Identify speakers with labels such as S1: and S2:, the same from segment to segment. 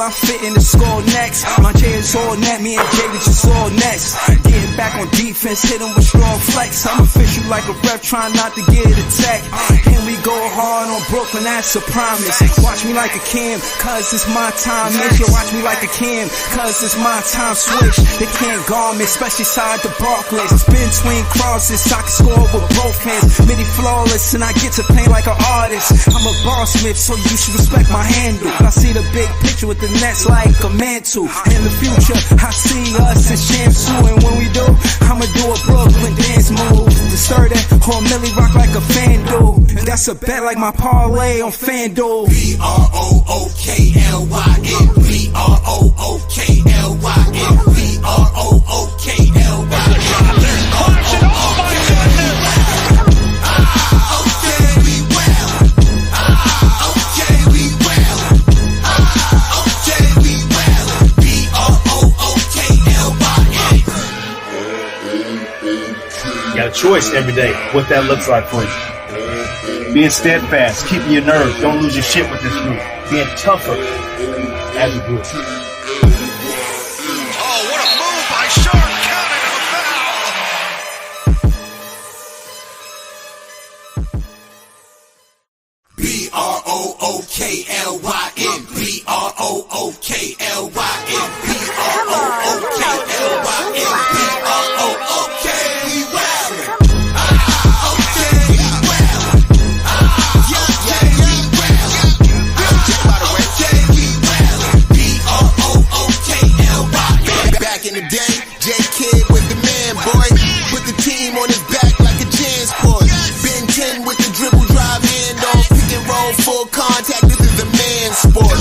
S1: I'm fitting to score next. My J is all net, me and Jay just all next. Getting back on defense, hit him with strong flex. I'm official like a ref, trying not to get attacked. And we go hard on Brooklyn, that's a promise. Watch me like a Cam, cause it's my time. Make you watch me like a Cam, cause it's my time. Switch, they can't guard me, especially side the Barclays. Spin between crosses, I can score with both hands. Midi flawless, and I get to paint like an artist. I'm a bossmith, so you should respect my handle. I see the big picture with the nets like a mantle. In the future, I see us as champs too. And when we do, I'ma do a Brooklyn dance move. The sturdy or Millie rock like a fan do. And that's a bet like my parlay on FanDuel.
S2: BROOKLYN, BROOKLYN, BROOKLYN.
S3: Got a choice every day what that looks like for you. Being steadfast, keeping your nerve, don't lose your shit with this group. Being tougher as a group.
S4: Oh, what a move by Sharpe, counted a
S2: BROOKLYN, BROOKLYN, Back in the day, J Kid was the man, boy. Put the team on his back like a transport. Ben 10 with the dribble drive handoff, pick and roll, full contact. This is a man's sport.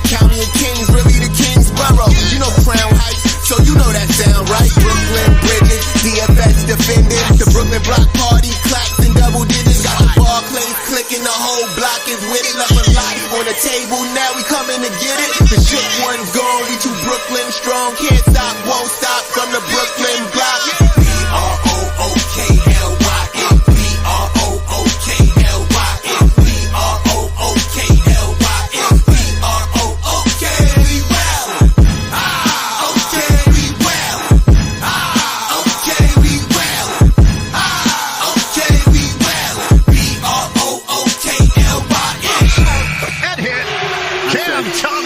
S2: County of Kings, really the Kingsborough. You know Crown Heights, so you know that sound right. Brooklyn Bridges, DFS defenders. The Brooklyn Block Party claps and double digits. Got the Barclays clicking, the whole block is with it. Left a lot on the table, now we coming to get it. The shit one's gone, we too Brooklyn strong. Can't stop, won't stop from the Brooklyn block. BROOKLYN, BROOKLYN,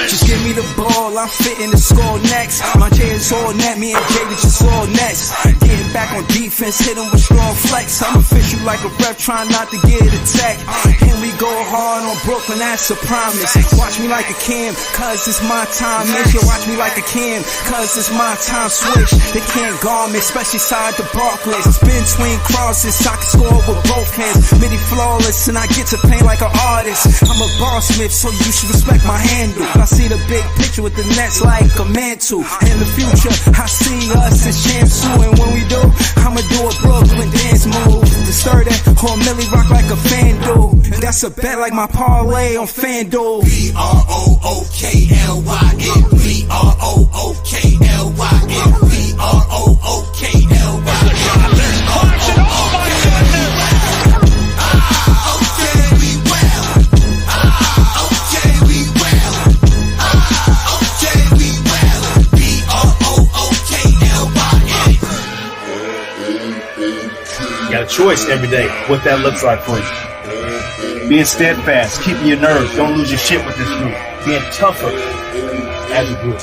S1: Just give me the ball, I'm fitting to score next. My J is all net, me and Jay just all next. Getting back on defense, hit him with strong flex. I'm official like a ref, trying not to get attacked. And we go hard on Brooklyn, that's a promise. Watch me like a Cam, cause it's my time. Make you watch me like a Cam, cause it's my time. Switch, they can't guard me, especially side the Barclays. Spin between crosses, I can score with both hands. Midi flawless, and I get to paint like an artist. I'm a bossmith, so you should respect my handle. I see the big picture with the nets like a mantle. In the future, I see us as champs too. And when we do, I'ma do a Brooklyn dance move. The sturdy or Millie rock like a FanDuel. And that's a bet like my parlay on FanDuel.
S2: BROOKLYN,
S3: Got a choice every day what that looks like for you. Being steadfast, keeping your nerve, don't lose your shit with this group. Being tougher as a group.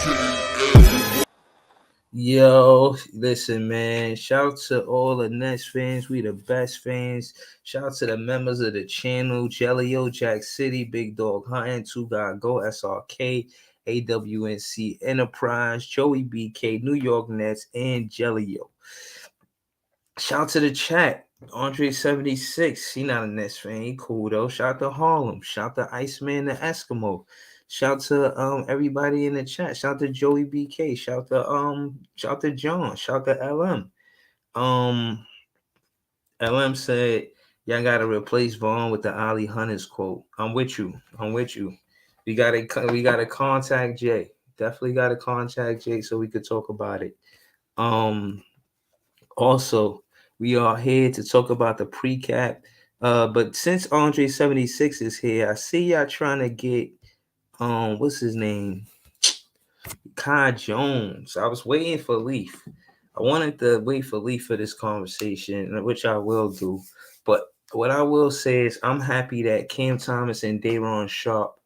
S5: Yo, listen, man. Shout out to all the Nets fans. We the best fans. Shout out to the members of the channel. Jellio, Jack City, Big Dog Hunting, Two God Go, SRK, AWNC Enterprise, Joey BK, New York Nets, and Jellio. Shout out to the chat. Andre76, he not a Nets fan. He cool though. Shout out to Harlem. Shout out to Iceman the Eskimo. Shout out to everybody in the chat. Shout out to Joey BK. Shout out to John. Shout out to LM. LM said, y'all gotta replace Vaughn with the Ali Hunters quote. I'm with you. We gotta contact Jay. Definitely gotta contact Jay so we could talk about it. Also, we are here to talk about the precap. But since Andre76 is here, I see y'all trying to get what's his name? Kai Jones. I was waiting for Leaf. I wanted to wait for Leaf for this conversation, which I will do. But what I will say is I'm happy that Cam Thomas and Day'ron Sharpe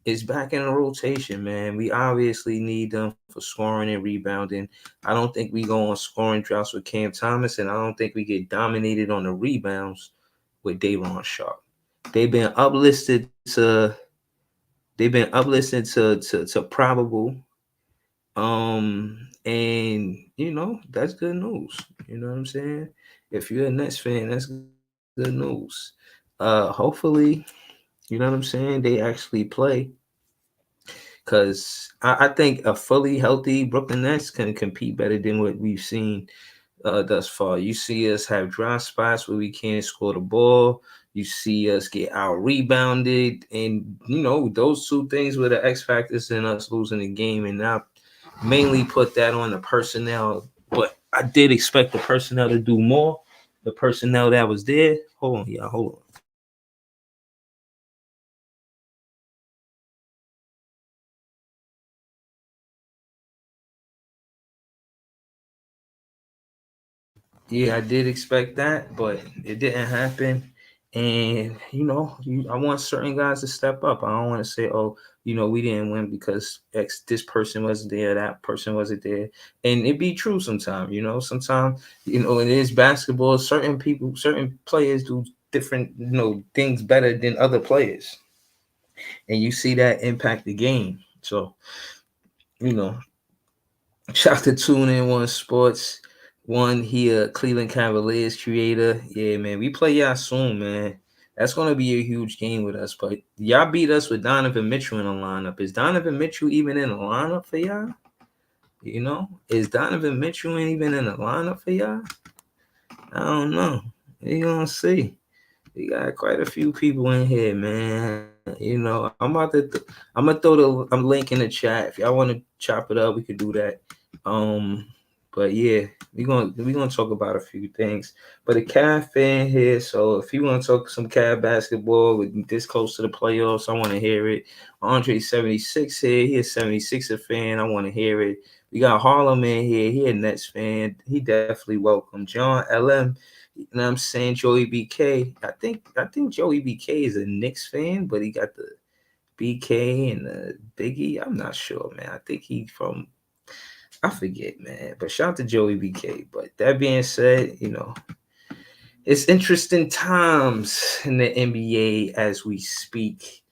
S5: is back in the rotation, man. We obviously need them for scoring and rebounding. I don't think we go on scoring droughts with Cam Thomas, and I don't think we get dominated on the rebounds with Day'ron Sharpe. They've been uplisted to to probable. And that's good news. You know what I'm saying? If you're a Nets fan, that's good news. Hopefully, you know what I'm saying, they actually play. Because I think a fully healthy Brooklyn Nets can compete better than what we've seen thus far. You see us have dry spots where we can't score the ball. You see us get out rebounded, and those two things were the X factors in us losing the game. And I mainly put that on the personnel, but I did expect the personnel to do more. The personnel that was there. Hold on. Yeah, I did expect that, but it didn't happen. And I want certain guys to step up. I don't want to say, oh, we didn't win because this person wasn't there, that person wasn't there, and it be true sometimes. Sometimes it is basketball. Certain players do different things better than other players, and you see that impact the game. So you know, shout out to Tune In One Sports. One here, Cleveland Cavaliers creator. Yeah, man, we play y'all soon, man. That's gonna be a huge game with us. But y'all beat us with Donovan Mitchell in the lineup. Is Donovan Mitchell even in the lineup for y'all? Is Donovan Mitchell even in the lineup for y'all? I don't know. You gonna see. We got quite a few people in here, man. I'm gonna throw the link in the chat. If y'all want to chop it up, we could do that. But yeah, we're gonna talk about a few things. But a Cav fan here, so if you want to talk some Cav basketball with this close to the playoffs, I want to hear it. Andre 76 here, he a 76er fan. I want to hear it. We got Harlem in here, he a Nets fan. He definitely welcome. John LM, I'm saying Joey BK. I think Joey BK is a Knicks fan, but he got the BK and the Biggie. I'm not sure, man. I think he from, I forget, man. But shout out to Joey BK. But that being said, it's interesting times in the NBA as we speak,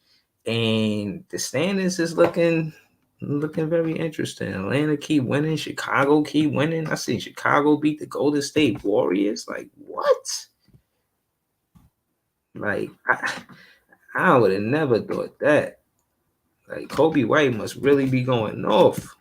S5: and the standings is looking very interesting. Atlanta keep winning, Chicago keep winning. I seen Chicago beat the Golden State Warriors. Like, what? Like, I would have never thought that. Like, Kobe White must really be going off.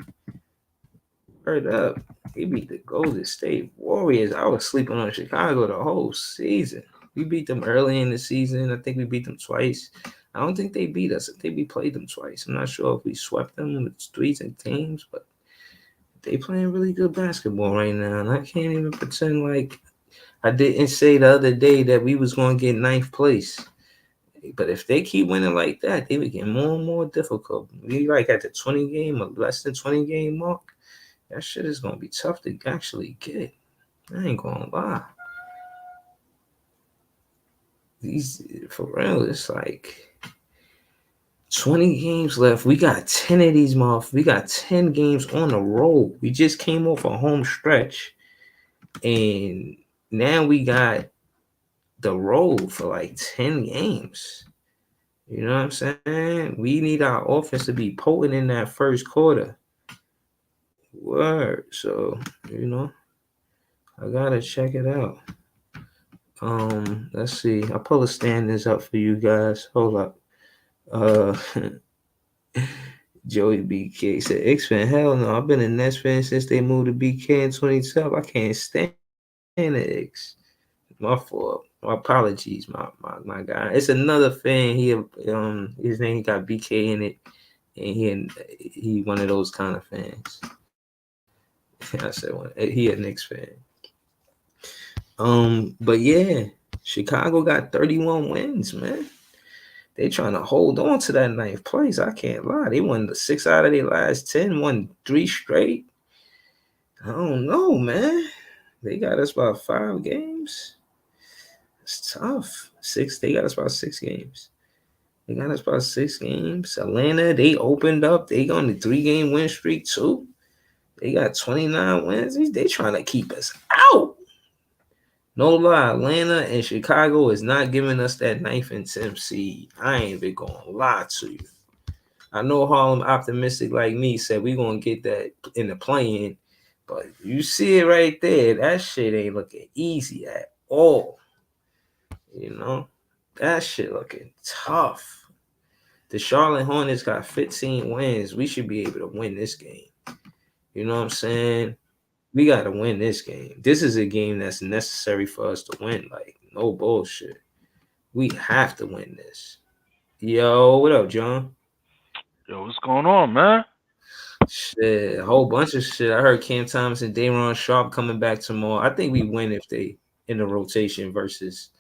S5: Heard up. He beat the Golden State Warriors. I was sleeping on Chicago the whole season. We beat them early in the season. I think we beat them twice. I don't think they beat us. I think we played them twice. I'm not sure if we swept them with 3 teams, but they playing really good basketball right now. And I can't even pretend like I didn't say the other day that we was going to get 9th place. But if they keep winning like that, they would get more and more difficult. We like at the 20 game or less than 20 game mark. That shit is going to be tough to actually get. I ain't going to lie. For real, it's like 20 games left. We got 10 of these months. We got 10 games on the road. We just came off a home stretch. And now we got the road for like 10 games. You know what I'm saying? We need our offense to be potent in that first quarter. Word. So, I gotta check it out. Let's see. I'll pull the standings up for you guys. Hold up. Joey BK said, X fan, hell no. I've been a Nets fan since they moved to BK in 2012. I can't stand the X. My fault. My apologies, my guy. It's another fan. His name got BK in it, and he one of those kind of fans. I said one. He a Knicks fan. But yeah, Chicago got 31 wins, man. They trying to hold on to that 9th place. I can't lie. They won the 6 out of their last 10, won 3 straight. I don't know, man. They got us about 5 games. It's tough. 6. They got us about 6 games. Atlanta, they opened up. They on the 3-game win streak too. They got 29 wins. They trying to keep us out. No lie, Atlanta and Chicago is not giving us that 9th and 10th seed. I ain't even gonna lie to you. I know Harlem optimistic like me said we gonna get that in the play-in, but you see it right there. That shit ain't looking easy at all. You know, that shit looking tough. The Charlotte Hornets got 15 wins. We should be able to win this game. You know what I'm saying? We got to win this game. This is a game that's necessary for us to win. Like, no bullshit. We have to win this. Yo, what up, John?
S6: Yo, what's going on, man?
S5: Shit, a whole bunch of shit. I heard Cam Thomas and Day'ron Sharpe coming back tomorrow. I think we win if they in the rotation versus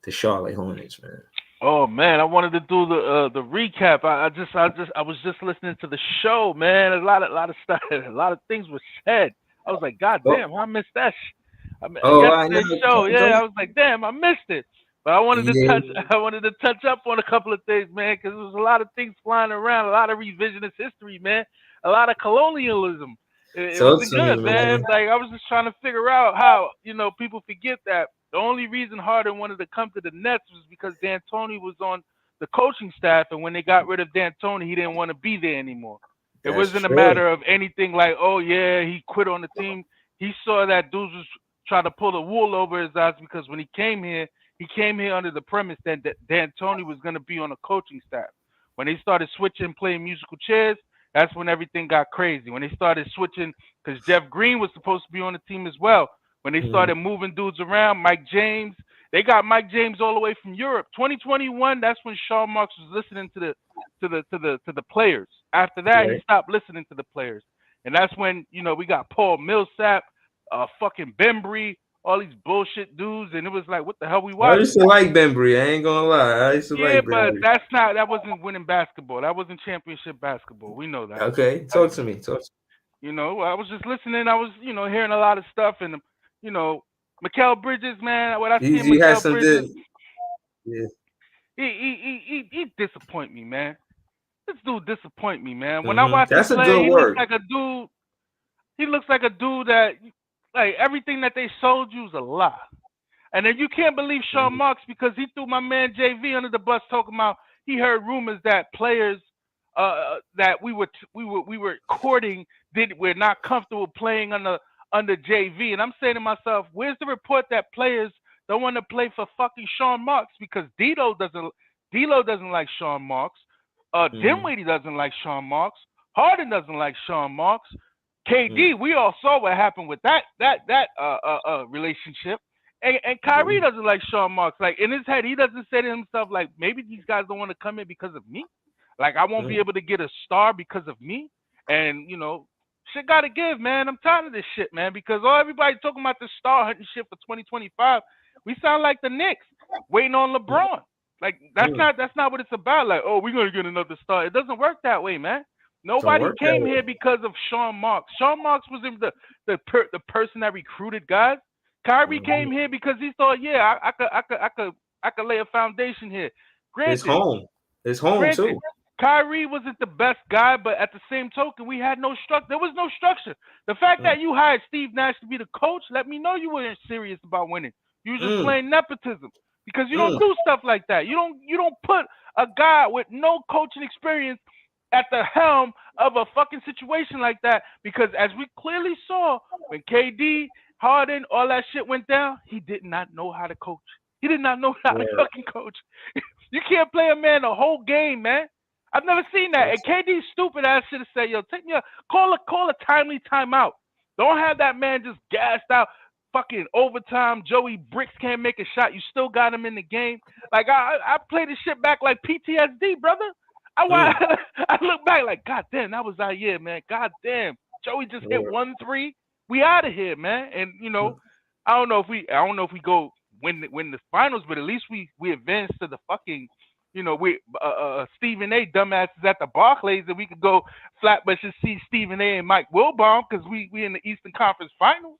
S5: the Charlotte Hornets, man.
S6: Oh man, I wanted to do the recap. I was just listening to the show, man. A lot of stuff, a lot of things were said. I was like, God damn, I missed that. I know. Show. Yeah, I was like, damn, I missed it. But I wanted to touch up on a couple of things, man, because there was a lot of things flying around, a lot of revisionist history, man, a lot of colonialism. It was good, man. Like I was just trying to figure out how, people forget that the only reason Harden wanted to come to the Nets was because D'Antoni was on the coaching staff, and when they got rid of D'Antoni, he didn't want to be there anymore. It wasn't a matter of anything like, oh, yeah, he quit on the team. He saw that dudes was trying to pull the wool over his eyes because when he came here under the premise that D'Antoni was going to be on the coaching staff. When they started switching, playing musical chairs, that's when everything got crazy. When they started switching, because Jeff Green was supposed to be on the team as well. When they started moving dudes around, Mike James, they got Mike James all the way from Europe. 2021, that's when Sean Marks was listening to the players. After that, he stopped listening to the players, and that's when we got Paul Millsap, fucking Bembry, all these bullshit dudes, and it was like, what the hell we watching?
S5: I used to like Bembry. I ain't gonna lie. I used to like Bembry.
S6: But that wasn't winning basketball. That wasn't championship basketball. We know that.
S5: Okay, talk to me.
S6: I was just listening. I was hearing a lot of stuff, and Mikal Bridges, man. What I see in Mikal Bridges, he disappoint me, man. This dude disappoint me, man. When I watch him play, he looks like a dude that, like, everything that they sold you is a lie. And then you can't believe Sean Marks because he threw my man JV under the bus talking about he heard rumors that players that we were courting we're not comfortable playing under JV. And I'm saying to myself, where's the report that players don't want to play for fucking Sean Marks because D'Lo doesn't like Sean Marks. Dinwiddie doesn't like Sean Marks. Harden doesn't like Sean Marks. KD, we all saw what happened with that relationship. And Kyrie doesn't like Sean Marks. Like, in his head, he doesn't say to himself, like, maybe these guys don't want to come in because of me. Like, I won't be able to get a star because of me. And, shit got to give, man. I'm tired of this shit, man, because everybody talking about the star hunting shit for 2025. We sound like the Knicks waiting on LeBron. Like, that's not what it's about. Like, oh, we're going to get another star. It doesn't work that way, man. Nobody came here because of Sean Marks. Sean Marks was the person that recruited guys. Kyrie came here because he thought, yeah, I could lay a foundation here. Granted,
S5: it's home too.
S6: Kyrie wasn't the best guy, but at the same token, we had no structure. There was no structure. The fact that you hired Steve Nash to be the coach let me know you weren't serious about winning. You were just playing nepotism because you don't do stuff like that. You don't put a guy with no coaching experience at the helm of a fucking situation like that, because as we clearly saw when KD, Harden, all that shit went down, he did not know how to coach. He did not know how to fucking coach. You can't play a man the whole game, man. I've never seen that. And KD's stupid ass should have said, yo, take me call a timely timeout. Don't have that man just gassed out. Fucking overtime, Joey Bricks can't make a shot. You still got him in the game. Like, I play this shit back like PTSD, brother. I look back like, God damn, that was our year, man. God damn. Joey just hit 1-3. We out of here, man. And I don't know if we go win the finals, but at least we advanced to the fucking, You know, we Stephen A. dumbass is at the Barclays, and we could go flatbush and see Stephen A. and Mike Wilbon because we in the Eastern Conference Finals.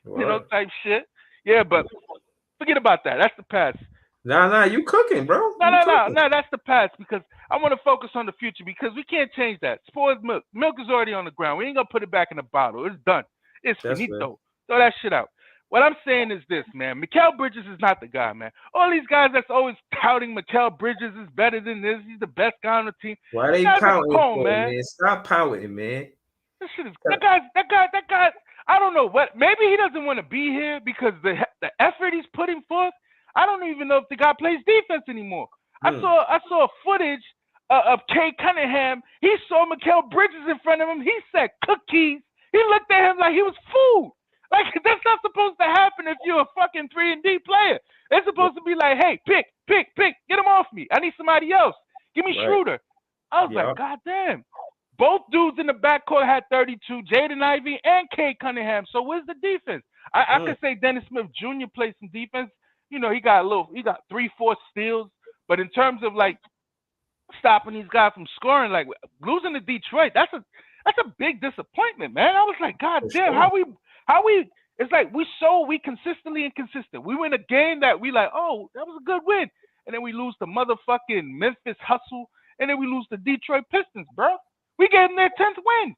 S5: Right.
S6: You know, type shit. Yeah, but forget about that. That's the past.
S5: Nah, you cooking, bro.
S6: No, that's the past because I want to focus on the future because we can't change that. Spoiled milk. Milk is already on the ground. We ain't gonna put it back in the bottle. It's done. It's finito. Throw that shit out. What I'm saying is this, man. Mikal Bridges is not the guy, man. All these guys that's always touting Mikal Bridges is better than this. He's the best guy on the team.
S5: Why they pouting for, man? Stop pouting, man.
S6: That shit is that guy. I don't know what. Maybe he doesn't want to be here because the effort he's putting forth. I don't even know if the guy plays defense anymore. I saw footage of Kay Cunningham. He saw Mikal Bridges in front of him. He said cookies. He looked at him like he was food. Like, that's not supposed to happen if you're a fucking 3-and-D player. It's supposed to be like, hey, pick. Get him off me. I need somebody else. Give me Schroeder. I was like, God damn. Both dudes in the backcourt had 32, Jaden Ivey and Kay Cunningham. So where's the defense? I could say Dennis Smith Jr. played some defense. You know, he got 3-4 steals. But in terms of, like, stopping these guys from scoring, like, losing to Detroit, that's a big disappointment, man. I was like, God damn, how we it's like we consistently inconsistent. We win a game that we like, oh, that was a good win. And then we lose to motherfucking Memphis Hustle. And then we lose to Detroit Pistons, bro. We gave them their 10th win.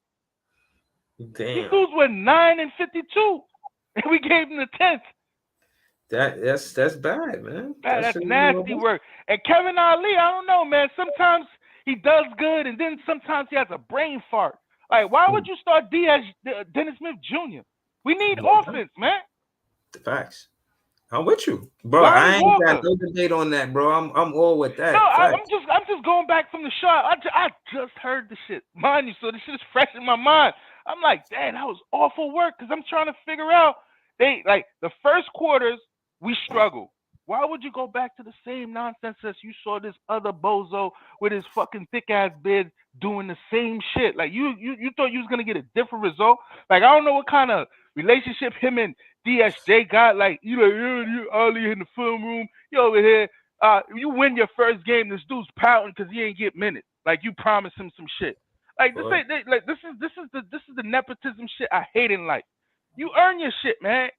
S5: Damn.
S6: These dudes were 9-52. And we gave them the 10th.
S5: That's bad, man.
S6: That's nasty work. And Kevin Ali, I don't know, man. Sometimes he does good, and then sometimes he has a brain fart. Like, why would you start Dennis Smith Jr.? We need offense, man.
S5: Facts. I'm with you, bro. I ain't got no debate on that, bro. I'm all with that.
S6: No, I'm just going back from the shot. I just heard the shit, mind you, so this shit is fresh in my mind. I'm like, damn, that was awful work because I'm trying to figure out. They like the first quarters we struggled. Why would you go back to the same nonsense as you saw this other bozo with his fucking thick ass beard doing the same shit? Like you thought you was gonna get a different result? Like I don't know what kind of relationship him and DSJ got. Like you early in the film room, you over here. You win your first game. This dude's pouting because he ain't get minutes. Like you promised him some shit. Like this is the nepotism shit I hate in life. You earn your shit, man.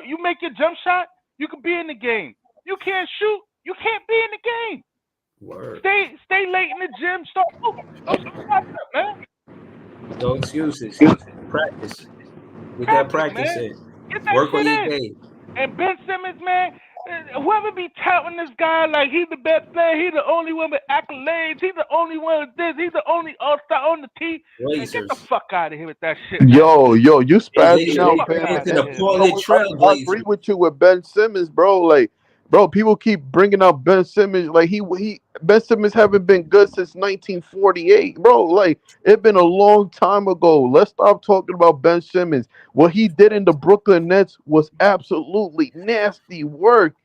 S6: You make your jump shot, you can be in the game. You can't shoot, you can't be in the game.
S5: Word.
S6: Stay late in the gym, start moving. Man.
S5: No excuses. Practice. Get that practice in. Work on your game.
S6: And Ben Simmons, man, whoever be touting this guy like he's the best player, he's the only one with accolades, he's the only one with this, he's the only all-star on the team. Man, get the fuck out of here with that shit.
S7: Yo, you spazzing out, man. I agree with you with Ben Simmons, bro. Like, bro, people keep bringing up Ben Simmons. Like, Ben Simmons haven't been good since 1948, bro. Like, it's been a long time ago. Let's stop talking about Ben Simmons. What he did in the Brooklyn Nets was absolutely nasty work.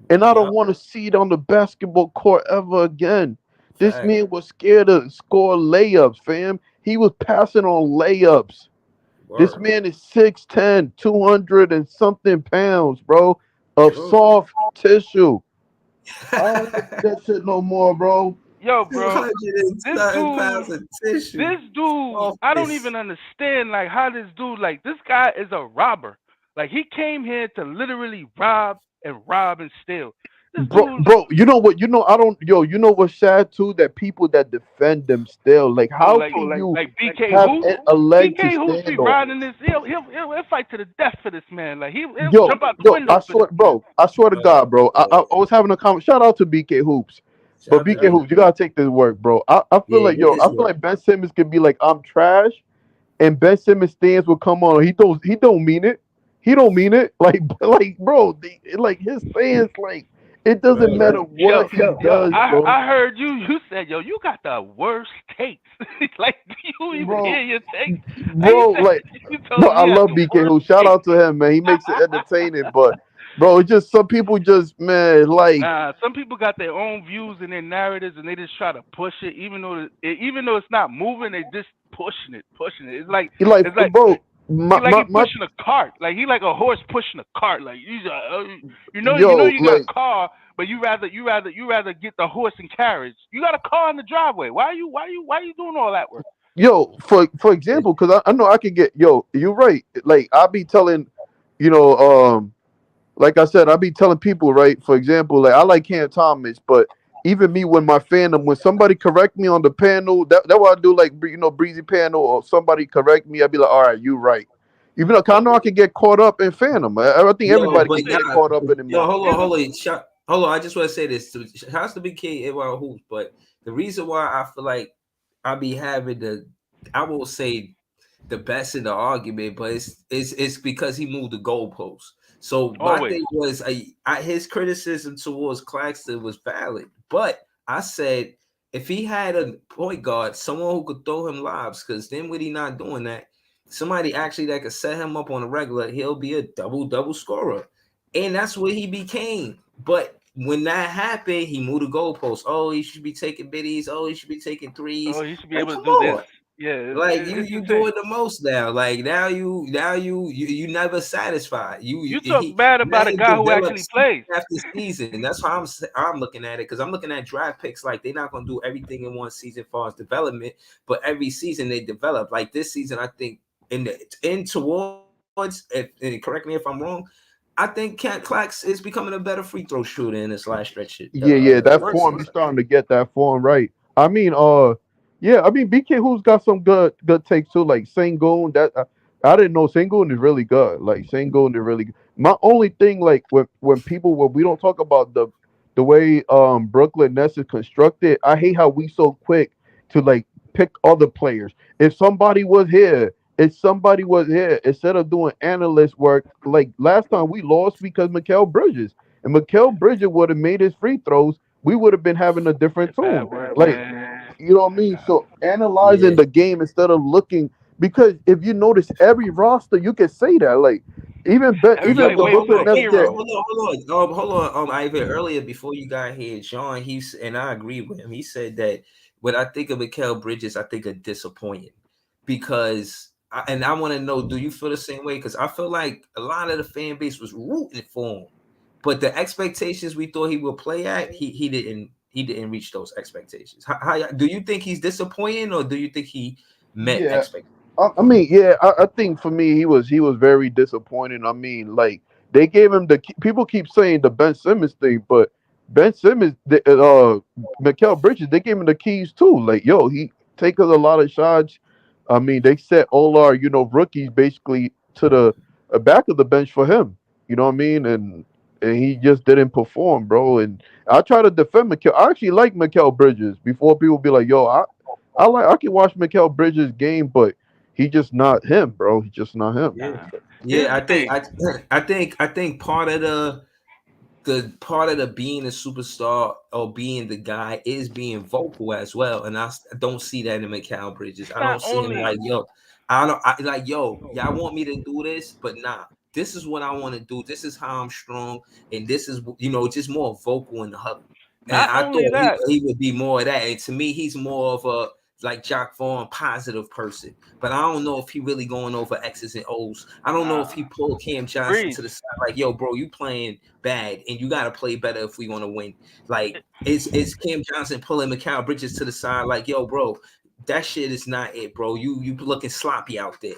S7: And I don't want to see it on the basketball court ever again. This man was scared to score layups, fam. He was passing on layups. Word. This man is 6'10", 200 and something pounds, bro, of soft tissue. I don't like that shit no more, bro.
S6: Yo, bro, this dude, I don't even understand, like, how this dude, like, this guy is a robber. Like, he came here to literally rob and steal.
S7: Bro, you know what? You know what's sad too? That people that defend them still, like, how can you
S6: like BK
S7: have a leg
S6: BK
S7: to
S6: Hoops
S7: stand
S6: be
S7: on?
S6: riding this. He'll fight to the death for this man. Like he'll jump out the window.
S7: I swear to God, bro. I was having a comment. Shout out to BK Hoops. But BK Hoops, you gotta take this work, bro. I feel like Ben Simmons could be like, I'm trash, and Ben Simmons stands will come on. He don't mean it. He don't mean it. Like bro, like his fans, like, it doesn't matter what he does, bro.
S6: I heard you said, yo, you got the worst takes. Like, do you even hear your takes?
S7: Bro, like, no, I love BK Hoops. Shout out to him, man. He makes it entertaining, but bro, it's just some people just, man, like.
S6: Some people got their own views and their narratives, and they just try to push it, even though it's not moving. They just pushing it. It's like
S7: bro.
S6: He's pushing a cart. Like he like a horse pushing a cart. Like you know you got a car, but you rather get the horse and carriage. You got a car in the driveway. Why are you doing all that work?
S7: Yo, for example, because I know I can get, you're right. Like I be telling, like I said, I be telling people, right? For example, like I like Cam Thomas, but even me when my fandom, when somebody correct me on the panel, that's what I do. Like Breezy panel or somebody correct me, I'd be like, all right, you right. Even though 'cause I know I can get caught up in fandom. I think everybody can get caught up in it.
S5: Hold on. I just want to say this. Shouts to Big K about Hoops, but the reason why I feel like I be having I won't say the best in the argument, but it's because he moved the goalposts. So my thing was his criticism towards Claxton was valid, but I said if he had a point guard, someone who could throw him lobs, because then when he not doing that, somebody actually that could set him up on a regular, he'll be a double scorer, and that's what he became. But when that happened, he moved the goalposts. Oh, he should be taking biddies. Oh, he should be taking threes.
S6: Oh, he should be able to do this. Yeah,
S5: like you doing the most now. Like now you never satisfied. You
S6: talk bad about a guy who actually plays
S5: after season. That's how I'm looking at it, because I'm looking at draft picks. Like they're not gonna do everything in one season as far as development, but every season they develop. Like this season, I think towards, and correct me if I'm wrong, I think Clax is becoming a better free throw shooter in this last stretch.
S7: That form, he's starting to get that form right. I mean, BK Who's got some good takes too, like Sengun. That I didn't know Sengun is really good. Like Sengun is really good. My only thing, like when we don't talk about the way Brooklyn Nets is constructed, I hate how we so quick to like pick other players. If somebody was here, instead of doing analyst work, like last time we lost because Mikal Bridges. And Mikal Bridges would have made his free throws, we would have been having a different tune. You know what I mean? So analyzing the game instead of looking, because if you notice every roster, you can say that. Like even the Brooklyn Nets.
S5: Hold on. Ivan, earlier before you got here, John, and I agree with him. He said that when I think of Mikal Bridges, I think of disappointing, because I want to know, do you feel the same way? Because I feel like a lot of the fan base was rooting for him, but the expectations we thought he would play at, he didn't reach those expectations. How do you think he's disappointing, or do you think he met expectations?
S7: I think for me he was very disappointing. I mean, like they gave him people keep saying the Ben Simmons thing, but Ben Simmons, Mikal Bridges, they gave him the keys too. Like, he takes a lot of shots. I mean, they set all our rookies basically to the back of the bench for him. You know what I mean? And he just didn't perform, bro. And I try to defend Mikal. I actually like Mikal Bridges. Before people be like, I can watch Mikal Bridges game, but he's just not him, bro. He's just not him.
S5: Yeah. I think part of the being a superstar or being the guy is being vocal as well. And I don't see that in Mikal Bridges. I don't see him like, y'all want me to do this, but nah. This is what I want to do. This is how I'm strong, and this is just more vocal in the huddle. And I thought he would be more of that. And to me, he's more of a like Jock Vaughn positive person. But I don't know if he really going over X's and O's. I don't know if he pulled Cam Johnson to the side like, yo, bro, you playing bad, and you got to play better if we want to win. Like, it's Cam Johnson pulling Mikal Bridges to the side like, yo, bro, that shit is not it, bro. You looking sloppy out there.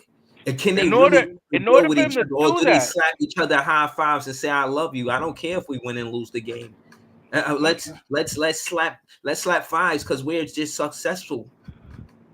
S5: And can they
S6: in order for him to
S5: or do they slap each other high fives and say I love you? I don't care if we win and lose the game. Let's slap fives because we're just successful.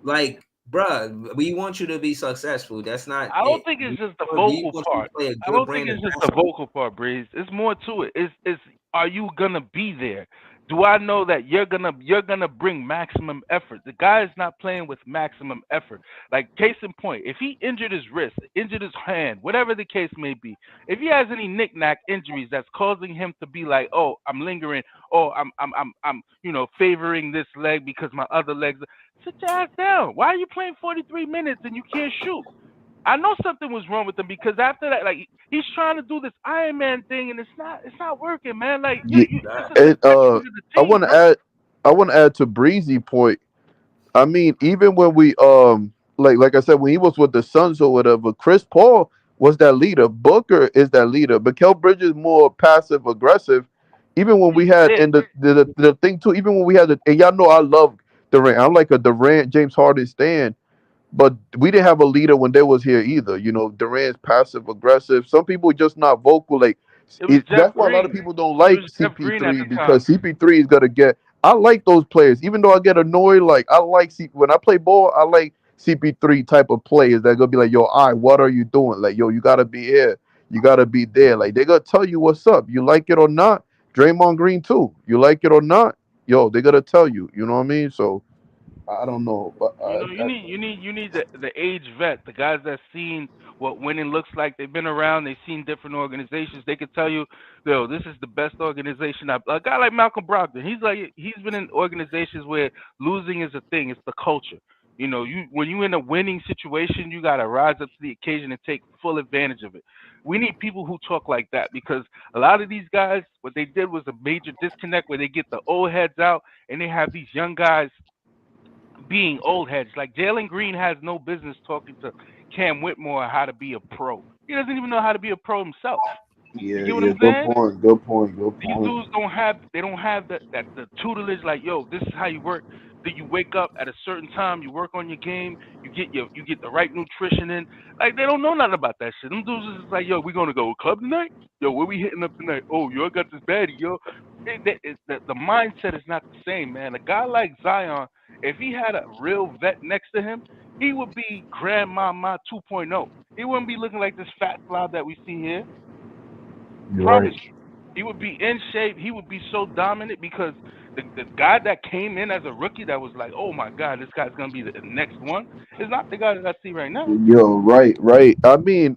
S5: Like, bruh, we want you to be successful. That's not.
S6: I don't think it's just the vocal part. I don't think it's just the vocal part, Breeze. It's more to it. It's are you gonna be there? Do I know that you're gonna bring maximum effort? The guy is not playing with maximum effort. Like, case in point, if he injured his wrist, injured his hand, whatever the case may be, if he has any knick-knack injuries that's causing him to be like, oh, I'm lingering, oh, I'm favoring this leg because my other legs, sit your ass down. Why are you playing 43 minutes and you can't shoot? I know something was wrong with him, because after that, like, he's trying to do this Iron Man thing, and it's not working, man. Like,
S7: I want to add to Breezy point. I mean, even when we like I said, when he was with the Suns or whatever, Chris Paul was that leader. Booker is that leader. Mikal Bridges more passive aggressive. even when we had and the thing too, even when we had and y'all know I love Durant. I'm like a Durant James Harden stan. But we didn't have a leader when they was here either. You know, Durant's passive aggressive. Some people just not vocal. Like
S6: It was Jeff
S7: that's why a lot of
S6: Green.
S7: people don't
S6: It
S7: like
S6: was Jeff Green at
S7: CP3
S6: the time.
S7: because CP3 is gonna get. I like those players, even though I get annoyed. Like I like when I play ball, I like CP3 type of players that gonna be like, yo, all right, what are you doing? Like, yo, you gotta be here, you gotta be there. Like they gonna tell you what's up. You like it or not. Draymond Green too. You like it or not, yo, they gotta tell you. You know what I mean? So I don't know, but
S6: You know, you need the age vet, the guys that seen what winning looks like. They've been around, they've seen different organizations. They could tell you, yo, this is the best organization. A guy like Malcolm Brogdon, he's been in organizations where losing is a thing. It's the culture. You know, when you're in a winning situation, you gotta rise up to the occasion and take full advantage of it. We need people who talk like that because a lot of these guys, what they did was a major disconnect where they get the old heads out and they have these young guys being old heads. Like Jalen Green has no business talking to Cam Whitmore how to be a pro. He doesn't even know how to be a pro himself.
S7: yeah,
S6: You get what
S7: yeah,
S6: I'm saying?
S7: good point.
S6: These dudes don't have that the tutelage like, yo, this is how you work. Then you wake up at a certain time, you work on your game, you get the right nutrition in. Like they don't know nothing about that shit. Them dudes is just like, yo, we gonna go to club tonight? Yo, where we hitting up tonight? Oh, yo, I got this baddie, yo. The mindset is not the same, man. A guy like Zion, if he had a real vet next to him, he would be Grandmama 2.0. He wouldn't be looking like this fat slob that we see here.
S7: You're
S6: Promise
S7: right.
S6: you. He would be in shape. He would be so dominant because the guy that came in as a rookie that was like, oh my God, this guy's gonna be the next one is not the guy that I see right now.
S7: Yo, right. I mean,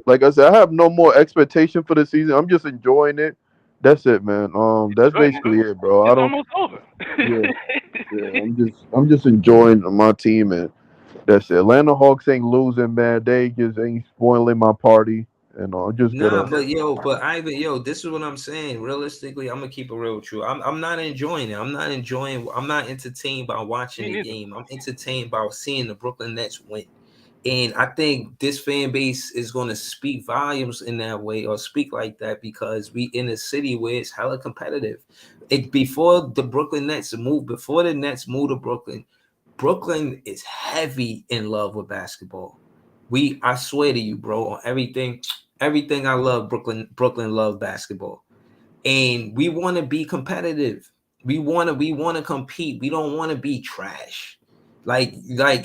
S7: like I said, I have no more expectation for the season. I'm just enjoying it. That's it, man. That's
S6: Good.
S7: basically it, bro. I
S6: It's
S7: don't.
S6: almost over.
S7: Yeah, yeah. I'm just enjoying my team, and that's it. Atlanta Hawks ain't losing, man. They just ain't spoiling my party, and I'm just
S5: Nah,
S7: gonna.
S5: but Ivan, this is what I'm saying. Realistically, I'm gonna keep it real with you. I'm not enjoying it. I'm not entertained by watching
S6: Me
S5: the
S6: neither.
S5: game. I'm entertained by seeing the Brooklyn Nets win. And I think this fan base is gonna speak volumes in that way or speak like that because we in a city where it's hella competitive. Before the Nets moved to Brooklyn, Brooklyn is heavy in love with basketball. I swear to you, bro, on everything I love, Brooklyn love basketball. And we want to be competitive. We want to compete. We don't want to be trash. Like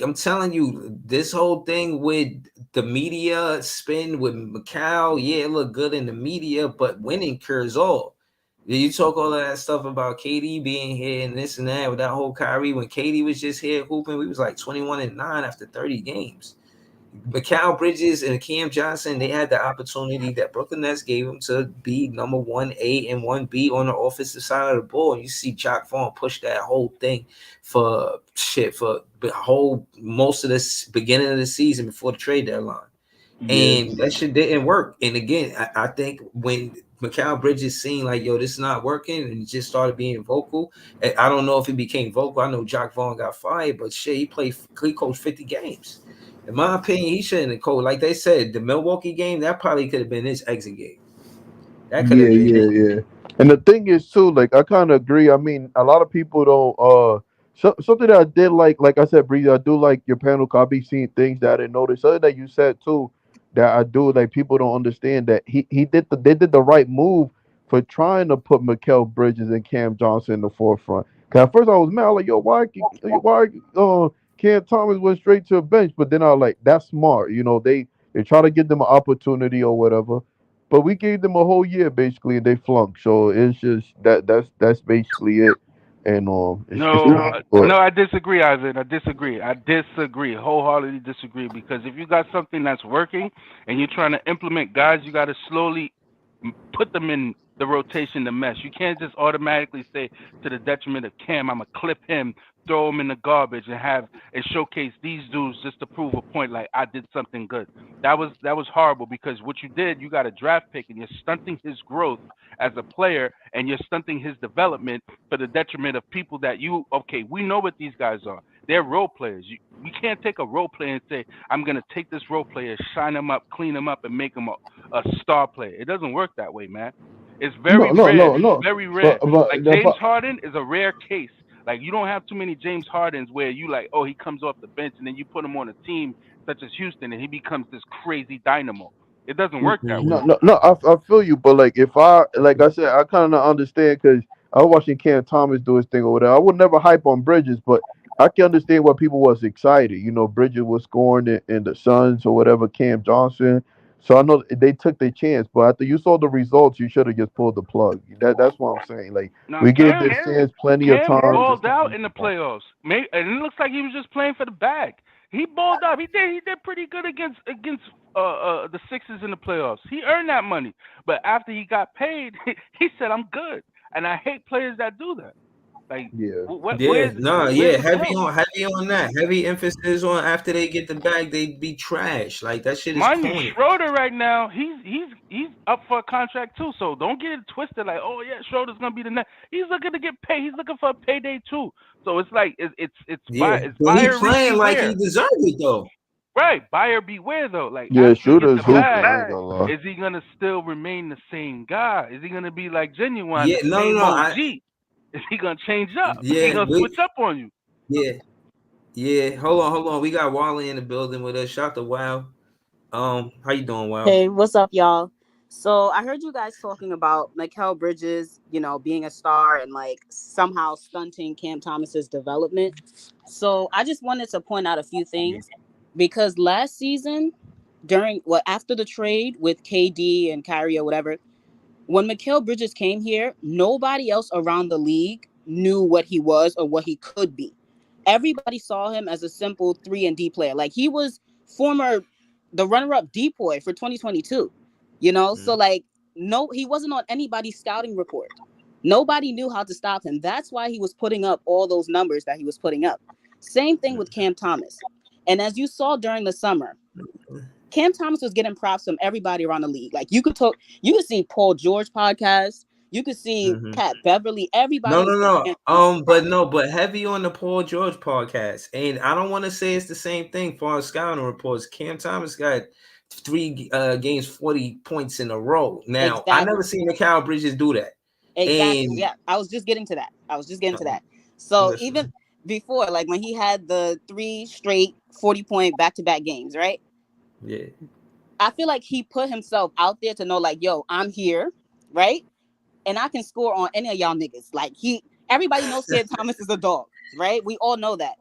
S5: I'm telling you, this whole thing with the media spin with Macau, yeah, it looked good in the media, but winning cures all. You talk all of that stuff about KD being here and this and that with that whole Kyrie. When KD was just here hooping, we was like 21-9 after 30 games. Mikal Bridges and Cam Johnson, they had the opportunity that Brooklyn Nets gave them to be number 1A and 1B on the offensive side of the ball. And you see Jock Vaughn push that whole thing for the whole most of this beginning of the season before the trade deadline.
S7: Yeah.
S5: And that shit didn't work. And again, I think when Mikal Bridges seen like, yo, this is not working, and he just started being vocal. And I don't know if he became vocal. I know Jock Vaughn got fired, but shit, he coached 50 games. In my opinion, he shouldn't have coached. Like they said, the Milwaukee game, that probably could have been his exit game. That could have been
S7: Yeah. And the thing is too, like I kind of agree. I mean, a lot of people don't. Something that I did like I said, Breezy, I do like your panel. 'Cause I be seeing things that I didn't notice. Something that you said too, that I do like. People don't understand that they did the right move for trying to put Mikal Bridges and Cam Johnson in the forefront. 'Cause at first I was mad, like, yo, why Cam Thomas went straight to a bench? But then I was like, that's smart. You know, they try to give them an opportunity or whatever. But we gave them a whole year basically, and they flunked. So it's just that's basically it. And
S6: No, I disagree, Ivan. I disagree. Wholeheartedly disagree. Because if you got something that's working and you're trying to implement guys, you got to slowly put them in the rotation, the mesh. You can't just automatically say to the detriment of Cam, I'm gonna clip him, throw him in the garbage, and showcase these dudes just to prove a point. Like I did something good. That was horrible because what you did, you got a draft pick and you're stunting his growth as a player and you're stunting his development for the detriment of people that we know what these guys are. They're role players. We can't take a role player and say, I'm going to take this role player, shine him up, clean him up, and make him a star player. It doesn't work that way, man. It's very rare.
S7: No.
S6: Very rare. Like James
S7: But
S6: Harden is a rare case. Like you don't have too many James Hardens where you like, oh, he comes off the bench and then you put him on a team such as Houston and he becomes this crazy dynamo. It doesn't work that way.
S7: no, I feel you, but like like I said, I kind of understand because I was watching Cam Thomas do his thing over there. I would never hype on Bridges, but I can understand why people was excited. You know, Bridges was scoring in the Suns or whatever, Cam Johnson. So I know they took their chance, but after you saw the results, you should have just pulled the plug. That's what I'm saying. Like
S6: Now
S7: we gave this Suns plenty of
S6: Cam
S7: time.
S6: balled out in the playoffs. And it looks like he was just playing for the bag. He balled out. He did pretty good against the Sixers in the playoffs. He earned that money. But after he got paid, he said, "I'm good." And I hate players that do that. Like,
S5: heavy on that. Heavy emphasis on after they get the bag, they be trash. Like that shit is
S6: corny.
S5: corny.
S6: Schroeder right now, he's up for a contract too. So don't get it twisted. Like, oh yeah, Schroeder's gonna be the next. He's looking to get paid. He's looking for a payday too. So it's like it's
S5: But
S6: buyer
S5: he playing like
S6: beware.
S5: he deserves it though.
S6: Right, buyer beware though. Like,
S7: Schroeder's hooping.
S6: Is he gonna still remain the same guy? Is he gonna be like Genuine?
S5: Yeah,
S6: OG? Is he gonna change up?
S5: Yeah,
S6: is he gonna switch up on you?
S5: Yeah. Hold on. We got Wally in the building with us. Shout to Wow. How you doing, Wow?
S8: Hey, what's up, y'all? So I heard you guys talking about Mikal Bridges, being a star and like somehow stunting Cam Thomas's development. So I just wanted to point out a few things because last season, after the trade with KD and Kyrie or whatever, when Mikal Bridges came here, nobody else around the league knew what he was or what he could be. Everybody saw him as a simple 3-and-D player. Like he was the runner-up depoy for 2022, So like, no, he wasn't on anybody's scouting report. Nobody knew how to stop him. That's why he was putting up all those numbers that he was putting up. Same thing with Cam Thomas. And as you saw during the summer, Cam Thomas was getting props from everybody around the league. Like you could see Paul George podcast. You could see Pat Beverly. Everybody.
S5: No. But heavy on the Paul George podcast. And I don't want to say it's the same thing for our scouting reports. Cam Thomas got 3 games, 40 points in a row. Now, exactly. I never seen Mikal Bridges do that.
S8: Exactly. And yeah, I was just getting to that. So even before, like when he had the 3 straight 40-point back-to-back games, right?
S5: Yeah.
S8: I feel like he put himself out there to know, like, yo, I'm here, right? And I can score on any of y'all niggas. Like everybody knows Cam Thomas is a dog, right? We all know that.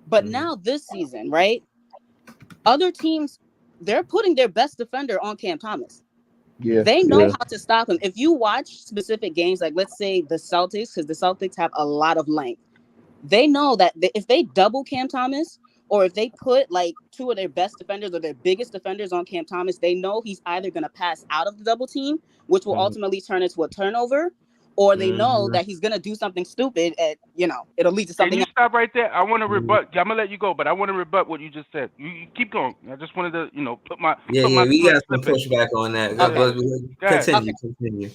S8: But now this season, right? Other teams, they're putting their best defender on Cam Thomas.
S7: Yeah.
S8: They know how to stop him. If you watch specific games, like let's say the Celtics, because the Celtics have a lot of length, they know that if they double Cam Thomas, or if they put like 2 of their best defenders or their biggest defenders on Cam Thomas, they know he's either going to pass out of the double team, which will ultimately turn into a turnover, or they know that he's going to do something stupid and, it'll lead to something.
S6: Can you stop right there? I want to rebut. I'm going to let you go, but I want to rebut what you just said. You keep going. I just wanted to, put my...
S5: we got some pushback on that. Okay. Continue.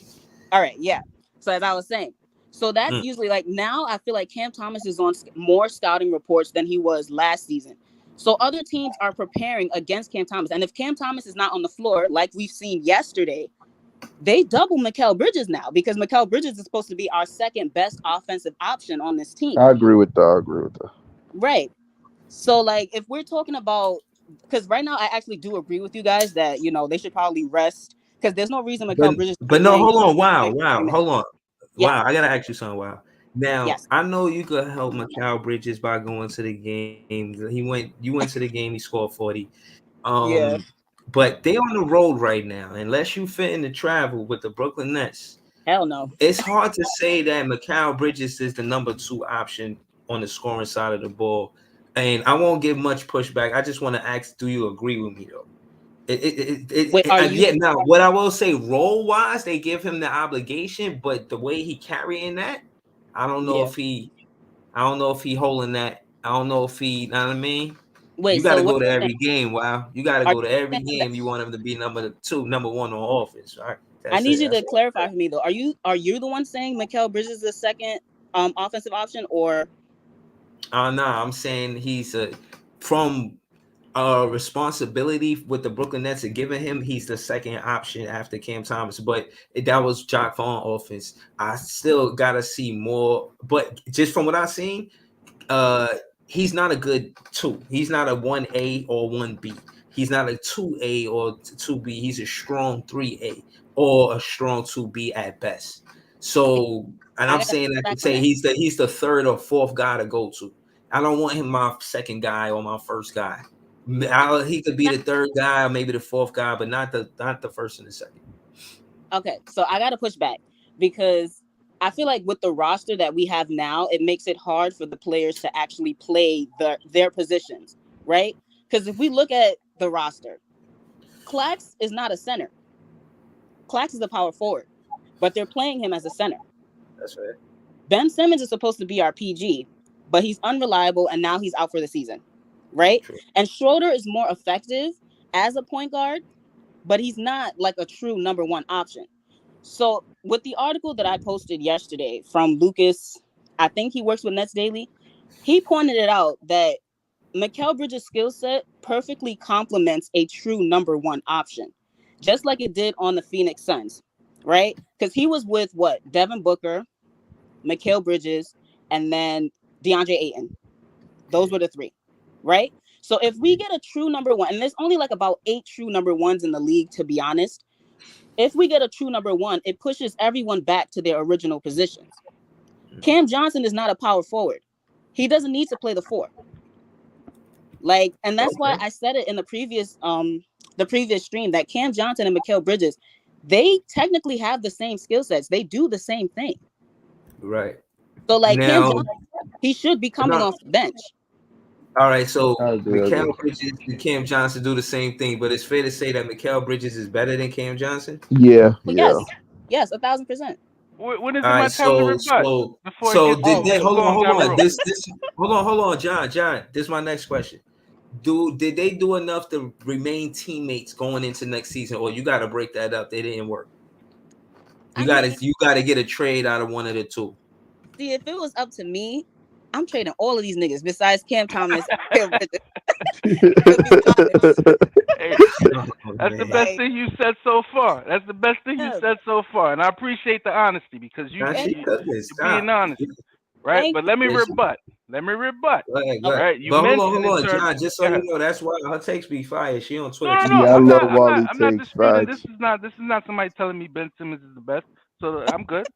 S8: All right, yeah. So as I was saying, so that's usually like now I feel like Cam Thomas is on more scouting reports than he was last season. So other teams are preparing against Cam Thomas. And if Cam Thomas is not on the floor, like we've seen yesterday, they double Mikal Bridges now because Mikal Bridges is supposed to be our second best offensive option on this team.
S7: I agree with that.
S8: Right. So like if we're talking about, because right now I actually do agree with you guys that, they should probably rest because there's no reason Mikal Bridges.
S5: But no, hold on. Wow. Hold on.
S8: Yeah.
S5: Wow, I gotta ask you something. Wow. Now I know you could help Mikal Bridges by going to the game. You went to the game. He scored 40. But they on the road right now. Unless you fit in the travel with the Brooklyn Nets,
S8: hell no.
S5: It's hard to say that Mikal Bridges is the number 2 option on the scoring side of the ball. And I won't give much pushback. I just want to ask, do you agree with me though? Now what I will say, role wise, they give him the obligation, but the way he carrying that, I don't know if he holding that. I don't know if he, you know what I mean? You got to go to every game. Wow, you got to go to every game. You want him to be number 1 on offense, right?
S8: I need you to clarify for me though. Are you the one saying Mikal Bridges is the second offensive option, or?
S5: No, I'm saying he's from responsibility with the Brooklyn Nets are giving him. He's the second option after Cam Thomas, but that was Jacque Vaughn offense. I still gotta see more, but just from what I've seen, he's not a good 2. He's not a 1A or 1B. He's not a 2A or 2B. He's a strong 3A or a strong 2B at best. So, and I'm saying that to say he's the third or fourth guy to go to. I don't want him my second guy or my first guy. He could be the third guy or maybe the fourth guy, but not the first and the second.
S8: Okay, so I got to push back because I feel like with the roster that we have now, it makes it hard for the players to actually play their positions, right? Because if we look at the roster, Clax is not a center. Clax is a power forward, but they're playing him as a center.
S5: That's right.
S8: Ben Simmons is supposed to be our PG, but he's unreliable, and now he's out for the season, right? True. And Schroeder is more effective as a point guard, but he's not like a true number one option. So with the article that I posted yesterday from Lucas, I think he works with Nets Daily, he pointed it out that Mikal Bridges' skill set perfectly complements a true number one option, just like it did on the Phoenix Suns, right? Because he was with Devin Booker, Mikal Bridges, and then DeAndre Ayton. Those were the 3, right? So if we get a true number one, and there's only like about 8 true number ones in the league, to be honest. If we get a true number one, it pushes everyone back to their original positions. Cam Johnson is not a power forward. He doesn't need to play the 4. And that's why I said it in the previous stream that Cam Johnson and Mikal Bridges, they technically have the same skill sets. They do the same thing.
S5: Right.
S8: So Cam Johnson, he should be coming off the bench.
S5: All right, so Mikal Bridges and Cam Johnson do the same thing, but it's fair to say that Mikal Bridges is better than Cam Johnson?
S7: Yeah.
S8: Yes, 1,000%.
S6: When is my time to rebut?
S5: Hold on, John. This is my next question. Did they do enough to remain teammates going into next season, or you got to break that up? They didn't work. You got to get a trade out of one of the 2.
S8: See, if it was up to me, I'm trading all of these niggas besides Cam Thomas.
S6: Hey, that's the best thing you said so far. That's the best thing you said so far, and I appreciate the honesty because you're being honest, right? But let me rebut.
S5: Go ahead.
S6: Right?
S5: Hold on, John. Just so you know, that's why her takes be fire. She on Twitter.
S6: No, I'm not disputing. This is not somebody telling me Ben Simmons is the best, so I'm good.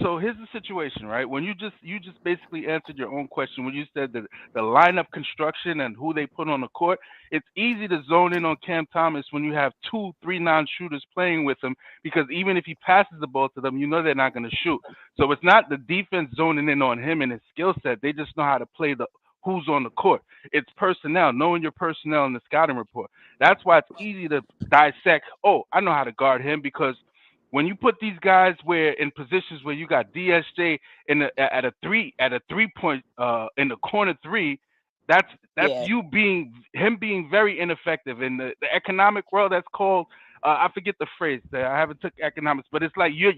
S6: So here's the situation, right? When you just basically answered your own question when you said that the lineup construction and who they put on the court, it's easy to zone in on Cam Thomas when you have 2, 3 non-shooters playing with him, because even if he passes the ball to them, you know they're not going to shoot. So it's not the defense zoning in on him and his skill set. They just know how to play the who's on the court. It's personnel, knowing your personnel in the scouting report. That's why it's easy to dissect, I know how to guard him, because when you put these guys in positions where you got DSJ at a 3-point in the corner 3, that's being very ineffective in the economic world. That's called I forget the phrase. I haven't took economics, but it's like you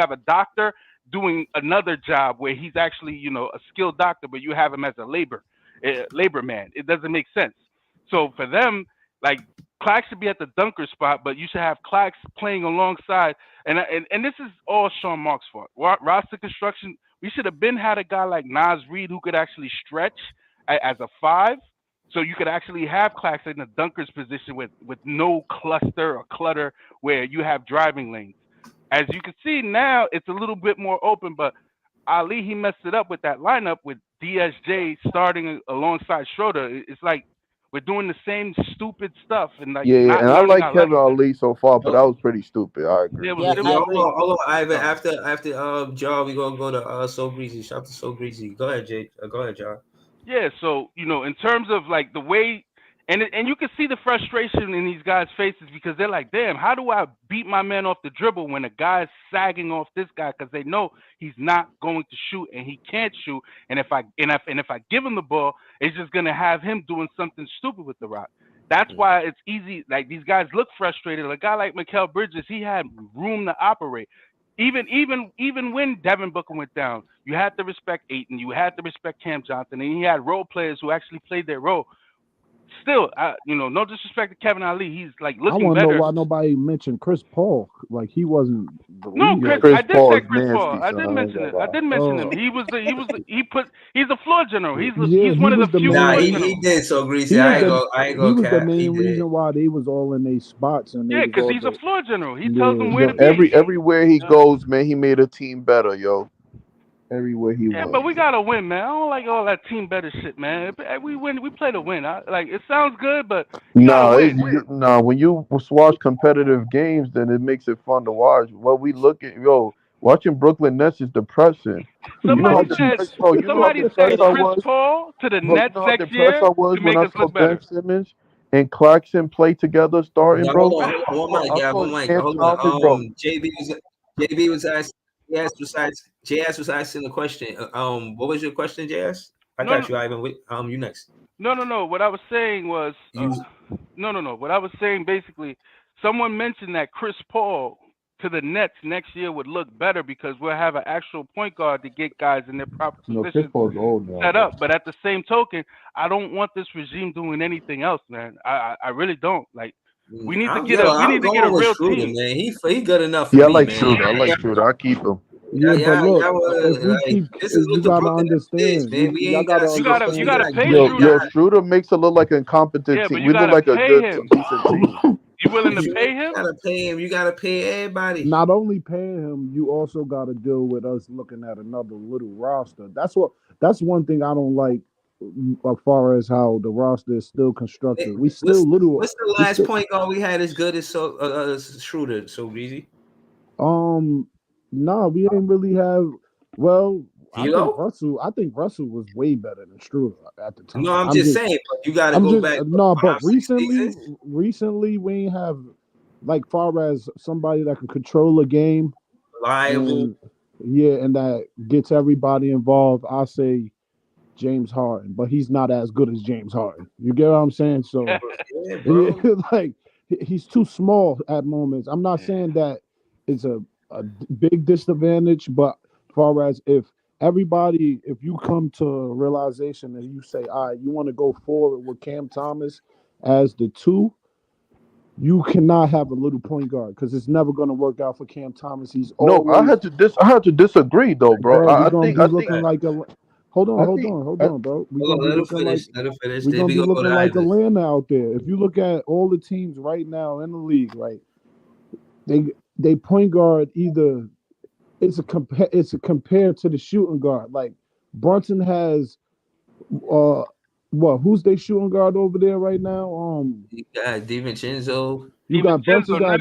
S6: have a doctor doing another job where he's actually a skilled doctor, but you have him as a labor man. It doesn't make sense. So for them, Clax should be at the dunker spot, but you should have Clax playing alongside. And this is all Sean Marks' fault. Roster construction, we should have had a guy like Naz Reid who could actually stretch as a 5. So you could actually have Clax in the dunker's position with no cluster or clutter where you have driving lanes. As you can see now, it's a little bit more open, but Ali, he messed it up with that lineup with DSJ starting alongside Schroeder. It's like we're doing the same stupid stuff. And
S7: and I like Kevin Ali so far, but that was pretty stupid. I agree.
S5: Hold on, Ivan. After Jar, we gonna go to So Breezy. Shout out to So Breezy. Go ahead, Jay. Go ahead, Jar.
S6: Yeah, so in terms of the way, and you can see the frustration in these guys' faces because they're like, damn, how do I beat my man off the dribble when a guy is sagging off this guy because they know he's not going to shoot and he can't shoot, and if I give him the ball, it's just gonna have him doing something stupid with the rock. That's why it's easy. These guys look frustrated. A guy like Mikal Bridges, he had room to operate. Even when Devin Booker went down, you had to respect Ayton, you had to respect Cam Johnson, and he had role players who actually played their role. still, no disrespect to Kevin Ali, he's like
S9: I
S6: looking
S9: want to know
S6: better.
S9: why nobody mentioned Chris Paul. Like he wasn't the
S6: No,
S9: leader.
S6: Chris, I did
S7: Paul
S6: say
S7: is
S6: Chris Paul.
S7: nasty,
S6: I
S7: son.
S6: did
S7: I ain't
S6: mention
S7: gonna
S6: it. I
S7: lie.
S6: did mention him. He's a floor general. He's
S9: Yeah, he
S6: one of
S9: was
S6: the
S9: the
S6: few
S9: main-
S5: Nah,
S6: floor
S5: he
S6: generals.
S5: did. So Greasy,
S9: He was
S5: I
S9: the
S5: ain't
S9: he
S5: gonna
S9: was the
S5: cap. He
S9: main
S5: did.
S9: reason why they was all in their spots and they
S6: Yeah,
S9: was
S6: because
S9: all
S6: he's a
S9: the,
S6: floor general. He
S9: Yeah.
S6: tells them where
S7: Yo,
S6: to be.
S7: everywhere he goes, man, he made a team better, yo. Everywhere he
S6: Yeah,
S7: went.
S6: but we gotta win, man. I don't like all that team better shit, man. We win. We play to win. It sounds good, but you gotta win.
S7: When you watch competitive games, then it makes it fun to watch. What we look at, watching Brooklyn Nets is depressing. You know how
S6: Somebody said
S7: depressed, bro. You know how depressed I
S6: Chris
S7: was,
S6: Paul to the
S7: bro. You
S6: Nets
S7: know how
S6: next
S7: depressed
S6: year
S7: I was
S6: to
S7: when
S6: make
S7: I
S6: us
S7: saw
S6: look
S7: Ben
S6: better.
S7: Simmons and Clarkson play together, starting,
S5: Now,
S7: bro.
S5: hold on, one mic, yeah, one mic. Hold on. JB was asking. JS was asking the question. What was your question, JS? I got you, Ivan. You next.
S6: No. What I was saying was no. What I was saying basically, someone mentioned that Chris Paul to the Nets next year would look better because we'll have an actual point guard to get guys in their proper
S7: Chris
S6: positions
S7: Paul's old now,
S6: set
S7: bro.
S6: up. But at the same token, I don't want this regime doing anything else, man. I really don't. Like we need to get a real team.
S5: Man. He good enough for
S7: Yeah, I
S5: me,
S7: like
S5: man.
S7: Schroeder. I like Schroeder. I keep him.
S9: Yeah, but look, if we keep,
S5: this is what
S9: you
S5: the
S9: gotta
S5: Brooklyn
S9: understand,
S5: man. We
S9: y'all
S5: ain't
S9: gotta
S6: You gotta
S9: understand.
S6: pay
S7: Yo,
S6: Schroeder.
S7: Schroeder makes it look like an incompetent
S6: Yeah, but
S7: team.
S6: you
S7: We look
S6: gotta
S7: like a
S6: pay
S7: good,
S6: him.
S7: decent team.
S6: You willing
S5: If
S6: to
S5: you
S6: pay him?
S5: gotta pay him. You gotta pay everybody.
S9: Not only paying him, you also got to deal with us looking at another little roster. That's one thing I don't like as far as how the roster is still constructed. We still
S5: What's the last point guard we had as good as Schroeder? So easy.
S9: Nah, we ain't really have. Well,
S5: Velo?
S9: I think Russell was way better than Schroeder at the time.
S5: No, I'm just saying. But you gotta go back.
S9: No, but recently we ain't have like far as somebody that can control a game,
S5: reliable.
S9: And that gets everybody involved. I say James Harden, but he's not as good as James Harden. You get what I'm saying? So, like he's too small at moments. I'm not saying that it's a big disadvantage, but far as if you come to a realization and you say, all right, you want to go forward with Cam Thomas as the 2, you cannot have a little point guard because it's never going to work out for Cam Thomas. He's always.
S7: I had to disagree though, bro.
S9: We're gonna be looking like a. Hold on, bro. We're gonna be looking like Atlanta out there. If you look at all the teams right now in the league, right, they point guard either it's a compared to the shooting guard. Like Brunson has, who's they shooting guard over there right now?
S5: You got DiVincenzo.
S9: You got Brunson got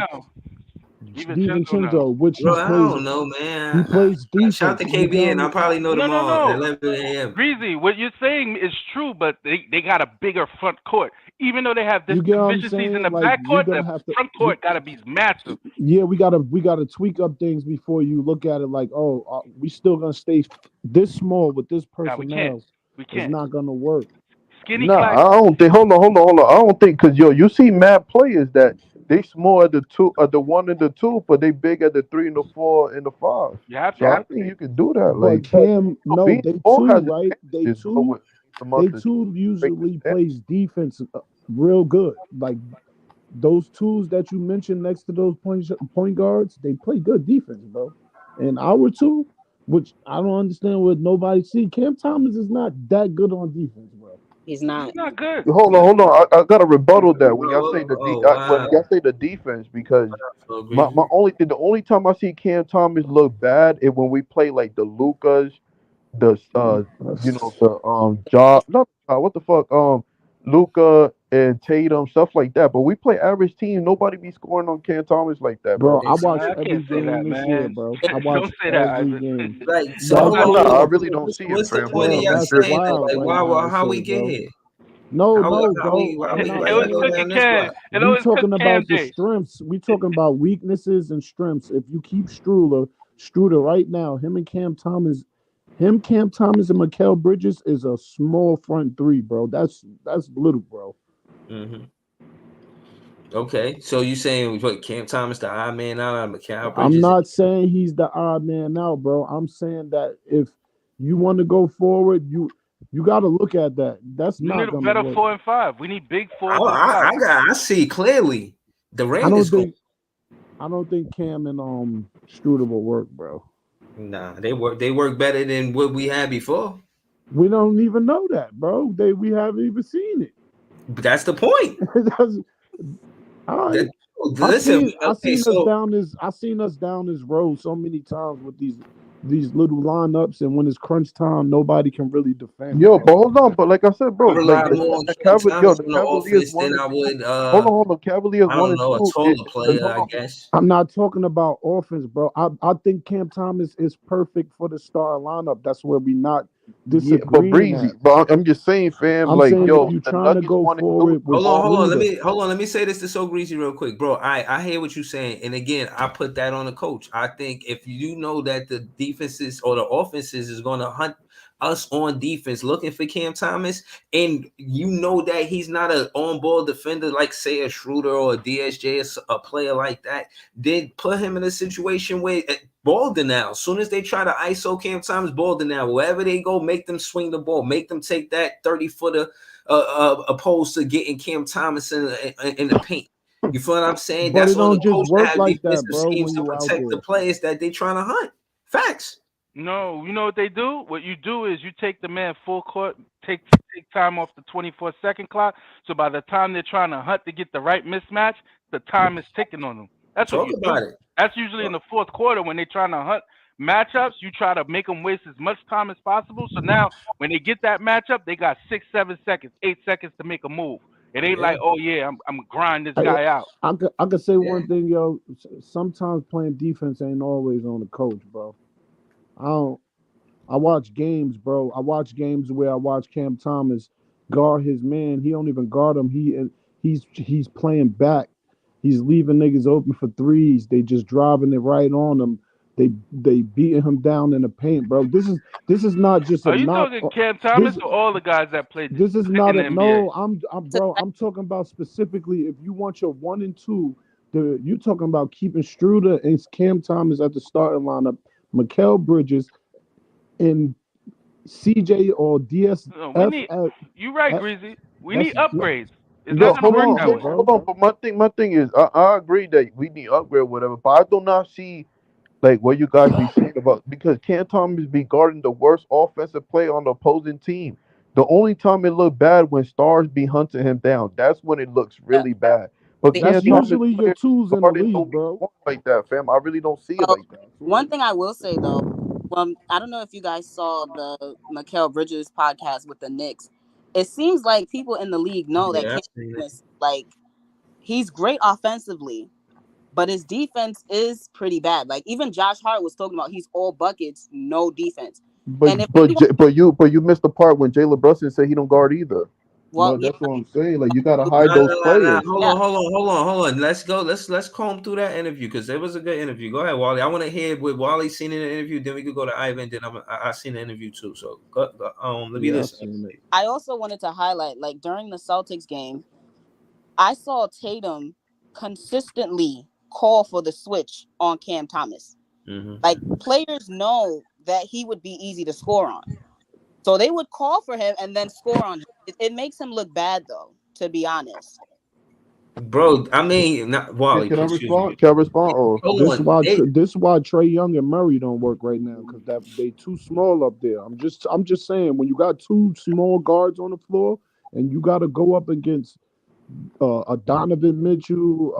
S6: DiVincenzo,
S9: which
S5: bro, I don't know, man.
S9: He plays defense.
S5: Shout out to KB, and I probably know them all. 11 a.m.
S6: Breezy, what you're saying is true, but they got a bigger front court. Even though they have deficiencies in the back court, the front court got to be massive.
S9: Yeah, we gotta tweak up things before you look at it like, we still gonna stay this small with this personnel.
S6: We can't.
S9: It's not gonna work.
S6: Skinny.
S7: I don't think. Hold on. I don't think because you see mad players that they small at the 2, at the 1 and the 2, but they big at the 3 and the 4 and the 5.
S6: You have to.
S7: So I think you can do that.
S9: But Cam, no, they too, right? They too usually plays defense real good. Like those 2s that you mentioned next to those point guards, they play good defense, bro. And our 2, which I don't understand what nobody see. Cam Thomas is not that good on defense, bro.
S8: He's not
S6: good.
S7: Hold on. I got to rebuttal that when y'all say when y'all say the defense, because the only time I see Cam Thomas look bad is when we play like the Lucas, Luka and Tatum, stuff like that. But we play average team. Nobody be scoring on Cam Thomas like that, bro.
S9: I watched every game this year, bro. I watched every game.
S5: Like,
S7: I really don't see it.
S5: What's the point of y'all saying that? Like, why? How we get here?
S9: No, bro.
S6: We're
S9: talking about the strengths. We talking about weaknesses and strengths. If you keep Schroeder right now, him, Cam Thomas, and Mikal Bridges is a small front 3, bro. That's little, bro.
S5: Mm-hmm. Okay, so you saying we put Cam Thomas the odd man out on Mikal Bridges?
S9: I'm not saying he's the odd man out, bro. I'm saying that if you want to go forward, You got to look at that. That's
S6: We
S9: not
S6: need a
S9: gonna
S6: better
S9: work.
S6: 4 and 5. We need big 4s and 5s.
S5: I see clearly. Durant
S9: I don't think Cam and Struder will work, bro.
S5: Nah, they work better than what we had before.
S9: We don't even know that, bro. We haven't even seen it.
S5: But that's the point.
S9: All right. I seen us down this road so many times with these little lineups, and when it's crunch time, nobody can really defend.
S7: Yo, but hold on, but like I said, bro,
S5: like
S7: the Cavaliers
S5: than I would.
S7: Hold on, Cavaliers.
S5: I don't know, a taller player, I guess.
S9: I'm not talking about offense, bro. I think Cam Thomas is perfect for the star lineup. That's where we not disagreeing.
S7: Yeah, but Breezy, but I'm just saying, fam.
S9: I'm
S7: like,
S9: saying
S7: yo,
S9: if you trying to go forward,
S5: hold on. Let me say this to So Greasy real quick, bro. I hear what you're saying, and again, I put that on the coach. I think if you know that the defenses or the offenses is going to hunt us on defense looking for Cam Thomas, and you know that he's not an on-ball defender like, say, a Schroeder or a DSJ, a player like that, then put him in a situation where Bolden now, as soon as they try to ISO Cam Thomas, Bolden now, wherever they go, make them swing the ball, make them take that 30-footer opposed to getting Cam Thomas in the paint. You feel what I'm saying?
S9: But
S5: that's
S9: it
S5: all
S9: don't
S5: the
S9: just
S5: coach
S9: work
S5: have
S9: like that,
S5: defensive
S9: bro,
S5: schemes to
S9: when you out
S5: protect the
S9: there.
S5: players that they trying to hunt. Facts.
S6: No, you know what they do? What you do is you take the man full court, take time off the 24-second clock. So by the time they're trying to hunt to get the right mismatch, the time is ticking on them. That's what you do. That's usually in the fourth quarter when they're trying to hunt matchups. You try to make them waste as much time as possible. So now when they get that matchup, they got 6, 7 seconds, 8 seconds to make a move. It ain't like, oh yeah, I'm grinding this guy out.
S9: I could say one thing, yo. Sometimes playing defense ain't always on the coach, bro. I watch games, bro. I watch games where I watch Cam Thomas guard his man. He don't even guard him. He's playing back. He's leaving niggas open for threes. They just driving it right on him. They beating him down in the paint, bro. This is not just.
S6: Are you talking Cam Thomas or all the guys that played?
S9: This is not
S6: in the
S9: no.
S6: NBA?
S9: I'm talking about specifically if you want your 1 and 2. You talking about keeping Struder and Cam Thomas at the starting lineup, Mikal Bridges, and CJ or DS.
S6: You right, Greasy. We need upgrades.
S7: Hold on. But my thing is, I agree that we need upgrade or whatever, but I do not see like what you guys be saying about, because Cam Thomas be guarding the worst offensive player on the opposing team. The only time it look bad when stars be hunting him down. That's when it looks really bad. But
S9: that's usually your tools in the league, bro.
S7: Like that, fam. I really don't see it like that.
S8: One thing I will say though, I don't know if you guys saw the Mikal Bridges podcast with the Knicks. It seems like people in the league know that Cam Thomas, like, he's great offensively, but his defense is pretty bad. Like, even Josh Hart was talking about he's all buckets, no defense.
S7: But you missed the part when Jalen Brunson said he don't guard either. Well, that's what I'm saying. Like, you gotta hide those players.
S5: Hold on. Let's go. Let's comb through that interview because it was a good interview. Go ahead, Wally. I want to hear what Wally seen in the interview. Then we could go to Ivan. Then I seen the interview too. So let me listen.
S8: I also wanted to highlight, like, during the Celtics game, I saw Tatum consistently call for the switch on Cam Thomas.
S5: Mm-hmm.
S8: Like, players know that he would be easy to score on. So they would call for him and then score on him. It makes him look bad, though, to be honest.
S5: Bro, I mean, not Wally.
S7: Can I respond? Or
S9: this is why Trae Young and Murray don't work right now, because they too small up there. I'm just saying, when you got two small guards on the floor and you got to go up against a Donovan Mitchell,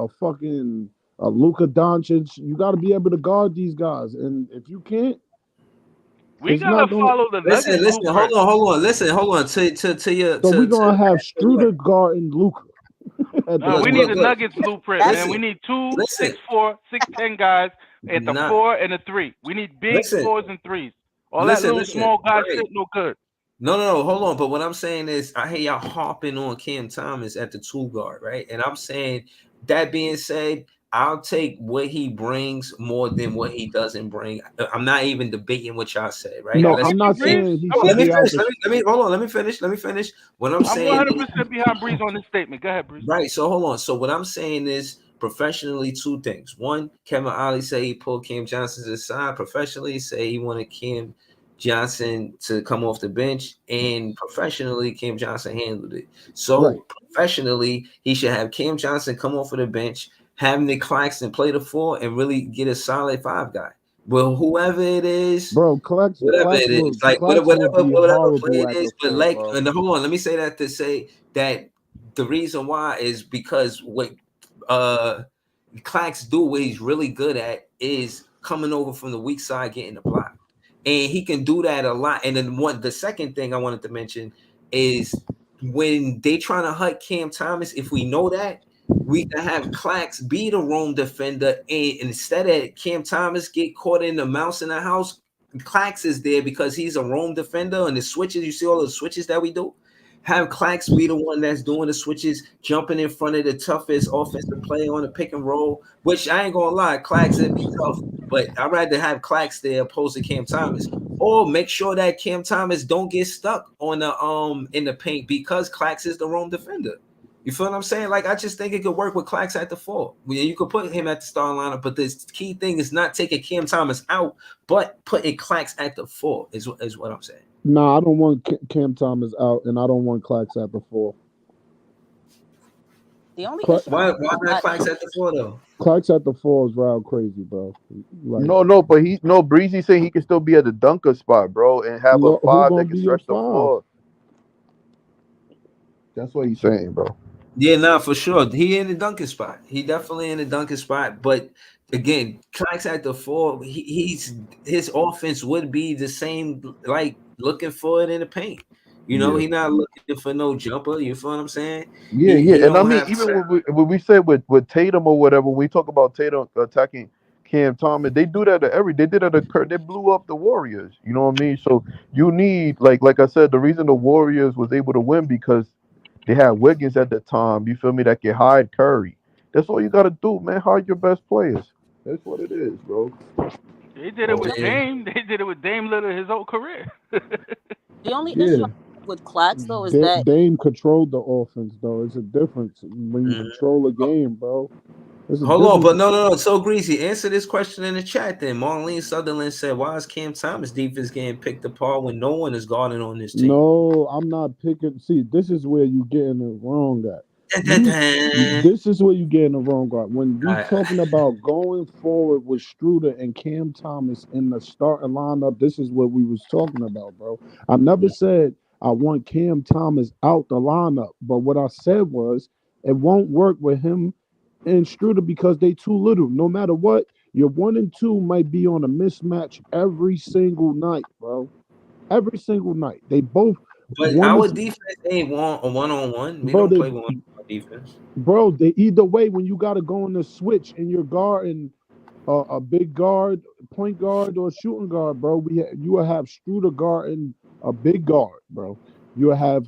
S9: a Luka Doncic, you got to be able to guard these guys. And if you can't,
S6: we gotta follow the Nuggets.
S5: Listen. Hold on. Listen, hold on. To your.
S9: So we're gonna have Struder guarding Luka.
S6: No, we need the Nuggets blueprint, man. We need 2 6'4", 6'10" guys at the 4 and the 3. We need big 4s and 3s. All that little small guys shit no good.
S5: No. Hold on. But what I'm saying is, I hear y'all harping on Cam Thomas at the 2 guard, right? And I'm saying, that being said, I'll take what he brings more than what he doesn't bring. I'm not even debating what y'all said, right?
S9: No, I'm not saying he
S5: let me finish. Let me finish. What I'm saying,
S6: I'm 100% behind Breeze on this statement. Go ahead, Breeze.
S5: Right. So hold on. So what I'm saying is, professionally, 2 things. One, Kevin Ollie say he pulled Cam Johnson aside. Professionally, say he wanted Cam Johnson to come off the bench, and professionally, Cam Johnson handled it. So professionally, he should have Cam Johnson come off of the bench, have Nick Claxton play the 4, and really get a solid 5 guy. Well, whoever it is,
S9: bro, Claxton,
S5: whatever it is, like whatever play it is. But like, and hold on, let me say that to say that the reason why is because what Clax do, what he's really good at is coming over from the weak side, getting the block. And he can do that a lot. And then the second thing I wanted to mention is when they trying to hut Cam Thomas, if we know that, we can have Clax be the roam defender. And instead of Cam Thomas get caught in the mouse in the house, Clax is there because he's a roam defender. And the switches, you see all the switches that we do? Have Clax be the one that's doing the switches, jumping in front of the toughest offensive player on the pick and roll, which I ain't going to lie, Clax would be tough. But I'd rather have Clax there opposed to Cam Thomas. Or make sure that Cam Thomas don't get stuck on the in the paint because Clax is the roam defender. You feel what I'm saying? Like, I just think it could work with Clax at the 4. You could put him at the starting lineup, but the key thing is not taking Cam Thomas out, but putting Clax at the 4 is what I'm saying.
S9: Nah, I don't want Cam Thomas out, and I don't want Clax at the 4.
S8: The only
S5: why not Clax at the 4 though?
S9: Clax at the 4 is wild crazy, bro.
S7: Like, no, Breezy saying he can still be at the dunker spot, bro, and have a 5 that can stretch the floor. That's what he's saying, bro.
S5: Yeah, nah, for sure. He in the dunking spot. He definitely in the dunking spot. But again, Clax at the 4, his offense would be the same, like looking for it in the paint. You know, he's not looking for no jumper. You feel what I'm saying?
S7: Yeah. And I mean, even when we said with Tatum or whatever, when we talk about Tatum attacking Cam Thomas, they do that they did that they blew up the Warriors. You know what I mean? So you need, like I said, the reason the Warriors was able to win because they had Wiggins at the time, you feel me, that can hide Curry. That's all you got to do, man. Hide your best players. That's what it is, bro.
S6: They did it with Dame. They did it with Dame Lillard his whole career.
S8: The only issue with Clax, though, is that
S9: Dame controlled the offense, though. It's a difference when you control a game, bro.
S5: Hold on, but no. So, Greasy, answer this question in the chat then. Marlene Sutherland said, why is Cam Thomas defense getting picked apart when no one is guarding on this team?
S9: No, I'm not picking. See, this is where you're getting it wrong at. This is where you're getting it wrong at. When we're talking about going forward with Struder and Cam Thomas in the starting lineup, this is what we was talking about, bro. I never said I want Cam Thomas out the lineup, but what I said was it won't work with him and Struder because they too little. No matter what, your 1 and 2 might be on a mismatch every single night, bro. Every single night. They both.
S5: But our defense ain't a one-on-one. We don't play one-on-one defense.
S9: Bro, either way, when you got to go in the switch and you're guarding a big guard, point guard, or shooting guard, bro, you will have Struder guarding a big guard, bro. You will have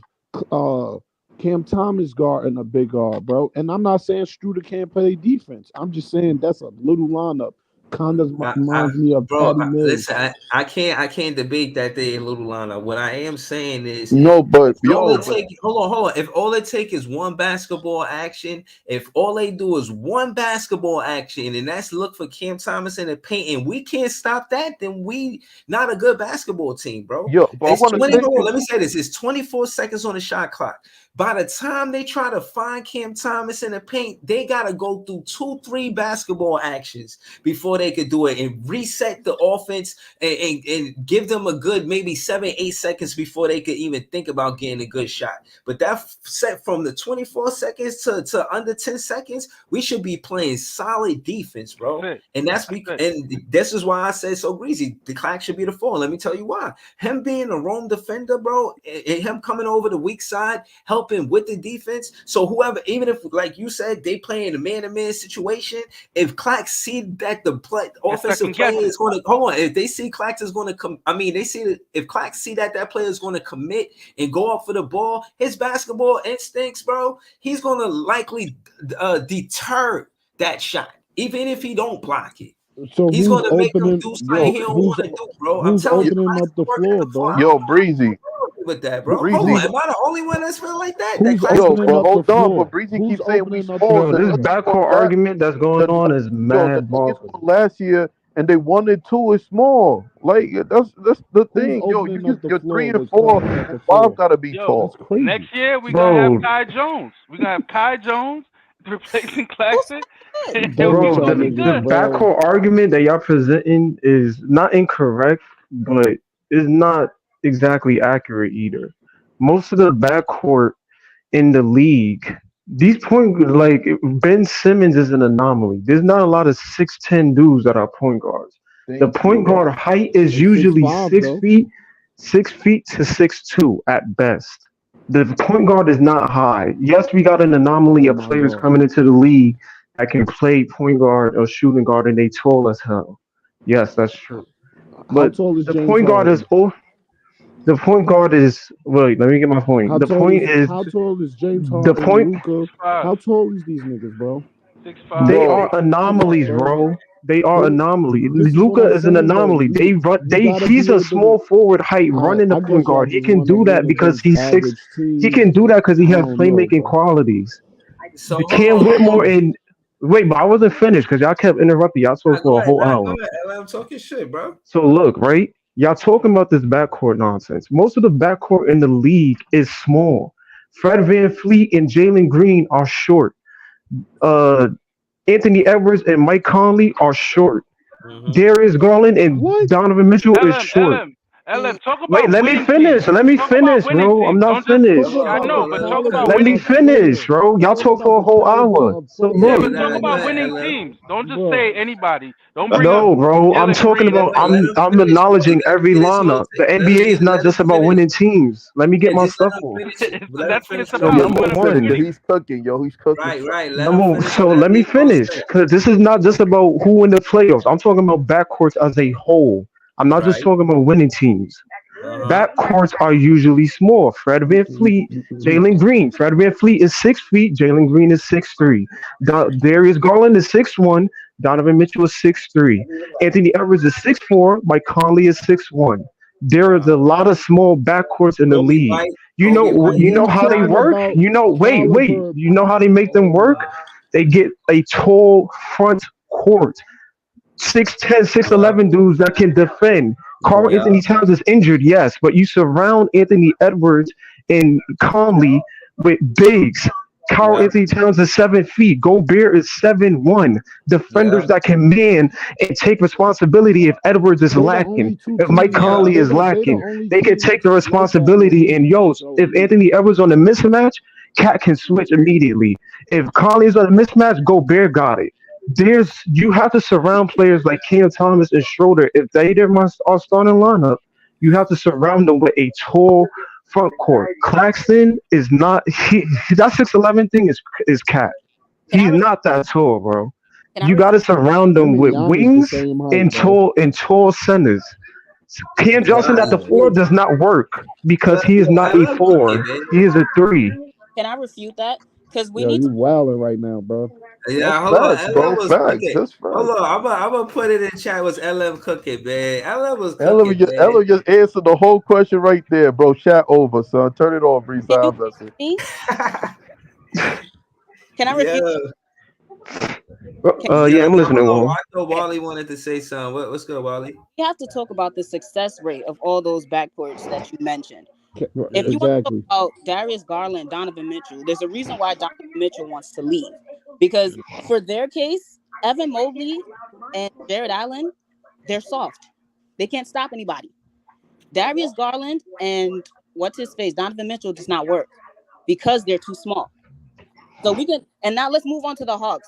S9: Cam Thomas guarding a big guard, bro. And I'm not saying Struder can't play defense. I'm just saying that's a little lineup. Kind of reminds me of
S5: bro. Listen, I can't debate that they a little lineup. What I am saying is
S7: hold on.
S5: If all it take is one basketball action, if all they do is one basketball action, and that's look for Cam Thomas in the paint, and we can't stop that, then we not a good basketball team, bro. Let me say this: it's 24 seconds on the shot clock. By the time they try to find Cam Thomas in the paint, they got to go through 2-3 basketball actions before they could do it and reset the offense and give them a good maybe 7-8 seconds before they could even think about getting a good shot. But that set from the 24 seconds to under 10 seconds, we should be playing solid defense, bro. And that's because, and this is why I said so greasy. The Clax should be the 4. Let me tell you why. Him being a roam defender, bro, and him coming over the weak side, helping with the defense. So whoever, even if, like you said, they play in a man-to-man situation, if Clax see that the offensive player is going to hold on, if they see Clax is going to come, I mean, they see that if Clax see that player is going to commit and go up for the ball, his basketball instincts, bro, he's going to likely deter that shot, even if he don't block it.
S9: So
S5: he's going to make him do something he don't want to do, bro. I'm telling you,
S9: up the floor, bro.
S7: Yo, Breezy.
S5: With that, bro. Breezy. Hold on, am I the only one that's feeling like that?
S7: Hold on, but Breezy keeps saying we small.
S10: This backcourt argument that's going on is mad.
S7: Last year, and they 1 and 2 is small. Like that's the thing. Yo, your 3 and 4 and 5 gotta be tall.
S9: That's crazy.
S6: Next year we gonna have Kai Jones. We gonna have Kai Jones replacing Claxton.
S10: Bro, the backcourt argument that y'all presenting is not incorrect, but is not exactly accurate either. Most of the backcourt in the league, these like Ben Simmons is an anomaly. There's not a lot of 6'10" dudes that are point guards. The point guard height is usually 6 feet to 6'2" at best. The point guard is not high. Yes, we got an anomaly of players coming into the league that can play point guard or shooting guard, and they tall as hell. Yes, that's true. But the point guard is the point guard is. Wait, let me get my point. The point is
S9: how tall is James Harden?
S10: The point.
S9: How tall is these niggas, bro?
S6: 6'5".
S10: They are anomalies, bro. They are anomalies. Luka is an anomaly. They run. He's a small forward height running the point guard. He can do that because he's 6. He can do that because he has playmaking qualities. So Cam Whitmore and wait, but I wasn't finished because y'all kept interrupting. Y'all talking for a whole hour.
S5: I'm talking shit, bro.
S10: So look, right? Y'all talking about this backcourt nonsense. Most of the backcourt in the league is small. Fred VanVleet and Jalen Green are short. Anthony Edwards and Mike Conley are short. Darius Garland and Donovan Mitchell is short.
S6: Talk about
S10: wait, let me finish. Let me finish, bro. I'm not finished.
S6: I know, but talk about
S10: let me finish, bro. Y'all talk for a whole hour. So look,
S6: talk about winning teams. Don't just say anybody. Don't bring
S10: bro. I'm talking about. I'm acknowledging every lineup. The NBA is not just about winning teams. Let me get my stuff on.
S6: That's what it's about.
S10: Number one,
S7: he's cooking, yo. He's cooking.
S5: Right.
S10: So let me finish, because this is not just about who in the playoffs. I'm talking about backcourts as a whole. I'm not just talking about winning teams. Backcourts are usually small. Fred VanVleet, Jalen Green. Fred VanVleet is 6 feet. Jalen Green is 6'3". Darius Garland is 6'1". Donovan Mitchell is 6'3". Anthony Edwards is 6'4". Mike Conley is 6'1". There is a lot of small backcourts in the league. You know how they work? You know how they make them work? They get a tall front court. 6'10", 6'11" dudes that can defend. Karl Anthony Towns is injured, yes, but you surround Anthony Edwards and Conley with bigs. Karl Anthony Towns is 7 feet. Gobert is 7'1". Defenders that can man and take responsibility if Edwards is lacking. If Mike Conley is lacking, they can take the responsibility. And if Anthony Edwards on a mismatch, Cat can switch immediately. If Conley is on a mismatch, Gobert got it. You have to surround players like Cam Thomas and Schroeder. If they're our starting lineup, you have to surround them with a tall front court. Claxton is not. That 6'11" thing is cat. He's not that tall, bro. You got to surround them with wings and tall centers. Cam Johnson at the 4 does not work because he is not a 4. He is a 3.
S8: Can I refute that? Because
S9: you wilding right now, bro.
S5: Yeah, hold on. LM was cooking. Hold on, I'm gonna put it in chat. Was LM cooking, man? LM was cooking.
S7: LM just answered the whole question right there, bro. Chat over, son. Turn it off, Reese.
S8: Can I refute?
S10: I'm listening.
S5: I know Wally wanted to say something. What's good, Wally?
S8: We have to talk about the success rate of all those backcourts that you mentioned. If you want to talk about Darius Garland, Donovan Mitchell, there's a reason why Donovan Mitchell wants to leave. Because for their case, Evan Mobley and Jared Allen, they're soft. They can't stop anybody. Darius Garland and Donovan Mitchell does not work because they're too small. So and now let's move on to the Hawks.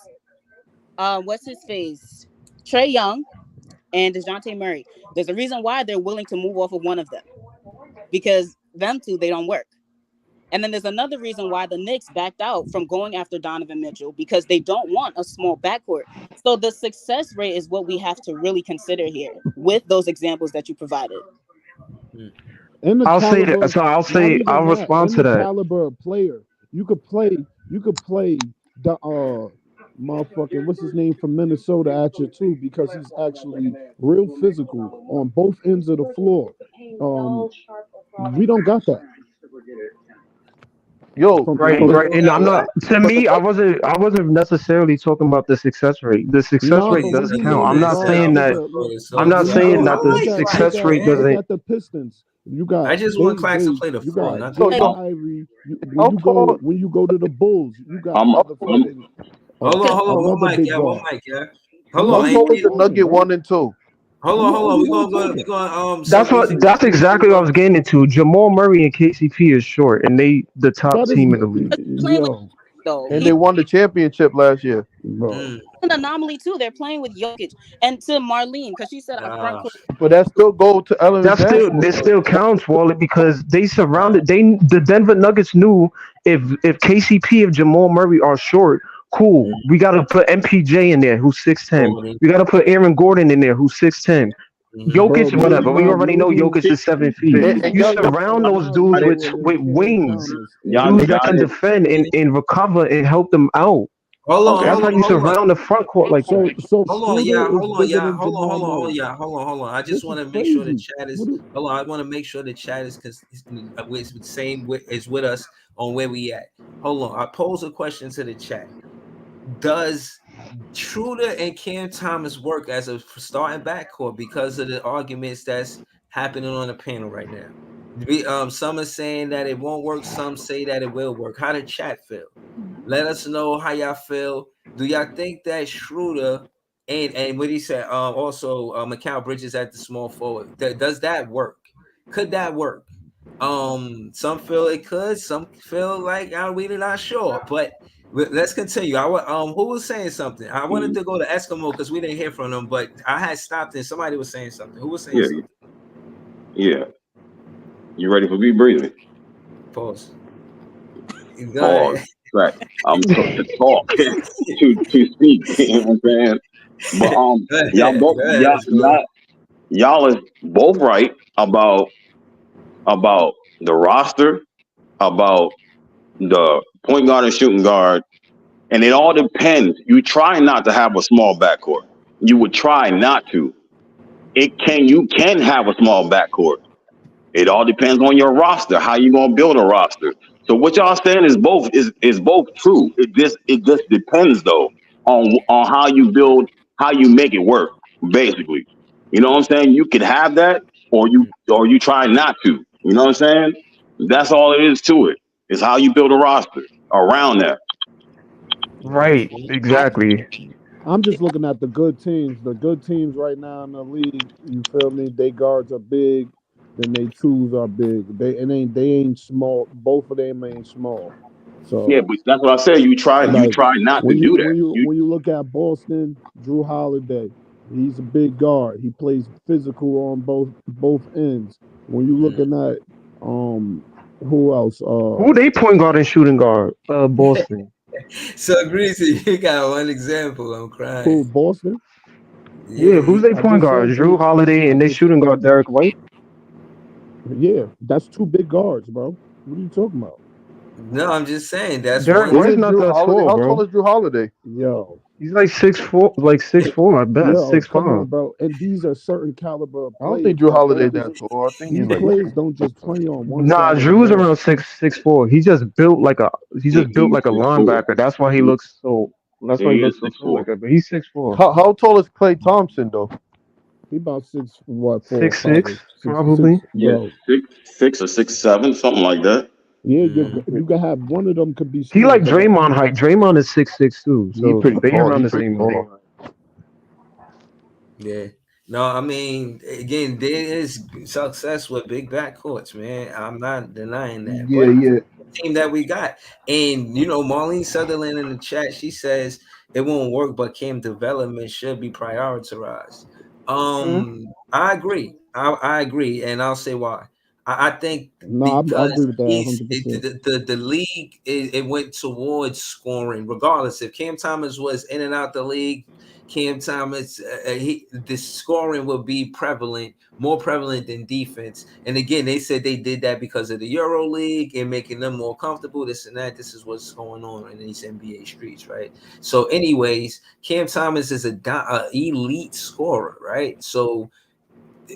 S8: Trae Young and DeJounte Murray. There's a reason why they're willing to move off of one of them. Because them two, they don't work. And then there's another reason why the Knicks backed out from going after Donovan Mitchell, because they don't want a small backcourt. So the success rate is what we have to really consider here with those examples that you provided.
S10: I'll respond to that.
S9: Caliber of player, you could play the motherfucking what's his name from Minnesota at you too, because he's actually real physical on both ends of the floor. We don't got that.
S7: Yo,
S10: Right. And I'm not. To me, I wasn't necessarily talking about the success rate. The success
S9: No,
S10: rate
S9: but
S10: does
S9: what you
S10: count.
S9: mean
S10: I'm
S9: is
S10: not saying that. I'm not
S9: when you
S10: saying
S9: go
S10: that the success rate
S9: look
S10: doesn't.
S9: at the Pistons. You got
S5: I just want Clax to play the
S9: you
S5: floor,
S9: got
S5: not the
S7: yo,
S9: Jaden
S7: yo,
S9: Ivey.
S7: how tall?
S9: When you go to the Bulls, you got
S11: I'm, I'm
S9: motherfucking
S5: Hold on,
S9: another
S5: one mic,
S9: big
S5: yeah, one
S9: guard.
S5: mic, yeah.
S9: I'm
S5: Hold
S7: How
S5: on,
S9: letting
S5: and,
S7: tall
S9: you
S7: is the
S9: talking,
S7: Nugget
S9: bro.
S7: 1 and 2?
S5: hold
S9: I'm
S5: on,
S9: letting you
S5: we gonna go,
S9: talking.
S10: That's
S5: so
S10: what. That's exactly what I was getting into. Jamal Murray and KCP is short, and they the top
S9: That is
S10: team in the league.
S8: Playing with
S9: yo,
S8: though.
S7: And they won the championship last year.
S9: bro.
S8: An anomaly too. They're playing with Jokic and to Marlene because she said a front court.
S7: But that still go to Ellen
S10: This
S7: basketball.
S10: still counts, Wally, because they surrounded. The Denver Nuggets knew if KCP and Jamal Murray are short, cool. We got to put MPJ in there, who's 6'10". We got to put Aaron Gordon in there, who's 6'10".
S9: Bro,
S10: Jokic, whatever. We already know
S9: maybe
S10: Jokic is 7 feet.
S7: And
S10: You
S7: y'all,
S10: surround those dudes
S9: Arondo
S10: with
S9: and Cam
S10: wings,
S9: Thomas
S11: y'all,
S10: dudes that
S11: y'all
S10: can
S11: didn't.
S10: defend and recover and help them out.
S7: okay.
S10: That's how you surround the front court like that.
S9: So
S5: hold on,
S9: Schroeder
S5: yeah,
S9: is bigger than Jamal
S5: hold on,
S9: Murray.
S5: yeah, hold on. I just
S9: This
S5: want
S9: is
S5: to make sure the
S9: crazy.
S5: chat is. Hold on, I want to make sure the chat is because it's the same is with us on where we at. Hold on, I pose a question to the chat. Does Schroeder and Cam Thomas work as a starting backcourt because of the arguments that's happening on the panel right now? Some are saying that it won't work. Some say that it will work. How did chat feel? Let us know how y'all feel. Do y'all think that Schroeder and what he said, also Mikal Bridges at the small forward, does that work? Could that work? Some feel it could. Some feel like I'm really not sure. But let's continue. Who was saying something? I wanted to go to Eskimo because we didn't hear from them, but I had stopped and somebody was saying something. Who was saying
S11: Yeah,
S5: something?
S11: yeah. You ready for me breathing?
S5: Pause. Go
S11: Pause.
S5: ahead.
S11: Right. I'm to talk to speak. You know what I'm saying? But y'all both
S5: Go ahead, let's go.
S11: y'all is both right about the roster, about the point guard and shooting guard, and it all depends. You try not to have a small backcourt. You would try not to. You can have a small backcourt. It all depends on your roster, how you gonna build a roster. So what y'all saying is both true. It just depends though on how you make it work, basically. You know what I'm saying? You can have that or you try not to. You know what I'm saying? That's all it is to it. It's how you build a roster around that.
S10: Right, exactly.
S9: I'm just looking at the good teams. The good teams right now in the league, you feel me? They guards are big, then they twos are big. They ain't small. Both of them ain't small.
S11: Yeah,
S9: So
S11: but that's what I said. You try
S9: like
S11: not to do that.
S9: when you look at Boston, Drew Holiday, he's a big guard. He plays physical on both ends. When you looking at who else?
S10: Who they point guard and shooting guard? Boston.
S5: So Greasy, you got one example. I'm
S9: Who
S5: crying.
S9: Boston?
S10: Yeah, who's they
S9: I
S10: point
S9: just
S10: guard?
S9: said
S10: Drew Holiday
S9: I
S10: and they
S9: just
S10: shooting guard Derek White.
S9: yeah, that's two big guards, bro. What are you talking about?
S5: No, I'm just saying that's
S10: Derek
S5: one.
S10: White's
S7: Isn't
S10: not
S7: Drew
S10: that
S7: Holiday?
S10: tall,
S7: How tall
S10: bro.
S7: is Drew Holiday?
S9: Yo,
S10: He's like 6'4", like 6'4" at best,
S9: yo,
S10: six
S9: come on,
S10: five.
S9: bro. And these are certain caliber of
S7: I don't think
S9: players,
S7: Drew
S9: bro. They
S7: Holiday
S9: just
S7: that tall. I think he's
S9: these
S7: like
S9: players don't just play on one
S10: Nah,
S9: side of the
S10: Drew's
S9: ball.
S10: around 6'4". He just built
S11: He's
S10: like a
S11: 6'4".
S10: linebacker. That's why he looks so. That's why he
S11: He is
S10: looks so tall
S11: 6'4".
S10: like that. But he's 6'4".
S7: how tall is Klay Thompson though?
S9: He about 4
S10: Six
S9: probably
S10: six,
S9: 6'6",
S10: probably.
S11: Yeah,
S9: bro.
S11: 6'6" or 6'7", something like that.
S9: Yeah,
S5: Mm.
S9: you can have one of them could be
S10: He
S9: small,
S10: like
S9: but
S10: Draymond height. Draymond is 6'6" too,
S7: He
S10: so
S7: pretty
S10: they
S7: tall.
S10: around
S7: He
S10: the
S7: pretty
S10: same height.
S7: tall.
S5: Yeah. No, I mean, again, there is success with big backcourts, man. I'm not denying that.
S7: Yeah,
S5: But
S7: yeah.
S5: the team that we got, and Marlene Sutherland in the chat, she says it won't work, but Cam development should be prioritized. I agree. I agree, and I'll say why. I think
S9: no, I
S5: because
S9: agree with that
S5: he's
S9: 100%.
S5: the league it went towards scoring, regardless if Cam Thomas was in and out the league. Cam Thomas, the scoring will be more prevalent than defense. And again, they said they did that because of the Euro League and making them more comfortable. This and that. This is what's going on in these NBA streets, right? So, anyways, Cam Thomas is a elite scorer, right? So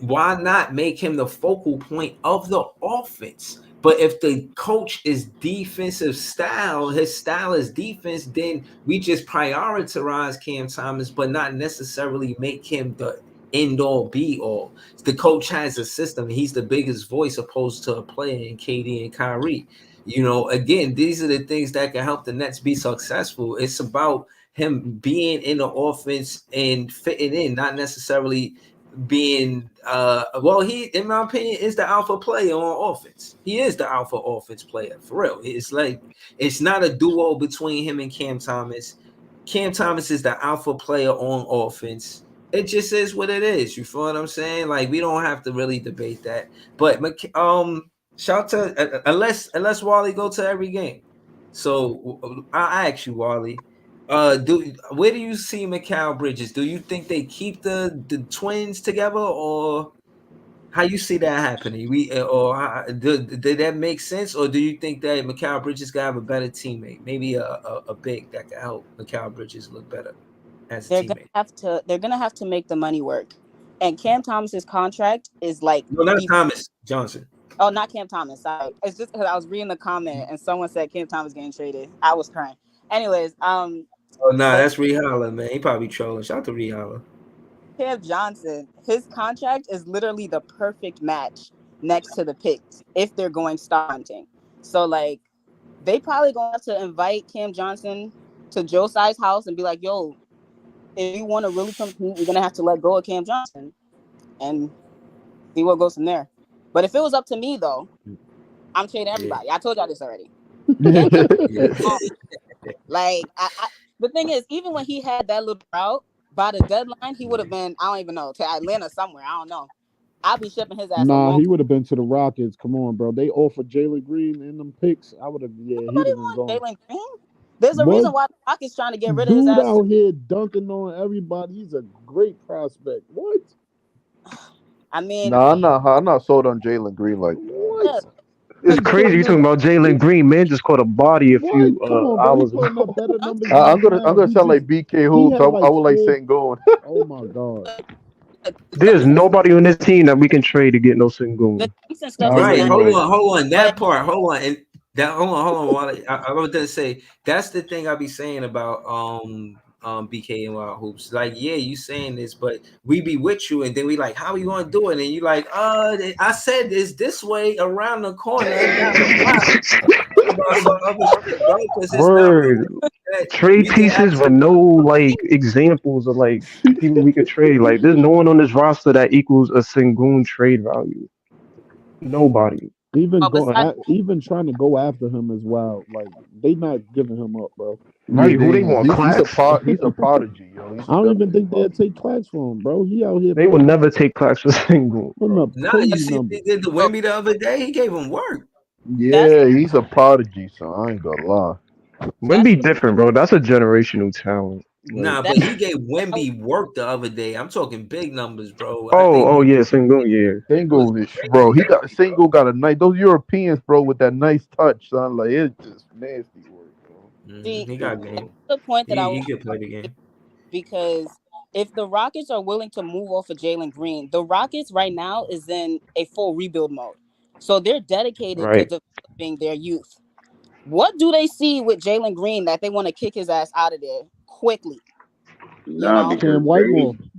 S5: why not make him the focal point of the offense? But if the coach is defensive style, his style is defense, then we just prioritize Cam Thomas, but not necessarily make him the end all be all. The coach has a system. He's the biggest voice opposed to a player in KD and Kyrie. Again, these are the things that can help the Nets be successful. It's about him being in the offense and fitting in, not necessarily being he, in my opinion, is the alpha player on offense. He is the alpha offense player for real. It's like it's not a duo between him and Cam Thomas. Cam Thomas is the alpha player on offense. It just is what it is. You feel what I'm saying? Like, we don't have to really debate that. But shout to unless Wally go to every game. So I ask you, Wally. Where do you see Mikal Bridges? Do you think they keep the twins together, or how you see that happening? Did that make sense, or do you think that Mikal Bridges got have a better teammate, maybe a big that can help Mikal Bridges look better as a teammate?
S8: They're gonna have to make the money work, and Cam Thomas's contract is like
S5: not Thomas Johnson.
S8: Oh, not Cam Thomas. Sorry, it's just because I was reading the comment and someone said Cam Thomas getting traded. I was crying. Anyways,
S5: that's Rihala, man. He probably trolling. Shout out to Rihala.
S8: Cam Johnson, his contract is literally the perfect match next to the picks if they're going star hunting. So, like, they probably going to have to invite Cam Johnson to Joe Tsai's house and be like, yo, if you want to really compete, you're going to have to let go of Cam Johnson and see what goes from there. But if it was up to me, though, I'm trading everybody. I told y'all this already. Like, the thing is, even when he had that little route, by the deadline, he would have been, I don't even know, to Atlanta somewhere. I don't know. I'll be shipping his ass.
S9: Nah, he would have been to the Rockets. Come on, bro. They offered Jalen Green in them picks. I would have,
S8: Nobody want Jalen Green. There's a reason why the Rockets trying to get rid of his ass.
S9: Dude out here dunking on everybody. He's a great prospect. What?
S8: I mean,
S7: I'm not sold on Jalen Green like what?
S10: Yeah. It's crazy. You talking about Jalen Green, man? Just caught a body a few hours ago.
S7: I'm gonna sound like BK Hoops. I would like Sengun.
S9: Oh my god.
S10: There's nobody on this team that we can trade to get no Sengun.
S5: Right. Hold on. That part. Hold on. And hold on. Wally. I was gonna say that's the thing I be saying about BK and Wild Hoops. Like, yeah, you saying this, but we be with you, and then we like, how we gonna do it? And you like, I said this way around the corner.
S10: Word. Trade pieces with no like examples of like people we could trade. Like, there's no one on this roster that equals a Sengun trade value. Nobody.
S9: Even trying to go after him as well. Like, they not giving him up, bro.
S10: Right? Who they want?
S7: He's a prodigy, yo.
S9: I don't even think they'd take Clax for him, bro. He out here.
S10: They will never take Clax for Sengun.
S5: Nah, you see, they did the Wemby the other day. He gave him work.
S7: Yeah, he's a prodigy, so I ain't gonna lie.
S10: Wemby different, bro. That's a generational talent.
S5: Nah, but he gave Wemby work the other day. I'm talking big numbers, bro.
S10: Yeah, Sengun, yeah.
S7: Sengun, bro. Sengun got a nice. Those Europeans, bro, with that nice touch, son. Like, it's just nasty work, bro.
S5: He got game.
S8: The point that
S5: he could play the game.
S8: Because if the Rockets are willing to move off of Jalen Green, the Rockets right now is in a full rebuild mode, so they're dedicated to developing their youth. What do they see with Jalen Green that they want to kick his ass out of there quickly?
S11: Nah, because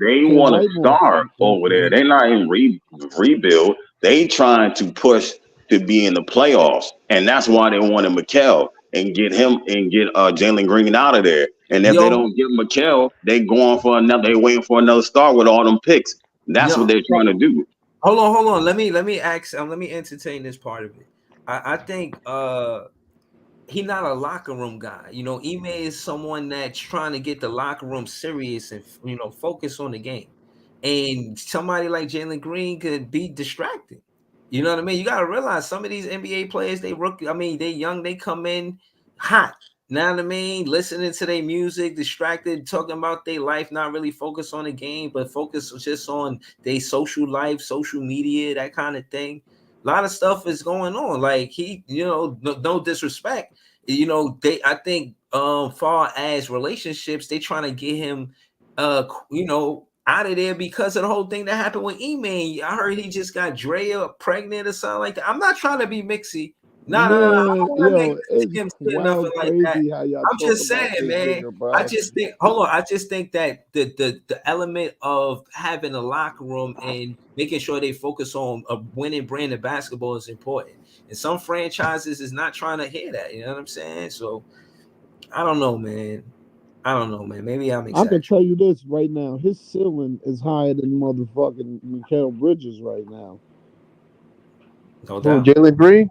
S11: they want to start over there. They're not in rebuild. They trying to push to be in the playoffs, and that's why they wanted Mikal and get Jalen Green out of there. And if they don't get Mikal, they going for another. They waiting for another star with all them picks. That's what they're trying to do.
S5: Hold on. Let me ask. Let me entertain this part of it. I think he's not a locker room guy. You know, Ime is someone that's trying to get the locker room serious and, you know, focus on the game. And somebody like Jalen Green could be distracted. You know what I mean? You got to realize some of these NBA players, they young, they come in hot. You know what I mean? Listening to their music, distracted, talking about their life, not really focused on the game, but focus just on their social life, social media, that kind of thing. A lot of stuff is going on. Like, he, you know, no disrespect. You know, I think far as relationships, they trying to get him, you know, out of there because of the whole thing that happened with E-Man. I heard he just got Drea pregnant or something like that. I'm not trying to be mixy. No. I don't want to make him shit nothing like that.
S9: How y'all
S5: I'm just saying, man.
S9: nigga, bro.
S5: I just think. Hold on. I just think that the element of having a locker room and making sure they focus on a winning brand of basketball is important. And some franchises is not trying to hear that. You know what I'm saying? So I don't know, man. Maybe I'm excited.
S9: I can tell you this right now. His ceiling is higher than motherfucking Mikal Bridges right now.
S5: No doubt.
S7: Jalen Green?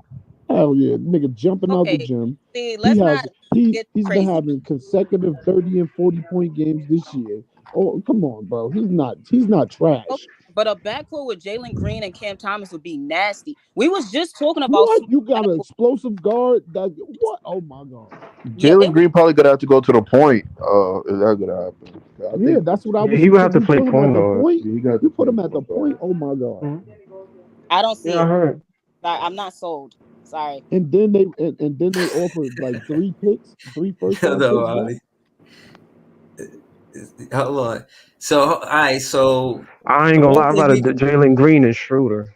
S9: Hell yeah. Nigga jumping out the gym.
S8: See, let's not get
S9: he's
S8: crazy.
S9: been having consecutive 30 and 40-point games this year. Oh, come on, bro. He's not trash.
S8: Okay, but a backcourt with Jalen Green and Cam Thomas would be nasty. We was just talking about
S9: what? You got an explosive guard that what? Oh my god.
S7: Jalen Green probably gonna have to go to the point. Is that gonna happen?
S9: Yeah, that's what I was.
S10: He would have to play point guard.
S9: You put him at the point. Oh my god.
S10: Mm-hmm.
S8: I don't see
S10: it. I heard.
S8: Sorry, I'm not sold. Sorry.
S9: And then they offered like 3 picks, 3 first round picks.
S5: Hold on. So, all right. So
S10: I ain't gonna lie about it. Jalen Green and Schroeder.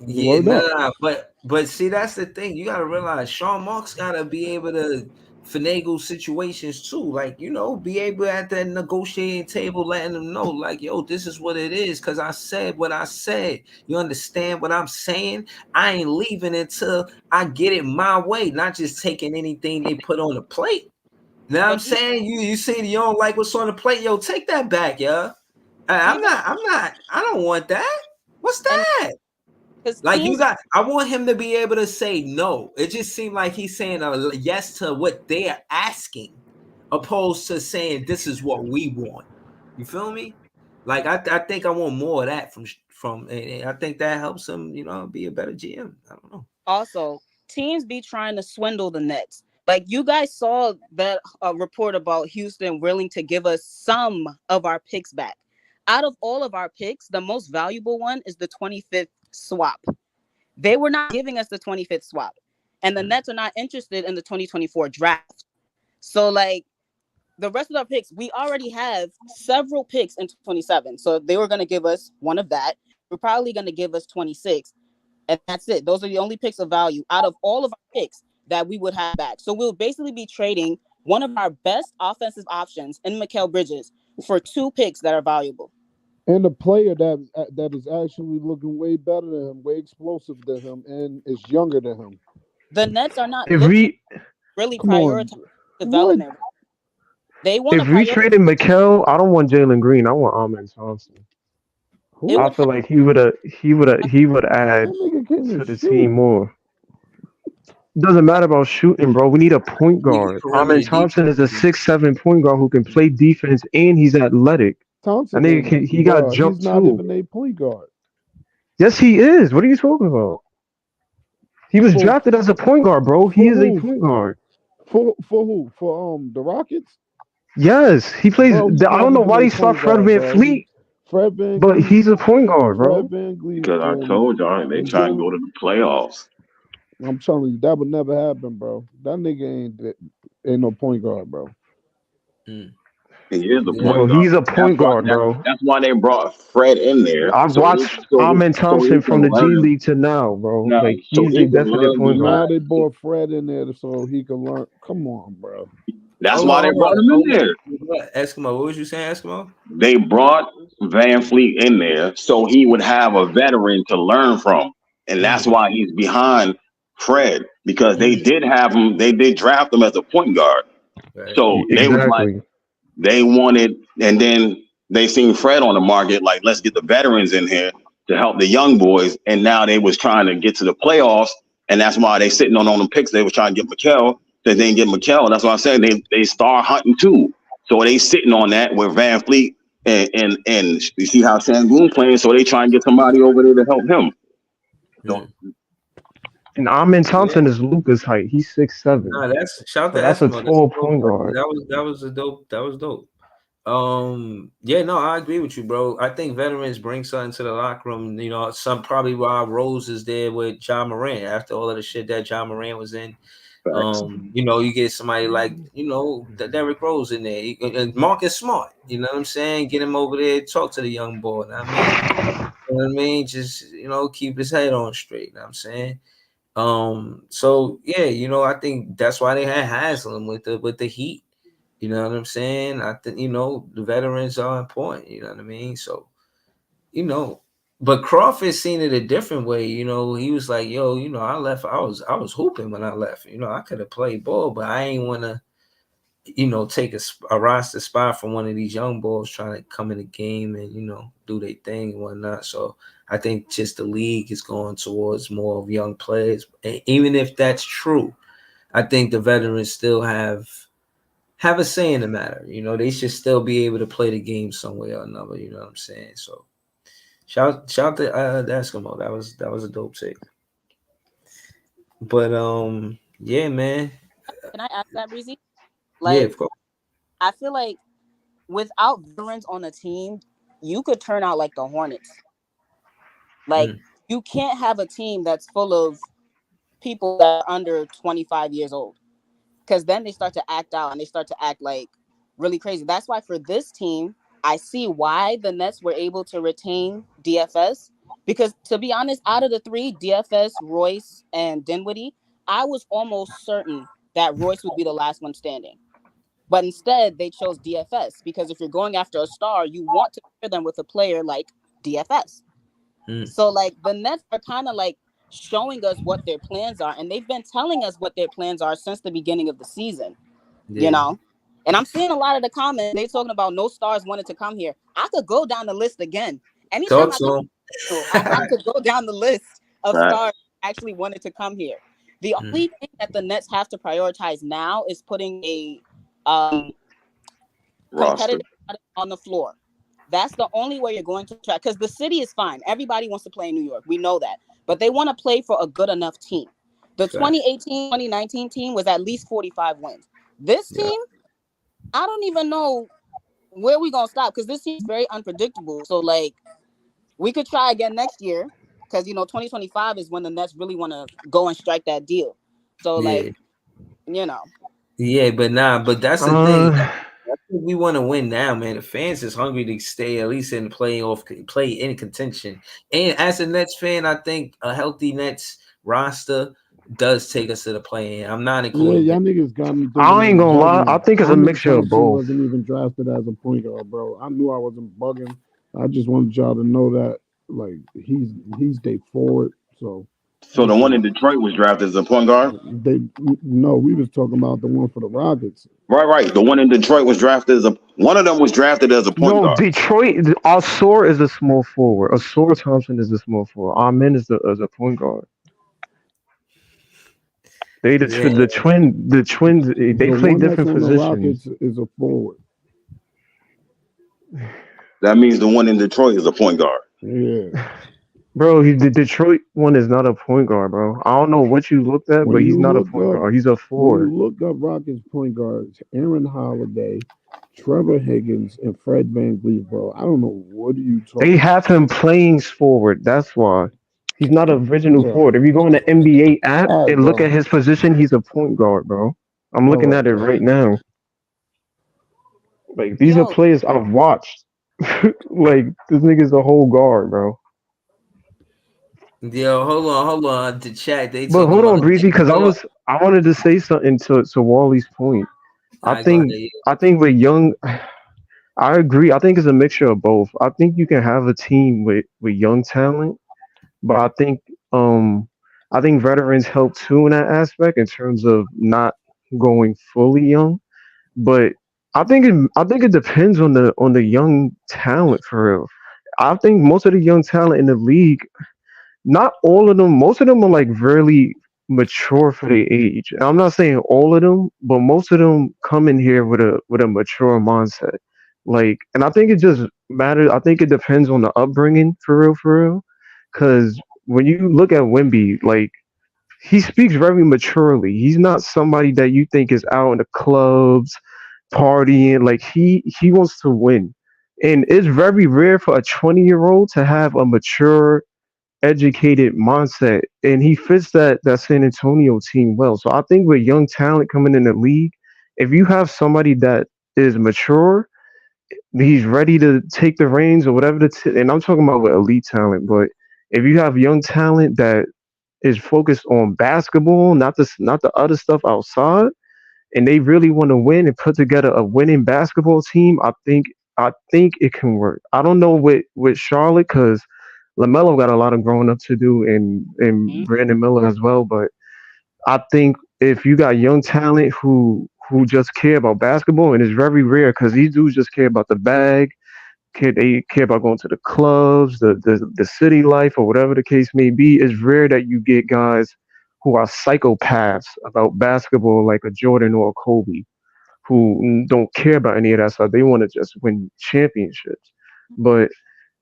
S5: Yeah, nah, but see, that's the thing. You gotta realize Sean Marks gotta be able to finagle situations too. Like, you know, be able at that negotiating table, letting them know, like, yo, this is what it is. Cause I said what I said. You understand what I'm saying? I ain't leaving until I get it my way, not just taking anything they put on the plate. You know what I'm saying? You see, you don't like what's on the plate, yo, take that back, yo. I don't want that. What's that? Like I want him to be able to say no. It just seemed like he's saying a yes to what they're asking, opposed to saying this is what we want. You feel me? Like I think I want more of that from, and I think that helps him, you know, be a better GM. I don't know.
S8: Also, teams be trying to swindle the Nets. Like, you guys saw that report about Houston willing to give us some of our picks back. Out of all of our picks, the most valuable one is the 25th swap. They were not giving us the 25th swap. And the Nets are not interested in the 2024 draft. So, like, the rest of our picks, we already have several picks in 27. So they were going to give us one of that. We're probably going to give us 26. And that's it. Those are the only picks of value out of all of our picks that we would have back. So we'll basically be trading one of our best offensive options in Mikal Bridges for 2 picks that are valuable.
S9: And a player that is actually looking way better than him, way explosive than him, and is younger than him.
S8: The Nets are not really prioritizing development.
S9: What?
S8: They want.
S10: If we traded Mikal, I don't want Jalen Green. I want Amen Thompson. I feel like he would add to the team more. Doesn't matter about shooting, bro. We need a point guard. Amen Thompson is a 6'7" point guard who can play defense and he's athletic.
S9: Thompson,
S10: he got jumped
S9: too. He's not
S10: too.
S9: even a point guard.
S10: Yes, he is. What are you talking about? He was drafted as a point guard, bro. He is a point guard.
S9: For who? For the Rockets?
S10: Yes, he plays. Bro, I don't know why he swapped Fred VanVleet. But he's a point guard, bro.
S11: Because I told y'all they try and go to the playoffs.
S9: I'm telling you, that would never happen, bro. That nigga ain't no point guard, bro.
S11: He is a point guard.
S10: He's a point guard, bro.
S11: That's why they brought Fred in there.
S10: I've watched Amen Thompson from the G League to now, bro. Like he's definitely a point guard.
S9: Now they brought Fred in there so he can learn. Come on, bro.
S11: That's why they brought him in there.
S5: Eskimo, what was you saying, Eskimo?
S11: They brought VanVleet in there so he would have a veteran to learn from. And that's why he's behind Fred, because they did have him, they did draft him as a point guard. So they was like, they wanted, and then they seen Fred on the market, like, let's get the veterans in here to help the young boys. And now they was trying to get to the playoffs. And that's why they sitting on them picks. They were trying to get Mikal. They didn't get Mikal. That's why I'm saying they start hunting too. So they sitting on that with VanVleet and you see how Sangoon playing. So they try and get somebody over there to help him. So,
S10: and Amen Thompson is Luka's height. He's 6'7".
S5: Nah, that's
S10: a tall point guard.
S5: That was dope. Yeah, no, I agree with you, bro. I think veterans bring something to the locker room. You know, some probably why Rose is there with Ja Morant after all of the shit that Ja Morant was in. You get somebody like the Derrick Rose in there, and Marcus Smart. You know what I'm saying? Get him over there, talk to the young boy. You know what I mean? Just keep his head on straight. You know what I'm saying? So yeah, I think that's why they had Haslam with the Heat. You know what I'm saying? I think the veterans are important. You know what I mean? So but Crawford seen it a different way. He was like, yo, I left. I was hooping when I left. I could have played ball, but I ain't want to, take a roster spot from one of these young boys trying to come in the game and, do their thing and whatnot. So I think just the league is going towards more of young players. And even if that's true, I think the veterans still have a say in the matter. They should still be able to play the game some way or another. You know what I'm saying? So shout to the Eskimo. That was a dope take. But yeah, man.
S8: Can I ask that, Breezy?
S5: Yeah, of course.
S8: I feel like without veterans on a team, you could turn out like the Hornets. Like you can't have a team that's full of people that are under 25 years old, because then they start to act out and they start to act like really crazy. That's why for this team, I see why the Nets were able to retain DFS, because to be honest, out of the three, DFS, Royce, and Dinwiddie, I was almost certain that Royce would be the last one standing. But instead, they chose DFS, because if you're going after a star, you want to pair them with a player like DFS. So like the Nets are kind of like showing us what their plans are, and they've been telling us what their plans are since the beginning of the season. And I'm seeing a lot of the comments, they talking about no stars wanted to come here. I could go down the list again. Anytime I could go down the list of stars actually wanted to come here. The only thing that the Nets have to prioritize now is putting a competitive on the floor. That's the only way you're going to try, because the city is fine. Everybody wants to play in New York. We know that. But they want to play for a good enough team. The 2018-2019 team was at least 45 wins. This team, I don't even know where we're going to stop, because this team is very unpredictable. So, like, we could try again next year, because, 2025 is when the Nets really want to go and strike that deal. So,
S5: Yeah, but that's the thing. We want to win now, man. The fans is hungry to stay at least in the play in contention. And as a Nets fan, I think a healthy Nets roster does take us to the play-in. I'm not including.
S9: Yeah, y'all niggas got me.
S10: I ain't gonna lie. I think it's a mixture of both.
S9: Wasn't even drafted as a point guard, bro. I knew I wasn't bugging. I just wanted y'all to know that, like, he's day forward. So
S11: the one in Detroit was drafted as a point guard?
S9: We was talking about the one for the Rockets.
S11: Right. The one in Detroit was drafted one of them was drafted as a point guard.
S10: No, Detroit, Asor is a small forward. Asor Thompson is a small forward. Amen is a point guard. The twins, they play different positions. The Rockets
S9: is a forward.
S11: That means the one in Detroit is a point guard.
S9: Yeah.
S10: Bro, the Detroit one is not a point guard, bro. I don't know what you looked at, but he's not a point guard. He's a forward.
S9: When you look up Rockets point guards, Aaron Holiday, Trevor Higgins, and Fred VanVleet, bro. I don't know what are you talking about.
S10: They have him playing forward. That's why. He's not an original forward. If you go on the NBA app and look at his position, he's a point guard, bro. I'm looking at it right now. Like, these are players I've watched. Like, this nigga's a whole guard, bro.
S5: Yo, hold on. The chat.
S10: But hold on, Breezy, because I wanted to say something to Wally's point. I think with young, I agree. I think it's a mixture of both. I think you can have a team with young talent, but I think veterans help too in that aspect in terms of not going fully young. But I think it depends on the young talent for real. I think most of the young talent in the league, not all of them, most of them are like really mature for their age. And I'm not saying all of them, but most of them come in here with a mature mindset. Like, and I think it just matters. I think it depends on the upbringing for real. Because when you look at Wemby, like, he speaks very maturely. He's not somebody that you think is out in the clubs partying. Like, he wants to win. And it's very rare for a 20-year-old to have a mature educated mindset, and he fits that San Antonio team well. So I think with young talent coming in the league, if you have somebody that is mature, he's ready to take the reins or whatever. And I'm talking about with elite talent, but if you have young talent that is focused on basketball, not the other stuff outside, and they really want to win and put together a winning basketball team, I think it can work. I don't know with Charlotte because Lamelo got a lot of growing up to do, and Brandon Miller as well. But I think if you got young talent who just care about basketball, and it's very rare because these dudes just care about the bag, they care about going to the clubs, the city life, or whatever the case may be. It's rare that you get guys who are psychopaths about basketball like a Jordan or a Kobe, who don't care about any of that stuff. They want to just win championships. But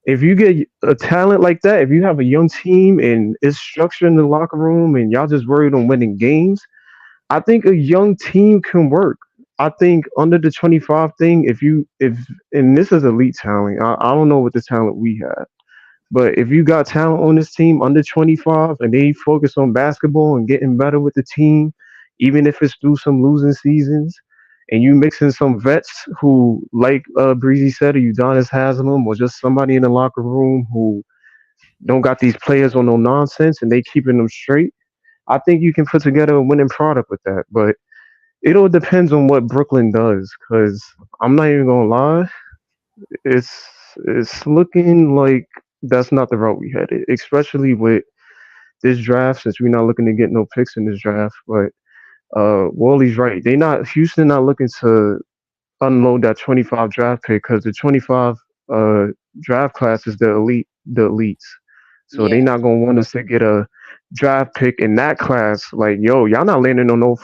S10: if you get a talent like that, if you have a young team and it's structured in the locker room and y'all just worried on winning games, I think a young team can work. I think under the 25 thing, if and this is elite talent. I don't know what the talent we have, but if you got talent on this team under 25 and they focus on basketball and getting better with the team, even if it's through some losing seasons, and you mix in some vets who, like Breezy said, or Udonis Haslam, or just somebody in the locker room who don't got these players on no nonsense and they keeping them straight, I think you can put together a winning product with that. But it all depends on what Brooklyn does, because I'm not even gonna lie, it's it's looking like that's not the route we headed, especially with this draft, since we're not looking to get no picks in this draft. But Wally's right. They not Houston not looking to unload that 25 draft pick because the 25 uh draft class is the elites. So they
S8: Yeah.
S10: not gonna want us to get a draft pick in that class. Like, yo, y'all not landing on no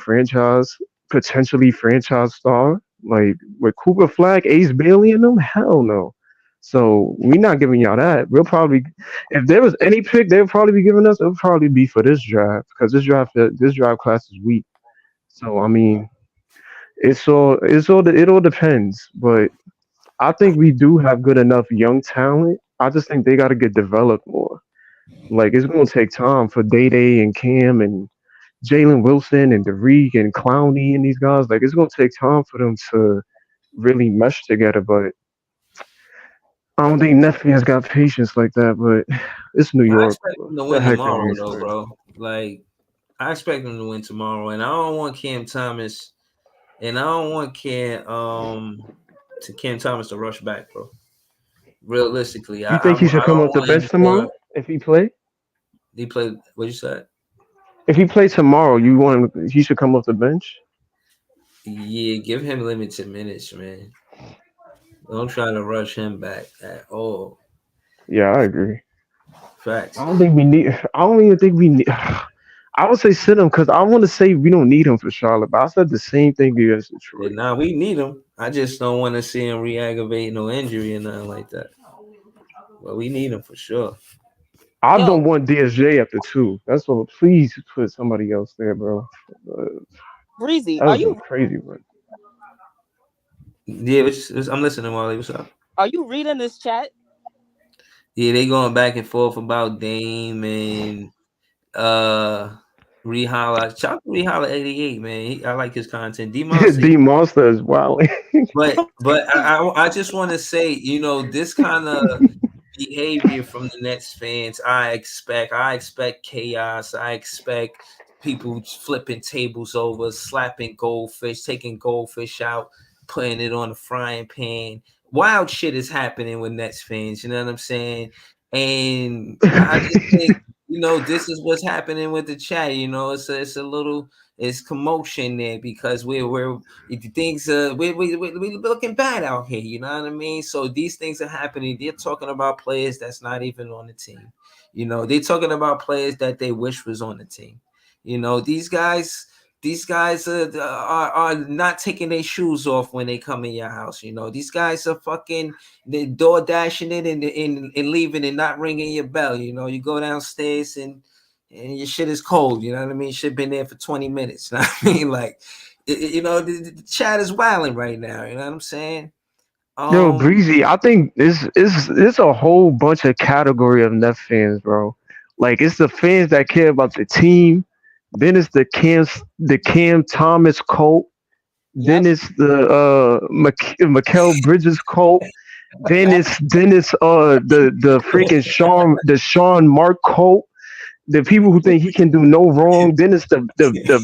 S10: potentially franchise star. Like with Cooper Flag, Ace Bailey in them, hell no. So we not giving y'all that. We'll probably, if there was any pick, they'll probably be giving us. It'll probably be for this draft because this draft class is weak. So I mean, it all depends. But I think we do have good enough young talent. I just think they got to get developed more. Like it's gonna take time for Day Day and Cam and Jalen Wilson and Derek and Clowney and these guys. Like it's gonna take time for them to really mesh together. But I don't think Netflix got patience like that. But it's New
S5: I
S10: York.
S5: expect them to
S10: What the
S5: win
S10: heck can
S5: tomorrow,
S10: you
S5: though,
S10: expect?
S5: bro. Like, I expect them to win tomorrow, and I don't want Cam Thomas, and I don't want Cam Thomas to rush back, bro. Realistically,
S10: You
S5: I
S10: think he should come
S5: don't
S10: off the
S5: want him
S10: bench tomorrow
S5: to.
S10: if he play?
S5: He played. What you said?
S10: If he plays tomorrow, you want him? He should come off the bench.
S5: Yeah, give him limited minutes, man. Don't try to rush him back at all.
S10: Yeah, I agree. I
S5: Facts.
S10: don't think we need. I don't even think we need. I would say sit him because I want to say we don't need him for Charlotte, but I said the same thing against
S5: And
S10: Detroit.
S5: now we need him. I just don't want to see him re-aggravate no injury or nothing like that. But we need him for sure.
S10: I
S8: Yo,
S10: don't want DSJ after two. That's what. Please put somebody else there, bro. Uh,
S8: Breezy,
S10: that
S8: are
S10: was a
S8: you
S10: crazy one.
S5: Yeah, I'm listening, Wally. What's up?
S8: reading this chat?
S5: Yeah, they going back and forth about Dame and Reholla. Shout out to Reholla 88, man. I like his content. D Monster.
S10: D Monster is wild.
S5: But I just want to say, this kind of behavior from the Nets fans, I expect chaos. I expect people flipping tables over, slapping goldfish, taking goldfish out, putting it on a frying pan. Wild shit is happening with Nets fans. You know what I'm saying? And I just think, this is what's happening with the chat. It's a little it's commotion there because we're things we're looking bad out here. You know what I mean? So these things are happening. They're talking about players that's not even on the team. They're talking about players that they wish was on the team. These guys are not taking their shoes off when they come in your house. These guys are fucking the door dashing it and leaving and not ringing your bell. You go downstairs and your shit is cold. You know what I mean? Shit been there for 20 minutes. You know what I mean? Like, the chat is wilding right now. You know what I'm saying?
S10: Yo,
S5: Um,
S10: Breezy, I think it's a whole bunch of category of Net fans, bro. Like it's the fans that care about the team. Then it's the Cam Thomas cult. Then it's the Mikal Bridges cult. Then it's the freaking Sean Mark cult. The people who think he can do no wrong. Then it's the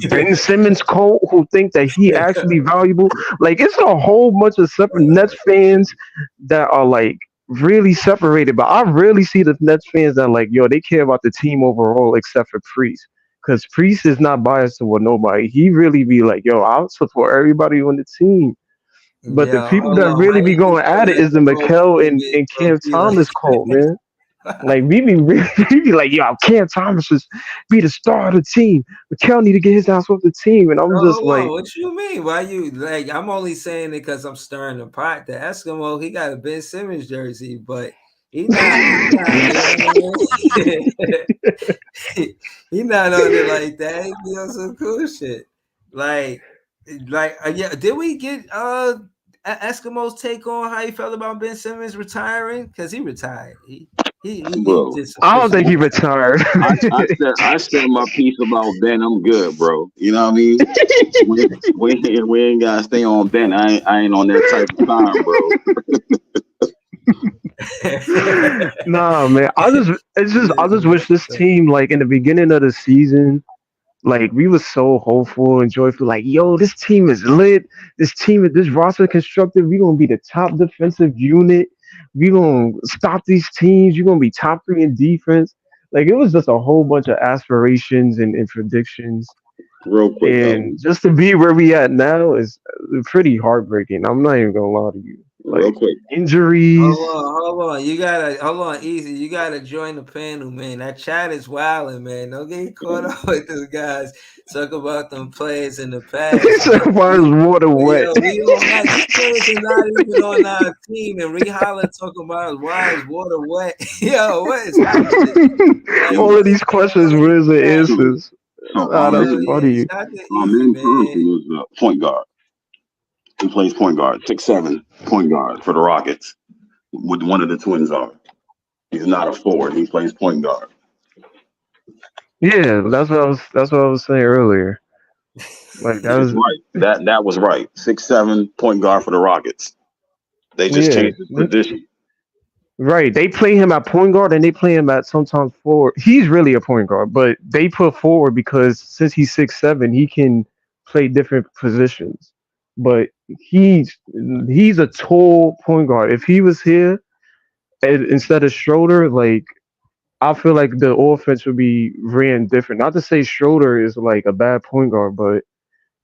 S10: Ben Simmons cult who think that he actually valuable. Like it's a whole bunch of separate Nets fans that are like really separated. But I rarely see the Nets fans that are like, yo, they care about the team overall except for Priest. Because Priest is not biased toward nobody. He really be like, yo, I'll support everybody on the team. But the people that really be going at it is the Mikal and Cam Thomas cult, man. Like we be like, yo, Cam Thomas is be the star of the team. Mikal need to get his ass off the team, and I'm just like,
S5: what you mean? Why you like? I'm only saying it because I'm stirring the pot. The Eskimo, he got a Ben Simmons jersey, but he not he not on it like that. He be on some cool shit. Like yeah. Did we get Eskimo's take on how he felt about Ben Simmons retiring? Because he retired.
S11: Bro,
S10: I don't think he retired.
S11: I said my piece about Ben. I'm good, bro. You know what I mean? we ain't gotta stay on Ben. I ain't on that type of time, bro.
S10: Nah, man. I just wish this team, like in the beginning of the season, like we were so hopeful and joyful. Like, yo, this team is lit. This roster constructed. We gonna be the top defensive unit. We gonna stop these teams. You're gonna be top 3 in defense. Like it was just a whole bunch of aspirations and predictions.
S11: Real quick,
S10: and just to be where we at now is pretty heartbreaking. I'm not even gonna lie to you. Like,
S11: real quick,
S10: injuries.
S5: Hold on. Hold on, easy. You gotta join the panel, man. That chat is wilding, man. Don't get caught up with those guys. Talk about them players in the past.
S10: Why is water wet?
S5: Yo, we don't have these players are not even on our team, and Rihanna talking about why is water wet? Yo, what is happening? Like,
S10: all of these questions, where's the answers? That's funny.
S11: My man was a point guard. He plays point guard, 6'7" point guard for the Rockets. With one of the twins on. He's not a forward. He plays point guard.
S10: Yeah, that's what I was saying earlier. Like that was
S11: right. That was right. 6'7" point guard for the Rockets. They just changed his position.
S10: Right. They play him at point guard and they play him at sometimes forward. He's really a point guard, but they put forward because since he's 6'7", he can play different positions. But he's a tall point guard. If he was here instead of Schroeder, like I feel like the offense would be ran different. Not to say Schroeder is like a bad point guard, but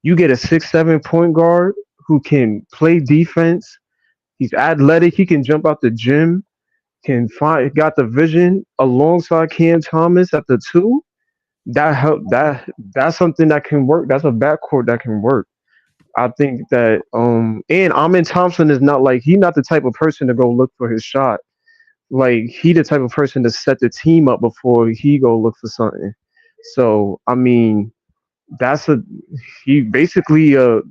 S10: you get a 6'7" point guard who can play defense. He's athletic. He can jump out the gym. Got the vision alongside Cam Thomas at the 2. That's something that can work. That's a backcourt that can work. I think that and Amin Thompson is not like he's not the type of person to go look for his shot. Like he the type of person to set the team up before he go look for something. So I mean, he basically a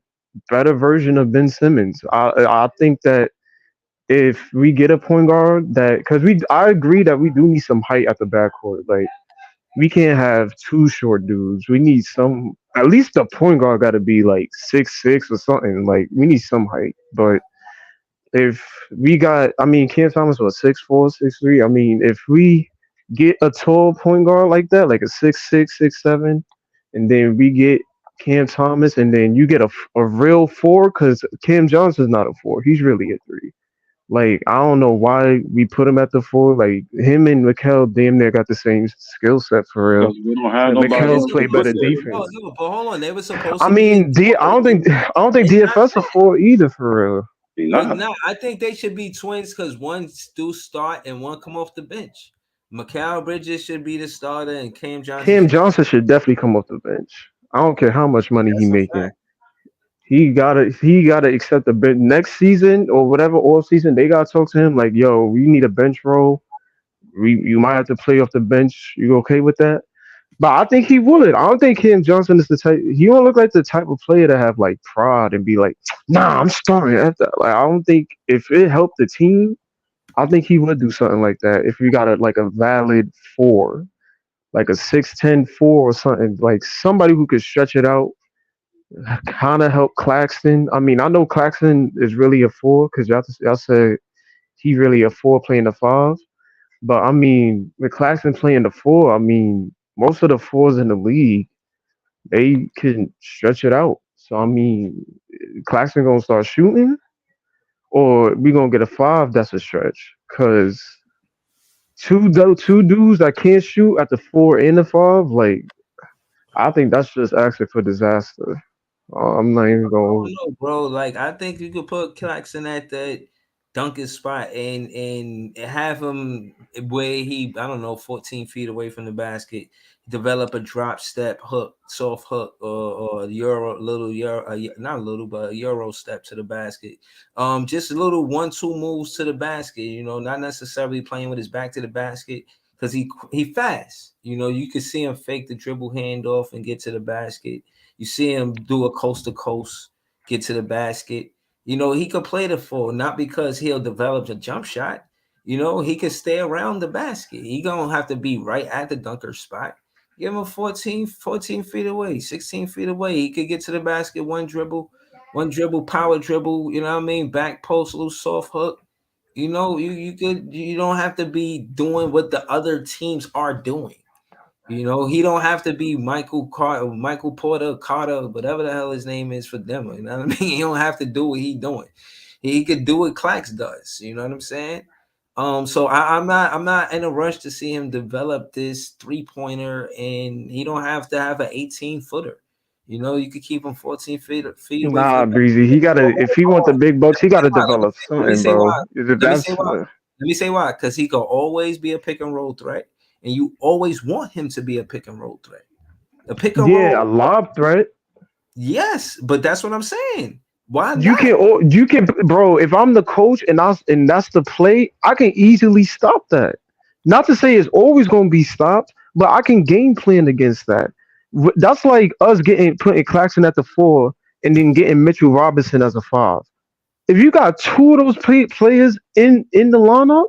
S10: better version of Ben Simmons. I think that if we get a point guard I agree that we do need some height at the backcourt. Like we can't have 2 short dudes. We need some. At least the point guard got to be like 6'6" or something. Like we need some height. But if we got, I mean, Cam Thomas was 6'4", 6'3". I mean, if we get a tall point guard like that, like a 6'6", 6'7", and then we get Cam Thomas, and then you get a real 4, because Cam Johnson's not a 4. He's really a 3. Like, I don't know why we put him at the 4. Like, him and Mikal damn near got the same skill set for real.
S11: We don't have
S10: Mikal play better defense.
S5: No, but hold on, they were supposed.
S10: I mean, I don't think DFS a 4 either for real.
S5: No, I think they should be twins because one do start and one come off the bench. Mikal Bridges should be the starter, and Cam Johnson
S10: should definitely come off the bench. I don't care how much money he making. He gotta accept the bench next season or whatever all season. They gotta talk to him like, yo, we need a bench role. You might have to play off the bench. You okay with that? But I think he would. I don't think Cam Johnson is the type. He don't look like the type of player to have like pride and be like, nah, I'm starting at that. Like, I don't think if it helped the team, I think he would do something like that if we got a valid 4. like a 6'10" 4 or something, like somebody who could stretch it out, kind of help Claxton. I mean, I know Claxton is really a 4 because y'all said he really a 4 playing the 5. But I mean, with Claxton playing the 4, I mean, most of the 4s in the league, they can stretch it out. So I mean, Claxton gonna start shooting, or we gonna get a 5 that's a stretch. Cause two dudes that can't shoot at the 4 and the 5, like I think that's just asking for disaster. I'm not even going.
S5: No, bro. Like I think you could put Claxton at that dunking spot and have him where he, I don't know, 14 feet away from the basket, develop a drop step hook, soft hook, or little euro, not a little, but a euro step to the basket. Just a little 1-2 moves to the basket. You know, not necessarily playing with his back to the basket because he fast. You know, you can see him fake the dribble handoff and get to the basket. You see him do a coast to coast, get to the basket. You know, he could play the 4, not because he'll develop a jump shot. You know, he could stay around the basket. He don't have to be right at the dunker spot. Give him 14 feet away, 16 feet away. He could get to the basket, one dribble, power dribble, you know what I mean? Back post, little soft hook. You know, you don't have to be doing what the other teams are doing. You know, he don't have to be Michael Porter, Carter, whatever the hell his name is for them. You know what I mean? He don't have to do what he doing. He could do what Clax does. You know what I'm saying? So I'm not in a rush to see him develop this 3-pointer, and he don't have to have an 18-footer. You know, you could keep him 14 feet away
S10: Nah,
S5: from the
S10: Breezy. He gotta if he want the big bucks, he gotta develop
S5: let me
S10: something,
S5: say
S10: bro.
S5: why. Let me say
S10: That's
S5: why. Let me say why. Because he could always be a pick and roll threat, and you always want him to be a pick and roll threat. A pick and
S10: yeah, a
S5: roll.
S10: lob threat.
S5: Yes, but that's what I'm saying. Why
S10: You
S5: not?
S10: can, bro. If I'm the coach and that's the play, I can easily stop that. Not to say it's always going to be stopped, but I can game plan against that. That's like us putting Claxton at the 4 and then getting Mitchell Robinson as a 5. If you got two of those players in the lineup,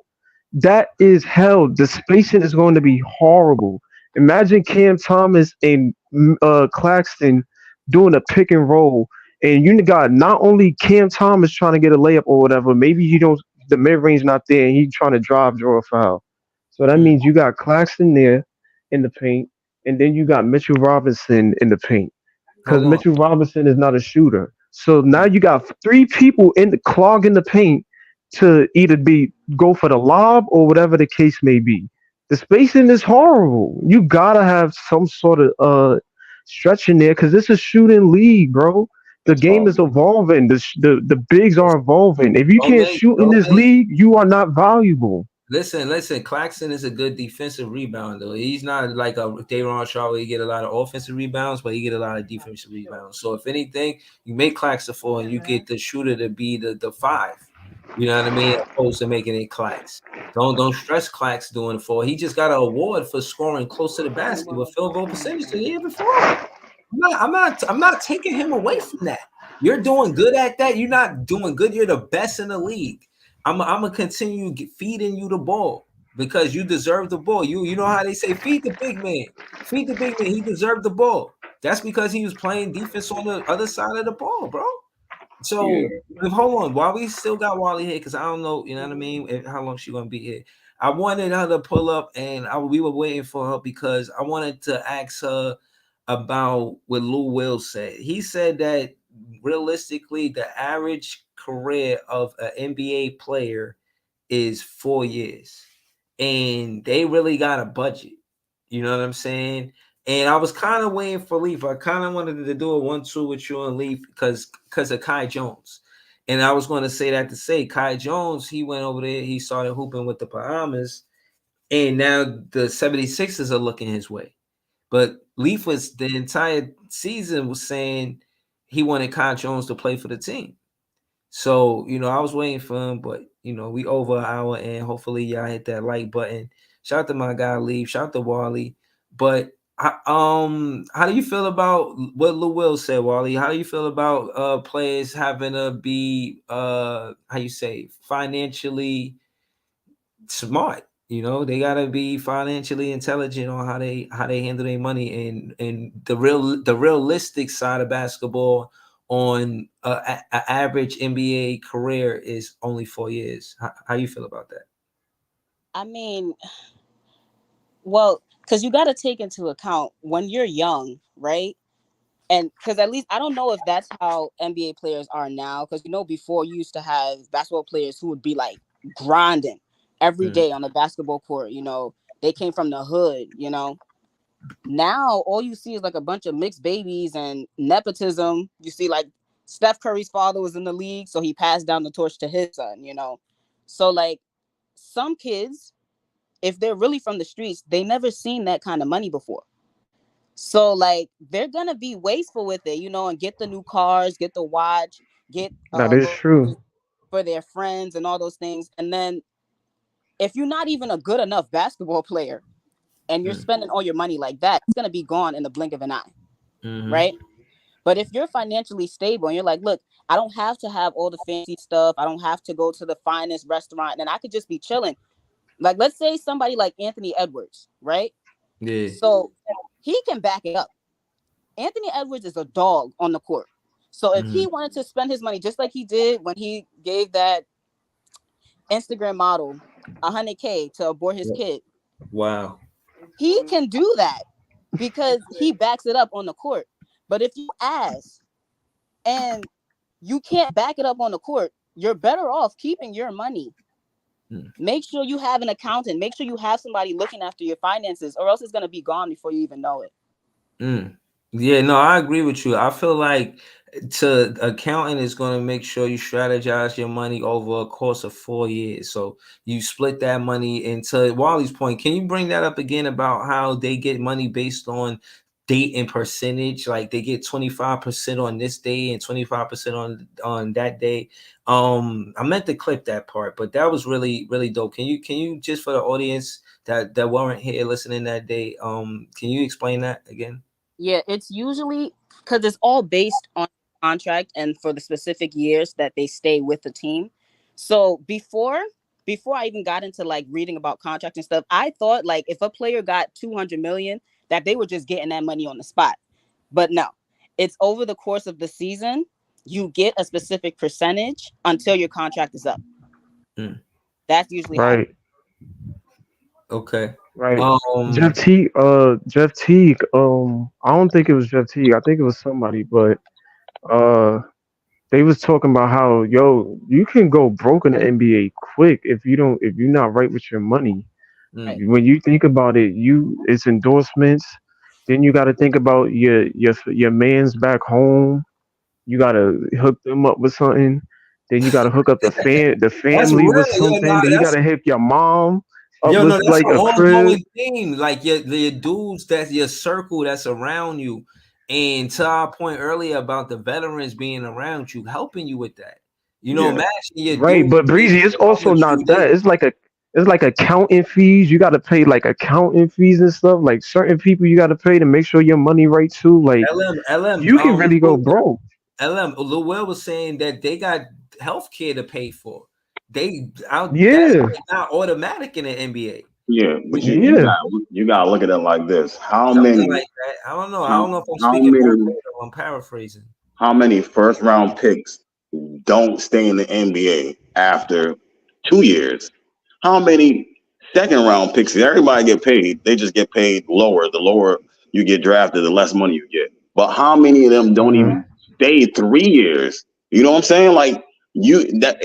S10: that is hell. The spacing is going to be horrible. Imagine Cam Thomas and Claxton doing a pick and roll, and you got not only Cam Thomas trying to get a layup or whatever. Maybe he don't the mid range not there, and he trying to draw a foul. So that means you got Claxton there in the paint, and then you got Mitchell Robinson in the paint because
S5: Hold on.
S10: Mitchell Robinson is not a shooter. So now you got 3 people in the clog in the paint to either go for the lob or whatever the case may be. The spacing is horrible. You gotta have some sort of stretch in there because this is a shooting league, bro. The game is evolving. The bigs are evolving. If you can't shoot in this league, you are not valuable.
S5: Listen. Claxton is a good defensive rebounder. He's not like a Day'ron Sharpe where he get a lot of offensive rebounds, but he get a lot of defensive rebounds. So if anything, you make Claxton 4 and you get the shooter to be the 5. You know what I mean? Opposed to making it Clax. Don't stress Clax doing 4. He just got an award for scoring close to the basket with field goal percentage the year before. I'm not taking him away from that. You're doing good at that. You're not doing good. You're the best in the league. I'm gonna continue feeding you the ball because you deserve the ball. You know how they say feed the big man. Feed the big man. He deserved the ball. That's because he was playing defense on the other side of the ball, bro. So hold on, while we still got Wally here, because I don't know, you know what I mean, how long she gonna be here. I wanted her to pull up, and we were waiting for her because I wanted to ask her about what Lou Will said. He said that realistically, the average career of an NBA player is 4 years, and they really got a budget. You know what I'm saying? And I was kind of waiting for Leaf. I kind of wanted to do a 1-2 with you and Leaf because of Kai Jones. And I was going to say that to say Kai Jones, he went over there, he started hooping with the Bahamas, and now the 76ers are looking his way. But Leaf was the entire season was saying he wanted Kai Jones to play for the team. So, you know, I was waiting for him, but, you know, we over an hour, and hopefully y'all hit that like button. Shout out to my guy, Leaf. Shout out to Wally. But how do you feel about what Lou Will said, Wally? How do you feel about players having to be financially smart? You know, they gotta be financially intelligent on how they handle their money, and the realistic side of basketball on a average NBA career is only 4 years. How you feel about that?
S8: I mean, well, because you got to take into account when you're young, right? And because at least I don't know if that's how NBA players are now. Because before you used to have basketball players who would be like grinding every day on the basketball court. They came from the hood. Now all you see is like a bunch of mixed babies and nepotism. You see like Steph Curry's father was in the league, so he passed down the torch to his son. So like some kids, if they're really from the streets, they never seen that kind of money before. So like they're gonna be wasteful with it, and get the new cars, get the watch, get
S10: That is true.
S8: for their friends and all those things. And then if you're not even a good enough basketball player and you're spending all your money like that, it's gonna be gone in the blink of an eye, right? But if you're financially stable and you're like, look, I don't have to have all the fancy stuff, I don't have to go to the finest restaurant, and I could just be chilling. Like, let's say somebody like Anthony Edwards, right?
S5: Yeah.
S8: So he can back it up. Anthony Edwards is a dog on the court. So if he wanted to spend his money just like he did when he gave that Instagram model $100K to abort his kid.
S5: Wow.
S8: He can do that because he backs it up on the court. But if you ask and you can't back it up on the court, you're better off keeping your money. Make sure you have an accountant. Make sure you have somebody looking after your finances, or else it's going to be gone before you even know it.
S5: Yeah, no, I agree with you. I feel like accountant is going to make sure you strategize your money over a course of 4 years. So you split that money into Wally's point. Can you bring that up again about how they get money based on date and percentage? Like they get 25% on this day and 25% on that day. I meant to clip that part, but that was really, really dope. Can you just for the audience that weren't here listening that day, can you explain that again?
S8: Yeah, it's usually because it's all based on contract and for the specific years that they stay with the team. So before I even got into like reading about contract and stuff, I thought like if a player got 200 million, that they were just getting that money on the spot. But no, it's over the course of the season. You get a specific percentage until your contract is up. That's usually
S10: right.
S5: Okay.
S10: Right. Jeff Teague. I don't think it was Jeff Teague. I think it was somebody, but they was talking about how you can go broke in the NBA quick if you're not right with your money. When you think about it, it's endorsements. Then you got to think about your man's back home. You got to hook them up with something. Then you got to hook up the family with something. Then you got to hook your mom up with
S5: that's
S10: like
S5: an
S10: a crib.
S5: ongoing theme. Like your dudes, that's your circle that's around you. And to our point earlier about the veterans being around you, helping you with that. Imagine your
S10: right. But Breezy, it's also not that. It's like accounting fees. You got to pay like accounting fees and stuff. Like certain people, you got to pay to make sure your money right too. Like
S5: LM,
S10: you can really go broke.
S5: Lil was saying that they got healthcare to pay for. That's not automatic in the NBA.
S11: Yeah, but you gotta look at it like this. How many?
S5: Like that. I don't know. I don't know if I'm speaking. I'm paraphrasing.
S11: How many first round picks don't stay in the NBA after 2 years? How many second round picks? Everybody get paid. They just get paid lower. The lower you get drafted, the less money you get. But how many of them don't even stay 3 years? You know what I'm saying? Like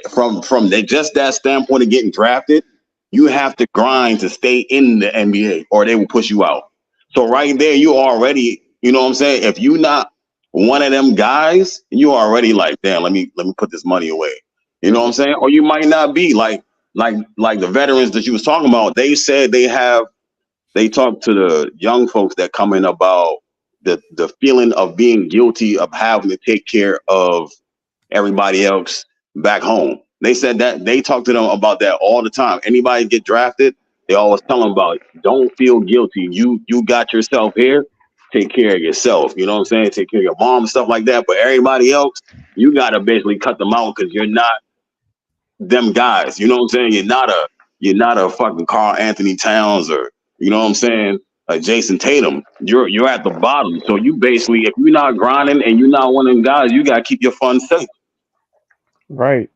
S11: from that standpoint of getting drafted, you have to grind to stay in the NBA or they will push you out. So right there, you already, you know what I'm saying? If you not one of them guys, you already like, damn, let me put this money away. You know what I'm saying? Or you might not be like the veterans that you was talking about. They said they talked to the young folks that come in about the feeling of being guilty of having to take care of everybody else back home. They said that they talk to them about that all the time. Anybody get drafted, they always tell them about it. Don't feel guilty. You got yourself here. Take care of yourself. You know what I'm saying? Take care of your mom and stuff like that. But everybody else, you got to basically cut them out because you're not them guys. You know what I'm saying? You're not You're not a fucking Karl Anthony Towns or you know what I'm saying, a Jason Tatum. You're at the bottom. So you basically, if you're not grinding and you're not one of them guys, you gotta keep your funds safe.
S10: Right.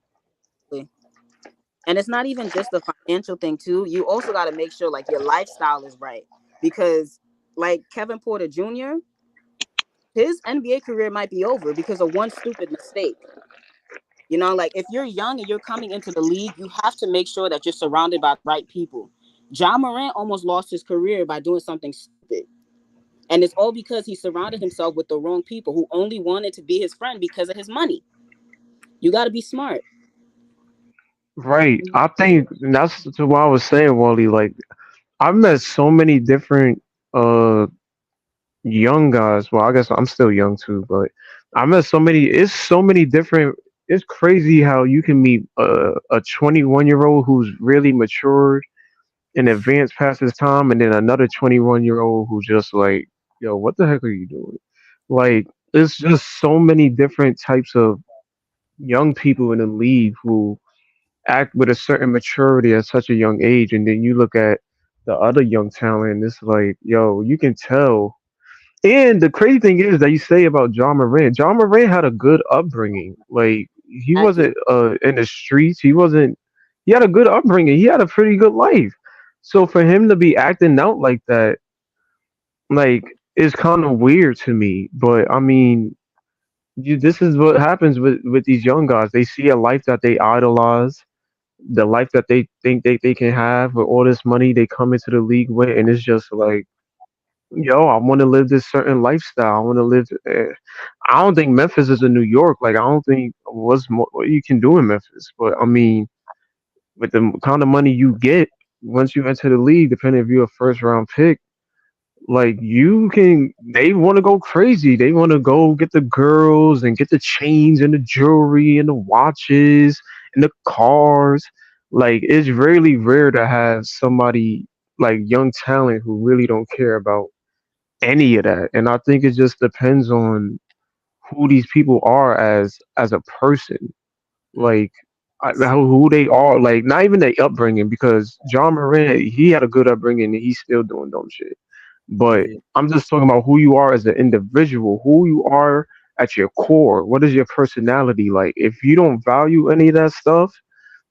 S8: And it's not even just the financial thing too. You also got to make sure like your lifestyle is right, because like Kevin Porter Jr., his NBA career might be over because of one stupid mistake. You know, like if you're young and you're coming into the league, you have to make sure that you're surrounded by the right people. Ja Morant almost lost his career by doing something stupid. And it's all because he surrounded himself with the wrong people who only wanted to be his friend because of his money. You got to be smart.
S10: Right. I think that's to what I was saying, Wally. Like I've met so many different uh young guys. Well, I guess I'm still young too, but I met so many. It's so many different. It's crazy how you can meet a 21-year-old who's really matured and advanced past his time, and then another 21-year-old who's just like, yo, what the heck are you doing? Like, it's just so many different types of young people in the league who act with a certain maturity at such a young age, and then you look at the other young talent, and it's like, yo, you can tell. And the crazy thing is that you say about John Morant. John Morant had a good upbringing. Like he wasn't in the streets. He wasn't. He had a good upbringing. He had a pretty good life. So for him to be acting out like that, like, is kind of weird to me. But I mean, this is what happens with these young guys. They see a life that they idolize, the life that they think they can have with all this money they come into the league with, and it's just like, yo, I want to live this certain lifestyle. I want to live. I don't think Memphis is in New York. Like, I don't think what's more, what you can do in Memphis. But I mean, with the kind of money you get once you enter the league, depending if you're a first round pick, like you can. They want to go crazy. They want to go get the girls and get the chains and the jewelry and the watches and the cars. Like, it's really rare to have somebody like young talent who really don't care about any of that. And I think it just depends on who these people are as a person, like who they are, like not even their upbringing. Because John Morant, he had a good upbringing and he's still doing dumb shit. But I'm just talking about who you are as an individual, who you are at your core. What is your personality like? If you don't value any of that stuff,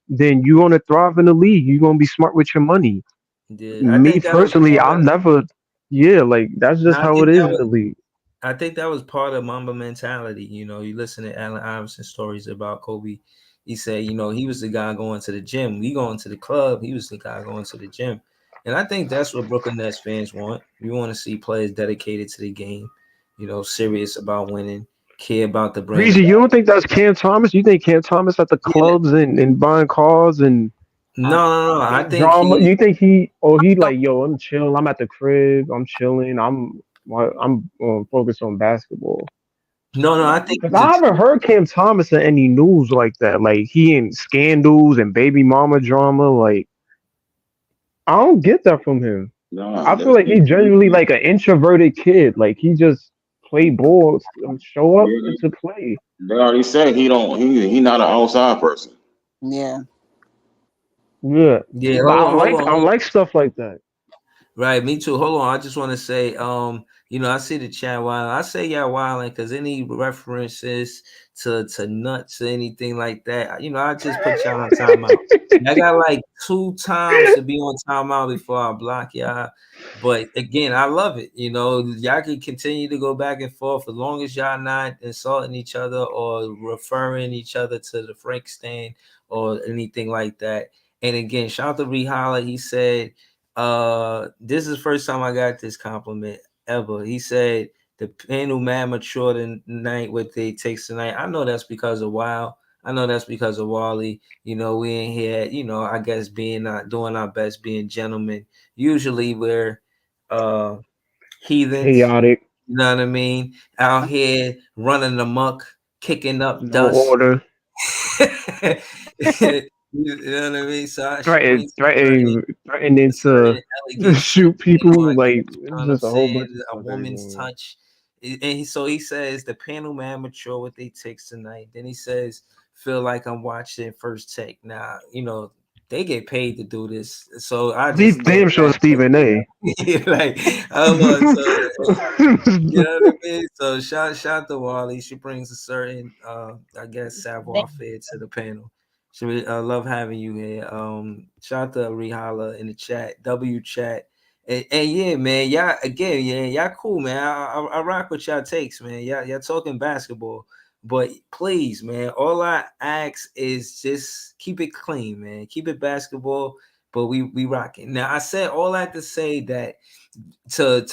S10: then you're gonna thrive in the league. You're gonna be smart with your money.
S5: Yeah, I
S10: Me
S5: think that was
S10: personally,
S5: part
S10: I've
S5: of.
S10: never. Yeah, like that's just
S5: I
S10: how
S5: think
S10: it is
S5: that
S10: in
S5: was.
S10: the league.
S5: I think that was part of Mamba mentality. You know, you listen to Allen Iverson stories about Kobe. He said, you know, he was the guy going to the gym. We going to the club. He was the guy going to the gym. And I think that's what Brooklyn Nets fans want. We want to see players dedicated to the game, you know, serious about winning, care about the brand.
S10: Breezy, you don't think that's Cam Thomas? You think Cam Thomas at the
S5: Yeah.
S10: clubs and buying cars and
S5: No. I think
S10: drama?
S5: he.
S10: You think he like, yo, I'm chill. I'm at the crib. I'm chilling. I'm focused on basketball.
S5: No. I think
S10: Cause
S5: he's a
S10: I haven't
S5: true.
S10: heard Cam Thomas in any news like that. Like he in scandals and baby mama drama. Like I don't get that from him.
S11: Nah,
S10: I feel like he's genuinely like an introverted kid. Like he just play ball, show up to play.
S11: they already said he not an outside person.
S8: Yeah.
S10: Yeah,
S5: Yeah.
S10: but
S5: Hold
S10: I
S5: on.
S10: like stuff like that.
S5: Right, me too. Hold on. I just want to say, you know, I see the chat wild. I say yeah wilding because any references to nuts or anything like that, you know, I just put y'all on timeout. I got like 2 times to be on timeout before I block y'all. But again, I love it. You know, y'all can continue to go back and forth as long as y'all not insulting each other or referring each other to the Frank stand or anything like that. And again, shout out to Rihala. He said, this is the first time I got this compliment ever. He said the panel man matured tonight what they takes tonight. I know that's because of Wow. I know that's because of Wally. You know, we in here, you know, I guess being doing our best, being gentlemen. Usually we're heathens,
S10: Chaotic,
S5: you know what I mean? Out here running amok, kicking up
S10: no
S5: dust.
S10: order,
S5: You know what I mean? So I
S10: threatening to
S5: certain elegance,
S10: shoot
S5: you know,
S10: people.
S5: I guess
S10: Like
S5: you
S10: it's
S5: know what I'm
S10: just a whole
S5: saying?
S10: bunch of
S5: A
S10: stuff that be
S5: woman's
S10: going on.
S5: touch. So he says the panel man mature what they takes tonight. Then he says, feel like I'm watching First Take. Now, you know, they get paid to do this. So I
S10: He's
S5: just
S10: damn sure Stephen A.
S5: like I was, you know what I mean. So shout to Wally. She brings a certain, I guess, savoir faire to the panel. She love having you here. Shout to Rihala in the chat, W chat, and yeah, man, y'all again, yeah, y'all cool, man. I rock with y'all takes, man. Y'all talking basketball. But please, man, all I ask is just keep it clean, man. Keep it basketball, but we rocking. Now, I said all that to say that to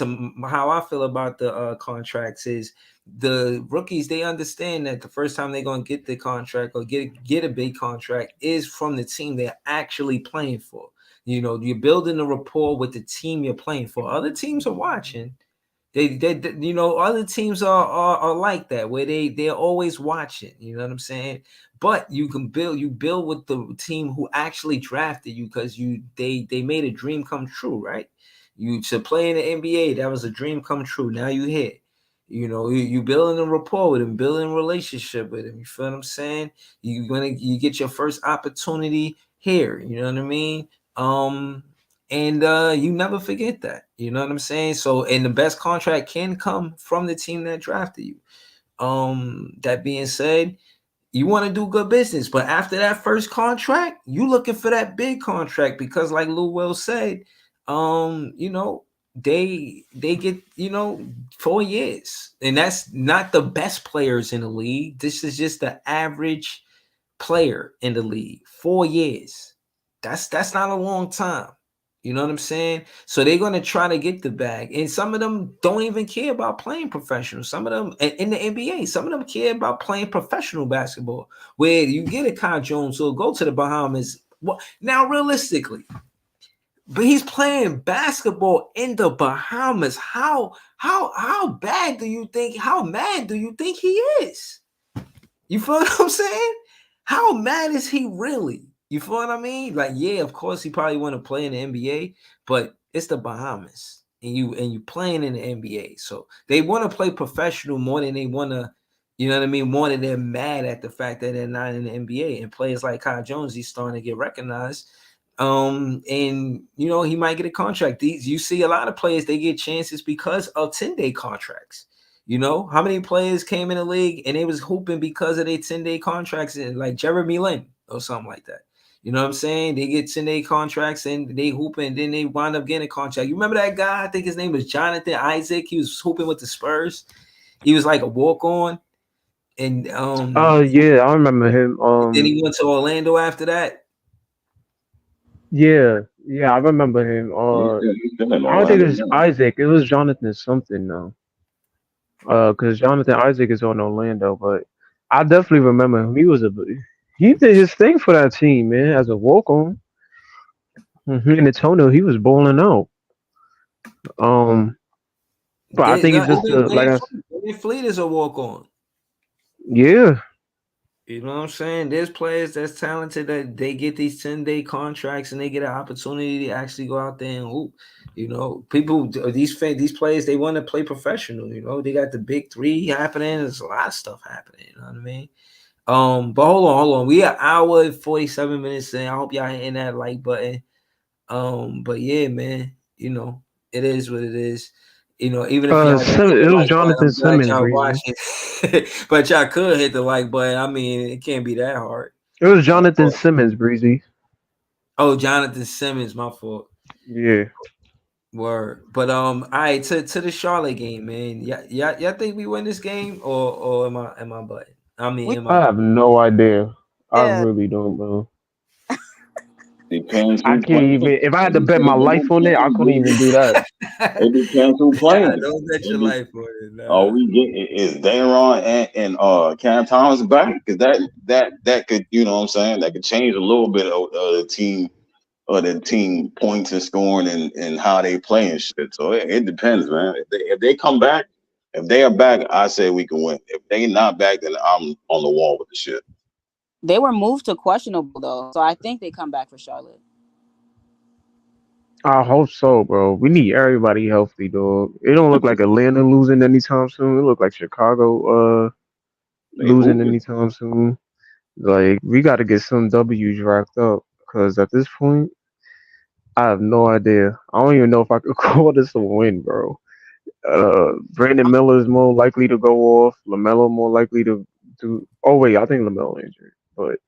S5: how I feel about the contracts is the rookies, they understand that the first time they're gonna get the contract or get a big contract is from the team they're actually playing for. You know, you're building a rapport with the team you're playing for. Other teams are watching. They you know, other teams are like that where they're always watching, you know what I'm saying? But you build with the team who actually drafted you because they made a dream come true, right? You to play in the NBA, that was a dream come true. Now you here. You know, you building a rapport with him, building a relationship with him. You feel what I'm saying? You get your first opportunity here, you know what I mean? And you never forget that. You know what I'm saying? So, and the best contract can come from the team that drafted you. That being said, you want to do good business, but after that first contract, you looking for that big contract because, like Lou Will said, you know, they get, you know, 4 years, and that's not the best players in the league. This is just the average player in the league. 4 years. That's not a long time. You know what I'm saying? So they're going to try to get the bag. And some of them don't even care about playing professional. Some of them in the NBA, some of them care about playing professional basketball, where you get a Kai Jones who'll go to the Bahamas. Well, now, realistically, but he's playing basketball in the Bahamas. How bad do you think, how mad do you think he is? You feel what I'm saying? How mad is he really? You feel what I mean? Like, yeah, of course he probably want to play in the NBA, but it's the Bahamas, and you playing in the NBA. So they want to play professional more than they want to, you know what I mean? More than they're mad at the fact that they're not in the NBA. And players like Kai Jones, he's starting to get recognized. And you know, he might get a contract. You see a lot of players, they get chances because of 10-day contracts. You know, how many players came in the league and they was hooping because of their 10-day contracts, and like Jeremy Lin or something like that. You know what I'm saying? They get 10-day contracts and they hooping, and then they wind up getting a contract. You remember that guy? I think his name was Jonathan Isaac. He was hooping with the Spurs. He was like a walk-on. And
S10: yeah, I remember him.
S5: then he went to Orlando after that.
S10: Yeah, I remember him. I don't think it was Isaac. It was Jonathan something now. Because Jonathan Isaac is on Orlando, but I definitely remember him. He did his thing for that team, man, as a walk-on. In the tonal, he was balling out. But I think it's just like
S5: Fleet is a walk-on.
S10: Yeah.
S5: You know what I'm saying? There's players that's talented that they get these 10-day contracts and they get an opportunity to actually go out there and hoop. You know, these players, they want to play professional. You know, they got the big three happening. There's a lot of stuff happening. You know what I mean? But hold on. We are hour and 47 minutes in. I hope y'all hitting that like button. But yeah, man, you know, it is what it is. You know, even if y'all
S10: it was Jonathan Simmons
S5: watching, but y'all could hit the like button. I mean, it can't be that hard.
S10: It was Jonathan Simmons, Breezy.
S5: Oh, Jonathan Simmons, my fault.
S10: Yeah.
S5: Word. But all right, to the Charlotte game, man. Y'all think we win this game or am I button? I mean,
S10: I have no idea. I really don't, bro.
S11: Depends.
S10: I can't even. If I had to bet my life on it, I couldn't even do that.
S11: It depends who playing.
S5: Don't bet your life on it. Nah.
S11: All we get is Day'ron and Cam Thomas back, because that could, you know what I'm saying, that could change a little bit of the team points and scoring and how they play and shit. So it depends, man. If they come back, if they are back, I say we can win. If they not back, then I'm on the wall with the shit.
S8: They were moved to questionable though, so I think they come back for Charlotte.
S10: I hope so, bro. We need everybody healthy, dog. It don't look like Atlanta losing anytime soon. It look like Chicago losing anytime soon. Like, we got to get some W's racked up. because at this point, I have no idea. I don't even know if I could call this a win, bro. Brandon Miller is more likely to go off. LaMelo more likely to do. Oh wait, I think LaMelo injured, but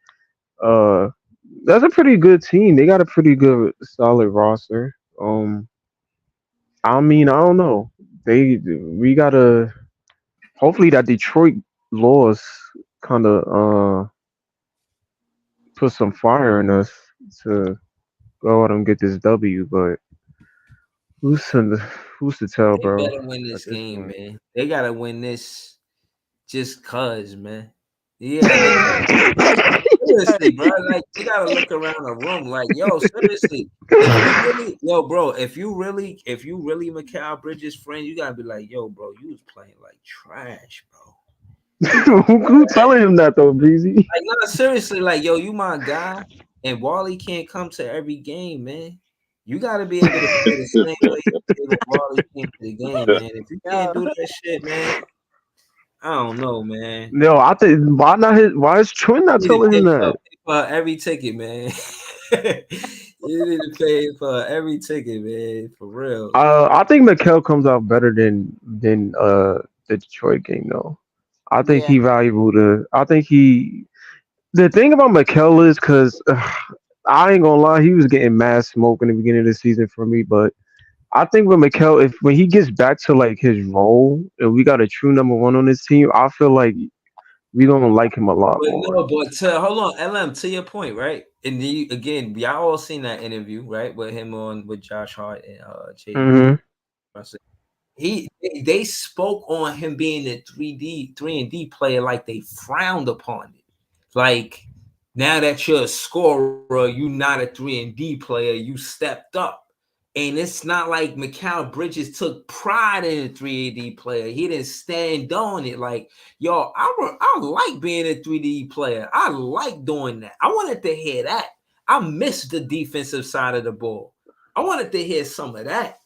S10: uh, that's a pretty good team. They got a pretty good, solid roster. I mean, I don't know. We gotta. Hopefully, that Detroit loss kind of put some fire in us to go out and get this W. But who's to who's to tell,
S5: They
S10: bro?
S5: better win
S10: At
S5: this
S10: this
S5: game,
S10: point.
S5: man. They gotta win this just cause, man. Yeah, seriously, bro. Like you gotta look around the room, like, yo, seriously. If you really, yo, bro, if you really Mikal Bridges' friend, you gotta be like, yo, bro, you was playing like trash, bro.
S10: Who telling him that though, Breezy?
S5: Like, no, seriously, like, yo, you my guy, and Wally can't come to every game, man. You gotta be able to play the same way you did when Wally came to the game, man. If you can't do that shit, man, I don't know, man.
S10: No, I think why not his? Why is Troy not
S5: You need to
S10: telling him that?
S5: pay for every ticket, man. You need to pay for every ticket, man, for real.
S10: I think Mikel comes out better than the Detroit game though. I think
S8: Yeah.
S10: he valuable to. I think he. The thing about Mikel is because I ain't gonna lie, he was getting mad smoke in the beginning of the season for me, but I think with Mikel, if when he gets back to like his role and we got a true number one on this team, I feel like we gonna like him a lot
S5: But
S10: more.
S5: no, but hold on, LM, to your point, right? And again, y'all all seen that interview, right? With him on with Josh Hart and JD.
S10: Hmm.
S5: They spoke on him being a 3 and D player like they frowned upon it. Like now that you're a scorer, you're not a 3 and D player, you stepped up. And it's not like Mikal Bridges took pride in a 3 and D player. He didn't stand on it. Like, yo, I like being a 3D player. I like doing that. I wanted to hear that. I miss the defensive side of the ball. I wanted to hear some of that.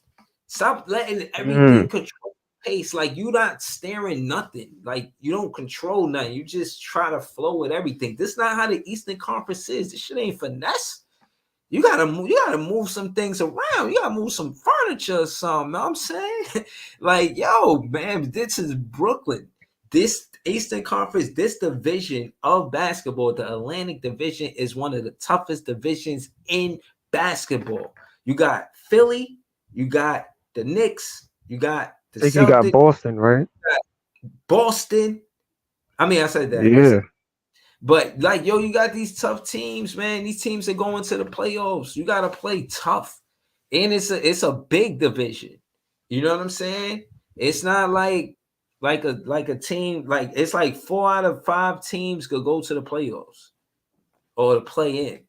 S5: Stop letting everything control pace. Like you not staring nothing. Like you don't control nothing. You just try to flow with everything. This is not how the Eastern Conference is. This shit ain't finesse. You gotta move some things around. You gotta move some furniture or something. Know what I'm saying? Like, yo, man, this is Brooklyn. This Eastern Conference, this division of basketball, the Atlantic Division, is one of the toughest divisions in basketball. You got Philly, you got the Knicks, you got the
S10: I think you got
S5: Celtics,
S10: Boston, right?
S5: you got Boston. I mean, I said that.
S10: Yeah.
S5: But like, yo, you got these tough teams, man. These teams are going to the playoffs. You got to play tough, and it's a big division. You know what I'm saying? It's not like a team like it's like 4 out of 5 teams could go to the playoffs or to play in.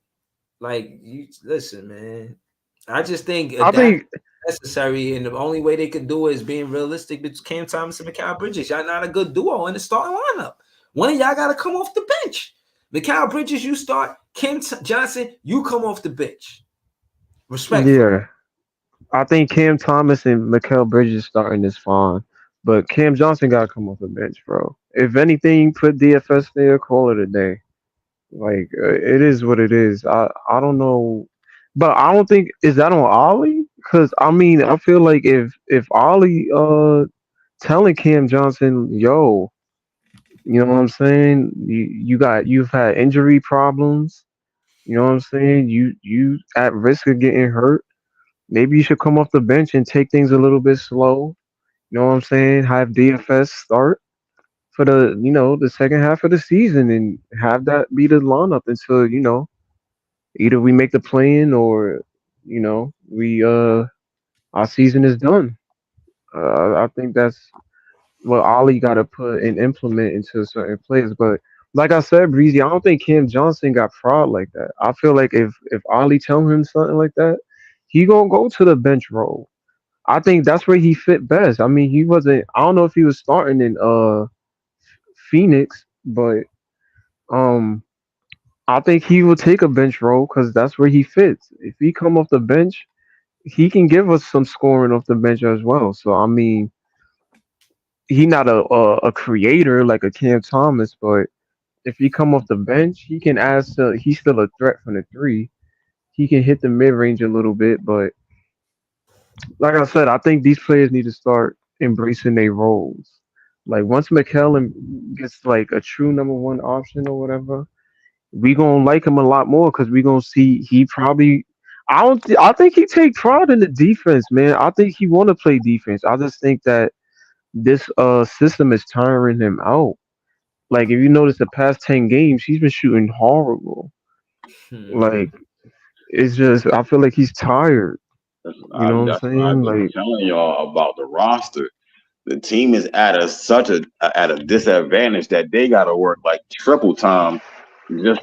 S5: Like, you listen, man. I just think
S10: I
S5: that's
S10: think
S5: necessary, and the only way they can do it is being realistic between Cam Thomas and Mikal Bridges. Y'all not a good duo in the starting lineup. One of y'all got to come off the bench. Mikal Bridges, you start. Johnson, you come off the bench. Respectfully.
S10: yeah. I think Cam Thomas and Mikal Bridges starting is fine, but Cam Johnson got to come off the bench, bro. If anything, put DFS there, call it a day. Like it is what it is. I don't know, but I don't think is that on Ollie? Because I mean, I feel like if Ollie telling Cam Johnson, yo, you know what I'm saying? You've had injury problems. You know what I'm saying? You at risk of getting hurt. Maybe you should come off the bench and take things a little bit slow. You know what I'm saying? Have DFS start for the second half of the season and have that be the lineup until either we make the play-in or we our season is done. I think that's what Ollie got to put and implement into certain players. But like I said, Breezy, I don't think Cam Johnson got fraud like that. I feel like if Ollie tell him something like that, he gonna go to the bench role. I think that's where he fit best. I mean, he wasn't. I don't know if he was starting in Phoenix, but um, I think he will take a bench role because that's where he fits. If he come off the bench, he can give us some scoring off the bench as well. So I mean, he not a creator like a Cam Thomas, but if he come off the bench, he can add. He's still a threat from the three. He can hit the mid range a little bit, but like I said, I think these players need to start embracing their roles. Like once McKellen gets like a true number one option or whatever, we gonna like him a lot more because we gonna see he probably. I think he take pride in the defense, man. I think he want to play defense. I just think that this system is tiring him out. Like if you notice the past 10 games, he's been shooting horrible. Like it's just I feel like he's tired. You know what I'm
S11: That's what I've
S10: saying?
S11: been
S10: Like
S11: telling y'all about the roster. The team is at a disadvantage that they got to work like triple time just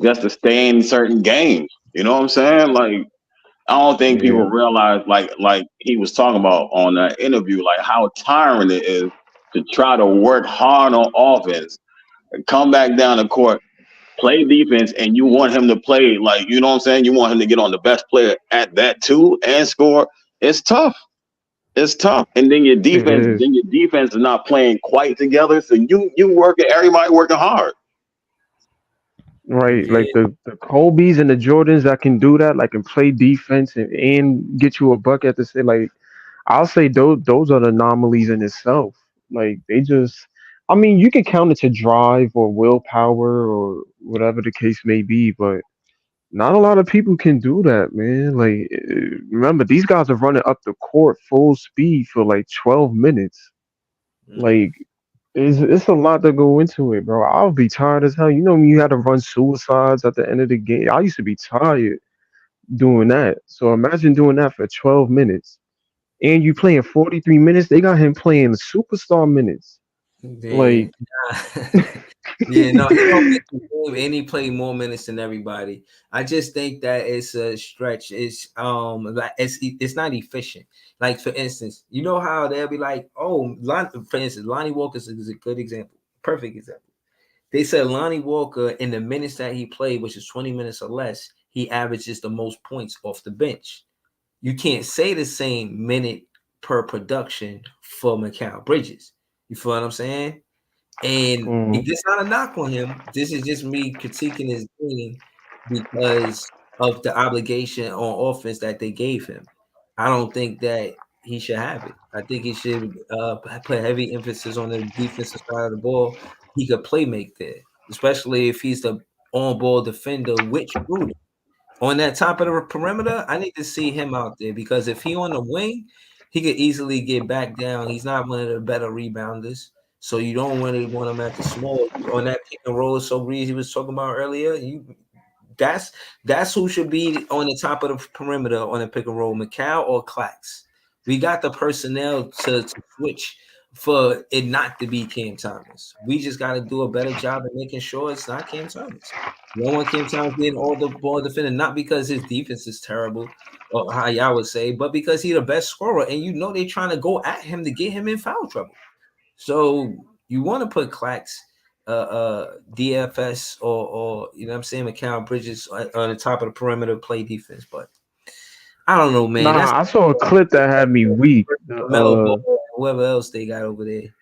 S11: just to stay in certain games. You know what I'm saying? Like I don't think
S10: yeah,
S11: people realize like he was talking about on that interview, like how tiring it is to try to work hard on offense, come back down the court, play defense, and you want him to play like you know what I'm saying. You want him to get on the best player at that too and score. It's tough. It's tough, and
S10: it is.
S11: then your defense is not playing quite together. So you working, everybody working hard.
S10: Right, like the Kobe's and the Jordans that can do that, like can play defense and get you a bucket at the same. Like I'll say those are the anomalies in itself. Like they just, I mean, you can count it to drive or willpower or whatever the case may be, but not a lot of people can do that, man. Like remember, these guys are running up the court full speed for like 12 minutes. Like it's a lot to go into it, bro. I'll be tired as hell. You know when you had to run suicides at the end of the game. I used to be tired doing that. So imagine doing that for 12 minutes. And you playing 43 minutes. They got him playing superstar minutes.
S5: Yeah.
S10: Like
S5: Yeah, no, he don't miss the game and he played more minutes than everybody. I just think that it's a stretch. Like it's not efficient. Like for instance, you know how they'll be like, oh, for instance, Lonnie Walker is a good example, perfect example. They said Lonnie Walker in the minutes that he played, which is 20 minutes or less, he averages the most points off the bench. You can't say the same minute per production for Mikal Bridges. You feel what I'm saying? And
S10: mm,
S5: it's not a knock on him. This is just me critiquing his game because of the obligation on offense that they gave him. I don't think that he should have it. I think he should put heavy emphasis on the defensive side of the ball. He could play make there, especially if he's the on-ball defender, which Rudy. On that top of the perimeter, I need to see him out there because if he on the wing, he could easily get back down. He's not one of the better rebounders, so you don't really want him at the small on that pick and roll. So Breezy was talking about earlier. That's who should be on the top of the perimeter on a pick and roll, Mikal or Clax. We got the personnel to switch for it not to be Cam Thomas. We just got to do a better job of making sure it's not Cam Thomas. No one Cam Thomas getting all the ball defending, not because his defense is terrible, or how y'all would say, but because he's the best scorer, and you know they're trying to go at him to get him in foul trouble. So you want to put Clax, DFS, or you know what I'm saying, Mikal Bridges on the top of the perimeter play defense, but I don't know, man. That's
S10: nah, I saw a clip that had me weak.
S5: Melo Ball, whoever else they got over there.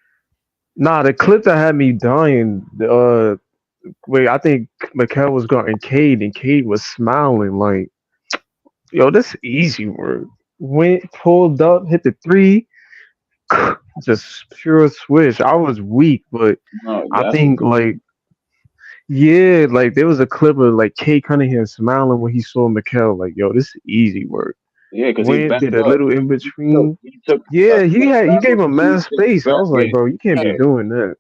S10: Nah, the clip that had me dying. Wait, I think Mikal was guarding Cade, and Cade was smiling like, "Yo, this easy work." Went, pulled up, hit the three, just pure switch. I was weak, but
S11: No,
S10: I
S11: that's
S10: think like yeah, like there was a clip of like Kay Cunningham smiling when he saw Mikal. Like, yo, this is easy work.
S11: yeah, because he
S10: Went,
S11: backed
S10: did a
S11: up.
S10: little in between.
S11: He took
S10: Yeah, he gave him mad
S11: he
S10: space. I was like, bro, you can't be
S11: yeah.
S10: doing that.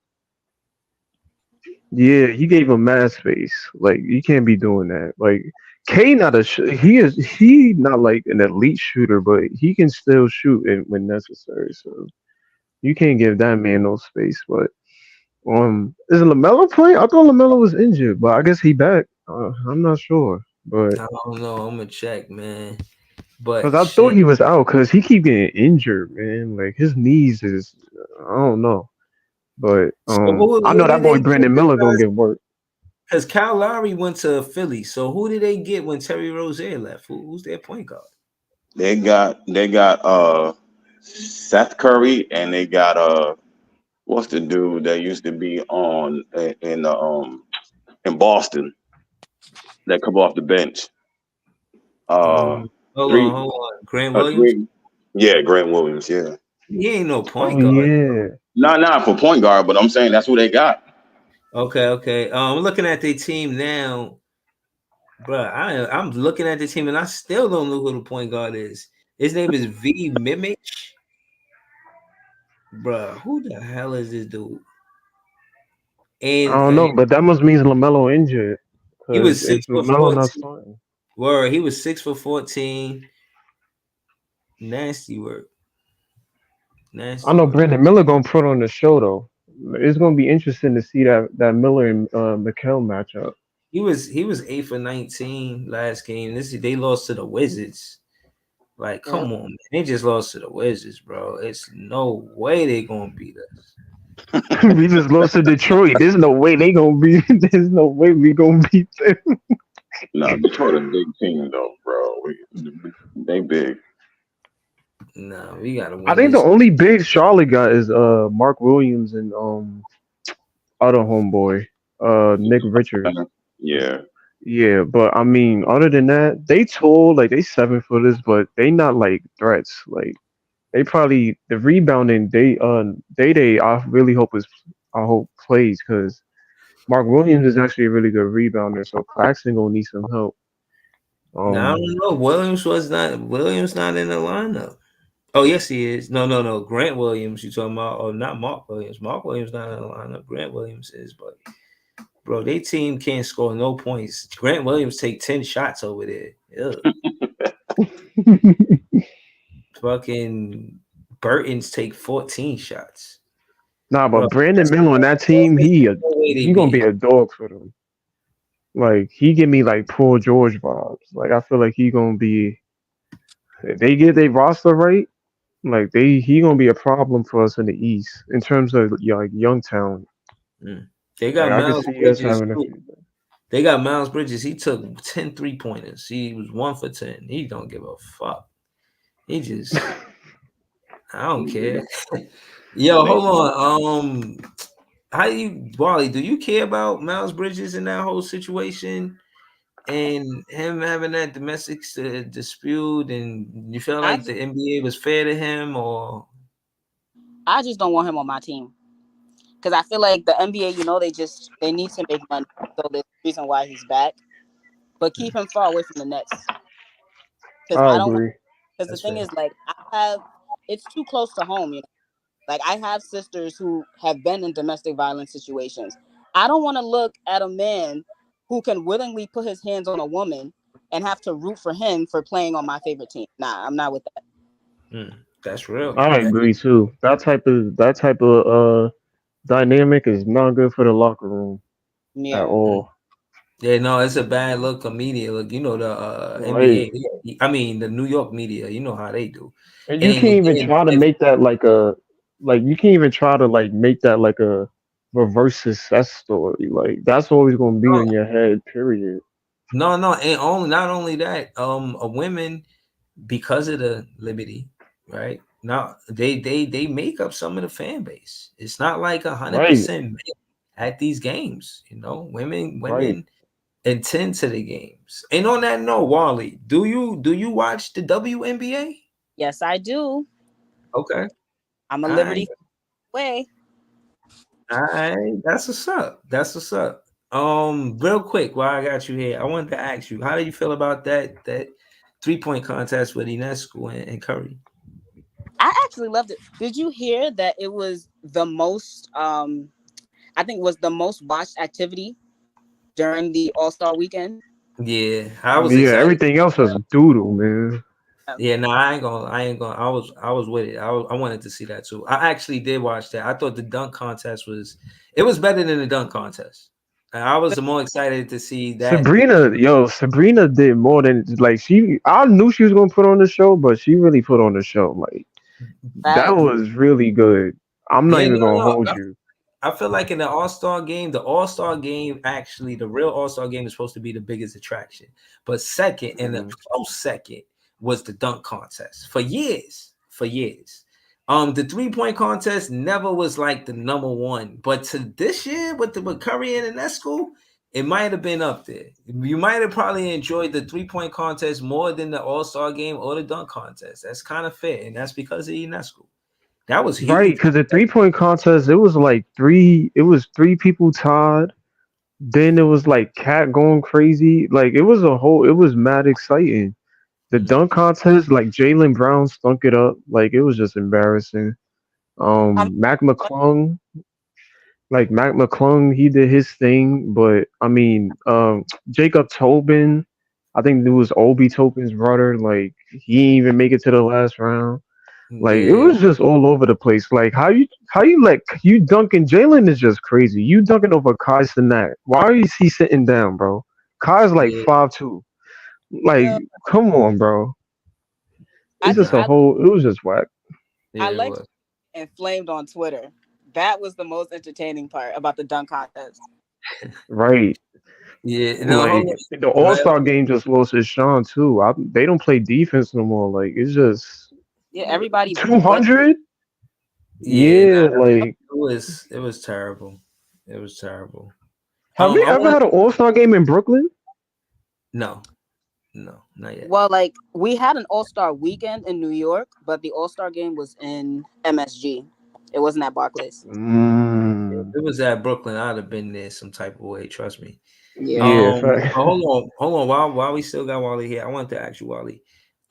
S10: Yeah, he gave him mad space. Like, you can't be doing that. Like, K not he not like an elite shooter, but he can still shoot when necessary. So you can't give that man no space. But is LaMelo playing? I thought LaMelo was injured, but I guess he back. I'm not sure, but
S5: I don't know. I'm gonna check, man.
S10: because
S5: But
S10: I thought
S5: shit.
S10: he was out because he keep getting injured, man. Like his knees is, I don't know, but
S5: So
S10: I
S5: who
S10: know that
S5: did they
S10: boy
S5: get
S10: Brandon Miller gonna get work.
S5: because Kyle Lowry went to Philly. So who did they get when Terry Rozier left? Who's their point guard?
S11: They got Seth Curry, and they got what's the dude that used to be on in Boston that come off the bench?
S5: Hold on. Grant Williams?
S11: Grant Williams, yeah.
S5: He ain't no point
S10: Oh
S5: guard.
S10: yeah.
S11: Not for point guard, but I'm saying that's who they got.
S5: Okay. I'm looking at their team now, bro. I'm looking at the team and I still don't know who the point guard is. His name is V. Mimich. Bro, who the hell is this dude?
S10: I don't know, but that must mean LaMelo injured.
S5: He was 6
S10: if
S5: for
S10: LaMelo not
S5: 14.
S10: starting.
S5: Word, he was 6 for 14. Nasty work.
S10: I know Brandon Miller gonna put on the show though. It's gonna be interesting to see that Miller and McHale matchup.
S5: He was 8 for 19 last game. They lost to the Wizards. Like, come on, man. They just lost to the Wizards, bro. It's no way they gonna beat us.
S10: We just lost to Detroit. There's no way they gonna beat. There's no way we gonna beat them.
S11: No, Detroit a big team though, bro. They big.
S5: No, we gotta win.
S10: I think the only big Charlotte got is Mark Williams and other homeboy Nick Richards. Yeah, but I mean, other than that, they tall, like they 7-footers, but they not like threats. Like they probably the rebounding Day I really hope plays because Mark Williams is actually a really good rebounder, so Claxton gonna need some help.
S5: I don't know. Williams not in the lineup. Oh yes, he is. No. Grant Williams, you talking about? Oh, not Mark Williams. Mark Williams not in the lineup. Grant Williams is, but bro, they team can't score no points. Grant Williams take 10 shots over there. Fucking Burton's take 14 shots.
S10: Nah, but bro, Brandon Miller on that team, he gonna be a dog for them. Like he give me like Paul George vibes. Like I feel like he gonna be. If they get their roster right, like he gonna be a problem for us in the East in terms of like young talent.
S5: They got Miles Bridges. They got Miles Bridges. He took 10 3-pointers. He was 1 for 10. He don't give a fuck. He just I don't care. Yo, hold on. How do you, Wally? Do you care about Miles Bridges in that whole situation and him having that domestic dispute? And you feel like the NBA was fair to him, or?
S8: I just don't want him on my team because I feel like the NBA, they need to make money, so there's a reason why he's back. But keep him far away from the Nets.
S10: I agree.
S8: Because the thing is, like, it's too close to home, you know. Like, I have sisters who have been in domestic violence situations. I don't want to look at a man who can willingly put his hands on a woman and have to root for him for playing on my favorite team. Nah, I'm not with that.
S5: That's real.
S10: I agree too. That type of dynamic is not good for the locker room at all.
S5: Yeah, no, it's a bad look, a media look. You know the NBA. I mean the New York media. You know how they do.
S10: And you can't even try to make that like a reverse success story. Like that's always going to be in your head. Period.
S5: No, and not only that. A women, because of the liberty, right? Now they make up some of the fan base. It's not like 100% at these games. You know, women attend to the games. And on that note, Wally, do you watch the WNBA?
S8: Yes, I do.
S5: Okay.
S8: I'm a Liberty way.
S5: All right, that's what's up. Real quick, while I got you here, I wanted to ask you, how do you feel about that 3-point contest with Ionescu and Curry?
S8: I actually loved it. Did you hear that it was the most? I think it was the most watched activity during the All-Star weekend.
S5: Yeah, I was. Yeah,
S10: everything else was doodle, man.
S5: Yeah, no, I ain't gonna. I was with it. I wanted to see that too. I actually did watch that. I thought the dunk contest was better than the dunk contest. I was more excited to see that.
S10: Sabrina did more than like I knew she was gonna put on the show, but she really put on the show. Like that was really good. I'm not even gonna hold you.
S5: I feel like in the All-Star game, actually, the real All-Star game is supposed to be the biggest attraction. But second, and the close second, was the dunk contest for years. The 3-point contest never was like the number one, but to this year with Curry and Ionescu, it might have been up there. You might have probably enjoyed the 3-point contest more than the All-Star game or the dunk contest. That's kind of fair, and that's because of UNESCO. That was
S10: Right,
S5: huge.
S10: because the 3-point contest, it was like three people tied. Then it was like Cat going crazy. Like it was mad exciting. The dunk contest, like Jalen Brown stunk it up. Like it was just embarrassing.
S8: I mean,
S10: Mac McClung, Mac McClung, he did his thing, but I mean, Jacob Tobin, I think it was Obi Topin's brother. Like he didn't even make it to the last round. Like it
S5: Yeah,
S10: was just all over the place. Like how you like you dunking Jalen is just crazy. You dunking over Kai Cenat. Why is he sitting down, bro? Kai's like
S5: yeah,
S10: 5'2". Like,
S8: uh,
S10: come on, bro.
S8: I
S10: It's
S8: just
S10: just a whole. It was just whack.
S5: yeah.
S8: I
S5: It
S8: liked
S5: was.
S8: Inflamed on Twitter. That was the most entertaining part about the dunk contest.
S10: Right.
S5: Yeah. No, hold
S10: Like
S5: on.
S10: the All Star game just lost its shine too. They don't play defense no more. Like it's just
S8: Yeah, everybody but
S10: 200.
S5: Yeah,
S10: Yeah. Like
S5: it was terrible. It was terrible.
S10: have we
S5: I
S10: ever
S5: want
S10: had an All Star game in Brooklyn?
S5: no, no, not yet.
S8: well, like we had an All-Star weekend in New York, but the All-Star game was in MSG. It wasn't at Barclays.
S5: If
S10: Mm,
S5: it was at Brooklyn, I'd have been there some type of way. Trust me.
S8: Yeah.
S10: yeah. Fact.
S5: Hold on. While we still got Wally here, I want to ask you, Wally.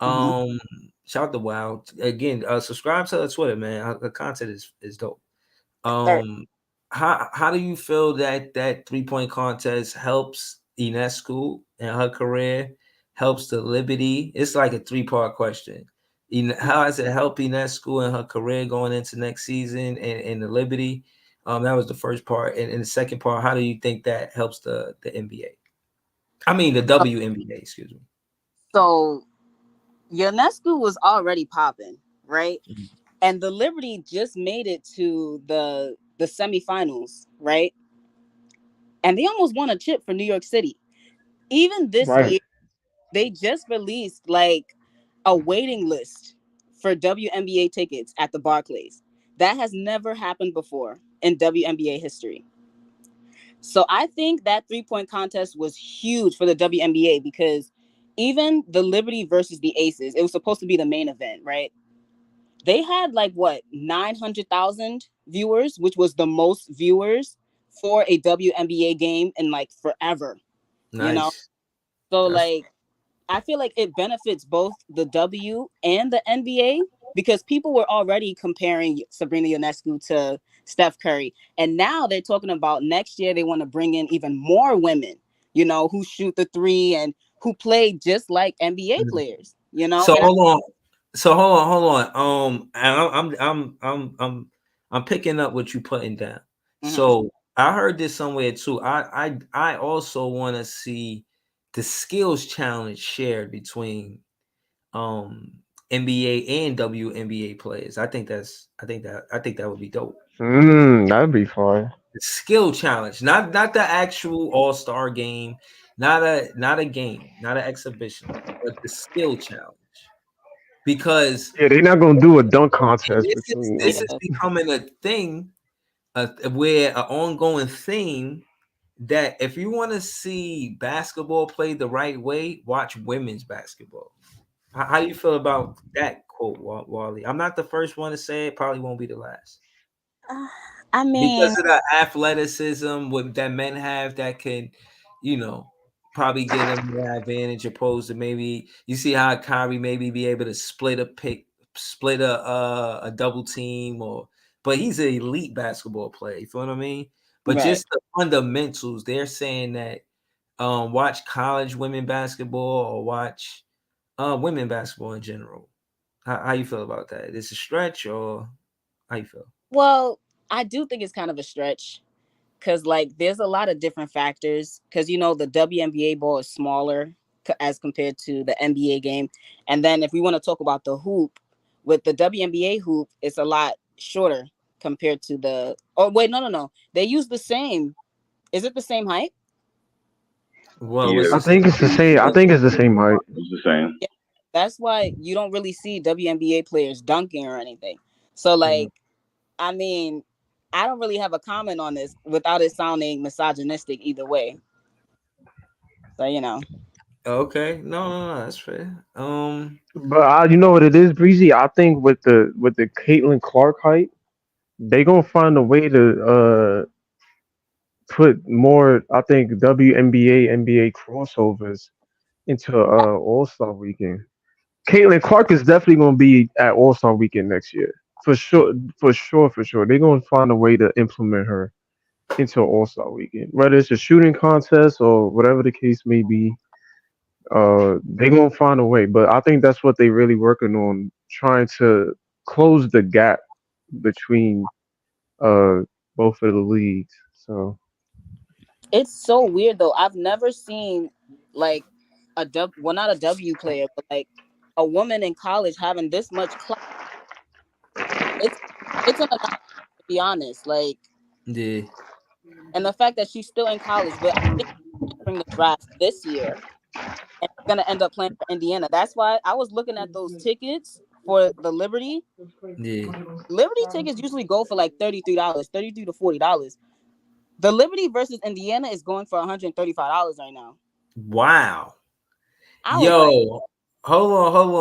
S8: Hmm.
S5: Shout out to Wow again. Subscribe to her Twitter, man. The content is dope.
S8: Sure.
S5: How do you feel that 3-point contest helps Ionescu in her career? Helps the Liberty? It's like a 3-part question. How has it helped Ionescu in her career going into next season and the Liberty? That was the first part, and the second part, how do you think that helps the NBA? I mean the WNBA, excuse me.
S8: So Ionescu was already popping, right? And the Liberty just made it to the semifinals, right? And they almost won a chip for New York City. Even this
S10: Right.
S8: year, they just released like a waiting list for WNBA tickets at the Barclays. That has never happened before in WNBA history. So I think that 3-point contest was huge for the WNBA because even the Liberty versus the Aces, it was supposed to be the main event, right? They had like what 900,000 viewers, which was the most viewers for a WNBA game in like forever, you know?
S5: Nice.
S8: So
S5: That's
S8: like I feel like it benefits both the W and the NBA because people were already comparing Sabrina Ionescu to Steph Curry. And now they're talking about next year they want to bring in even more women, who shoot the three and who play just like NBA players,
S5: so
S8: And
S5: hold on. So hold on. And I'm picking up what you putting down.
S8: Mhm.
S5: So I heard this somewhere too. I also want to see the skills challenge shared between um NBA and WNBA players. I think that would be dope.
S10: That'd be fun.
S5: The skill challenge, not the actual all-star game, not a game, not an exhibition, but the skill challenge. Because
S10: Yeah, they're not gonna do a dunk contest between
S5: this
S10: them.
S5: is
S8: Yeah.
S5: becoming a thing, where an ongoing theme that if you want to see basketball played the right way, watch women's basketball. How do you feel about that quote, Wally? I'm not the first one to say it, probably won't be the last.
S8: Uh, I
S5: Because
S8: mean,
S5: of the athleticism that men have that can, you know, probably give them the advantage opposed to maybe you see how Kyrie maybe be able to split a double team but he's an elite basketball player. You feel what I mean? But
S8: right.
S5: just the fundamentals, they're saying that watch college women basketball or watch women basketball in general. How you feel about that? Is it a stretch or how you feel?
S8: Well, I do think it's kind of a stretch because like there's a lot of different factors because the WNBA ball is smaller as compared to the NBA game, and then if we want to talk about the hoop, with the WNBA hoop it's a lot shorter compared to the oh wait no they use the same, is it the same height?
S5: Well, what's
S11: Yeah,
S10: I
S5: the same?
S10: think it's the same. I think it's the same height.
S11: it's the same.
S8: Yeah, that's why you don't really see WNBA players dunking or anything. So like I mean I don't really have a comment on this without it sounding misogynistic either way. So you know.
S5: Okay, no, that's fair.
S10: But you know what it is, Breezy. I think with the Caitlin Clark height, they gonna find a way to put more. I think WNBA NBA crossovers into All Star Weekend. Caitlin Clark is definitely gonna be at All Star Weekend next year for sure. For sure, for sure. They're gonna find a way to implement her into All Star Weekend, whether it's a shooting contest or whatever the case may be. They gonna find a way, but I think that's what they really working on, trying to close the gap between uh both of the leagues. So
S8: It's so weird though. I've never seen like not a W player, but like a woman in college having this much clout. It's it's an anomaly, to be honest. Like,
S5: Yeah.
S8: and the fact that she's still in college, but I think she's entering the draft this year and she's gonna end up playing for Indiana. That's why I was looking at those tickets for the Liberty.
S5: Yeah.
S8: Liberty tickets usually go for like $33, $33 to $40. The Liberty versus Indiana is going for $135 right now.
S5: Wow.
S8: I was like,
S5: Hold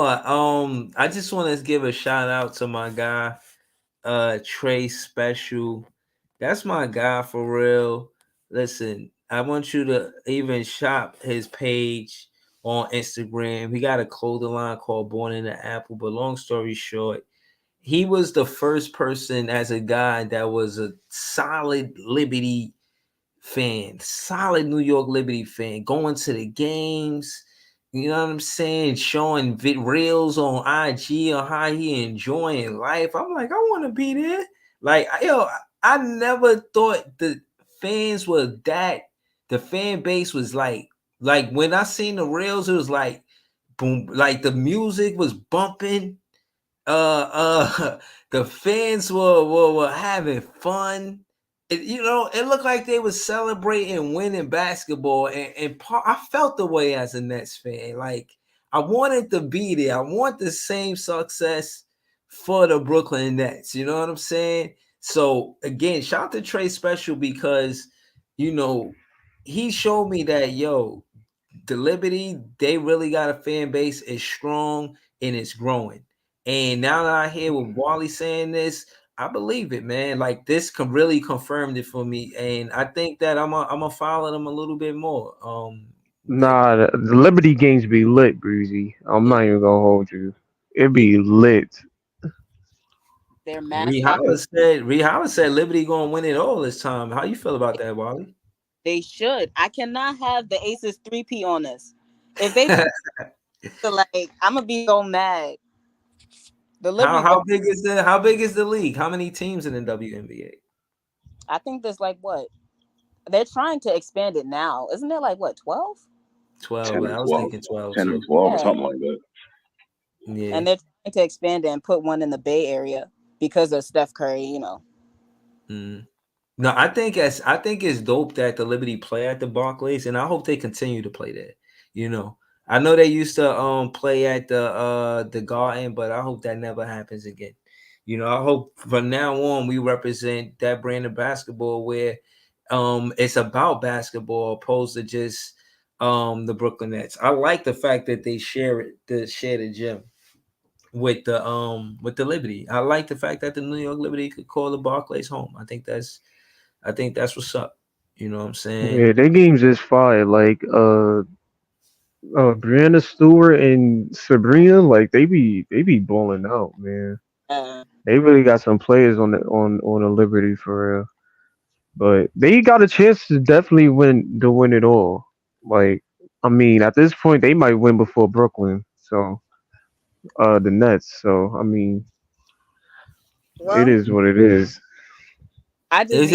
S5: on. I just want to give a shout out to my guy, Trey Special. That's my guy for real. Listen, I want you to even shop his page on Instagram. He got a clothing line called Born in the Apple. But long story short, he was the first person as a guy that was a solid Liberty fan, solid New York Liberty fan, going to the games. You know what I'm saying? Showing reels on IG on how he enjoying life. I'm like, I want to be there. Like, I never thought the fans were that. The fan base was like when I seen the reels, it was like boom, like the music was bumping. The fans were having fun. It looked like they were celebrating winning basketball, and I felt the way as a Nets fan. Like, I wanted to be there. I want the same success for the Brooklyn Nets. You know what I'm saying? So again, shout out to Trey Special because he showed me that the Liberty, they really got a fan base, is strong and it's growing. And now that I hear with Wally saying this, I believe it, man. Like, this really confirmed it for me, and I think that I'm gonna follow them a little bit more.
S10: nah, the Liberty games be lit, Breezy. I'm not even gonna hold you. It be lit.
S8: their mascot.
S5: Rihanna said Liberty gonna win it all this time. How you feel about that, Wally?
S8: They should. I cannot have the Aces 3P on us. If they like, I'm gonna be so mad. The Liberty.
S5: How big is the league? How many teams in the WNBA?
S8: I think there's like what? They're trying to expand it now. Isn't there like what, 12?
S5: 12. I was thinking 12.
S11: 10 or 12 or something like that.
S5: Yeah.
S8: And they're trying to expand it and put one in the Bay Area because of Steph Curry,
S5: No, I think it's dope that the Liberty play at the Barclays, and I hope they continue to play there. I know they used to play at the Garden, but I hope that never happens again. I hope from now on we represent that brand of basketball where it's about basketball opposed to just the Brooklyn Nets. I like the fact that they share the gym with the Liberty. I like the fact that the New York Liberty could call the Barclays home. I think that's what's up. You know what I'm saying?
S10: Yeah, their games is fire. Like Brianna Stewart and Sabrina, like they be balling out, man. They really got some players on the Liberty for real. But they got a chance to definitely win it all. Like, I mean, at this point they might win before Brooklyn. So the Nets. So I mean, it is what it is.
S8: I just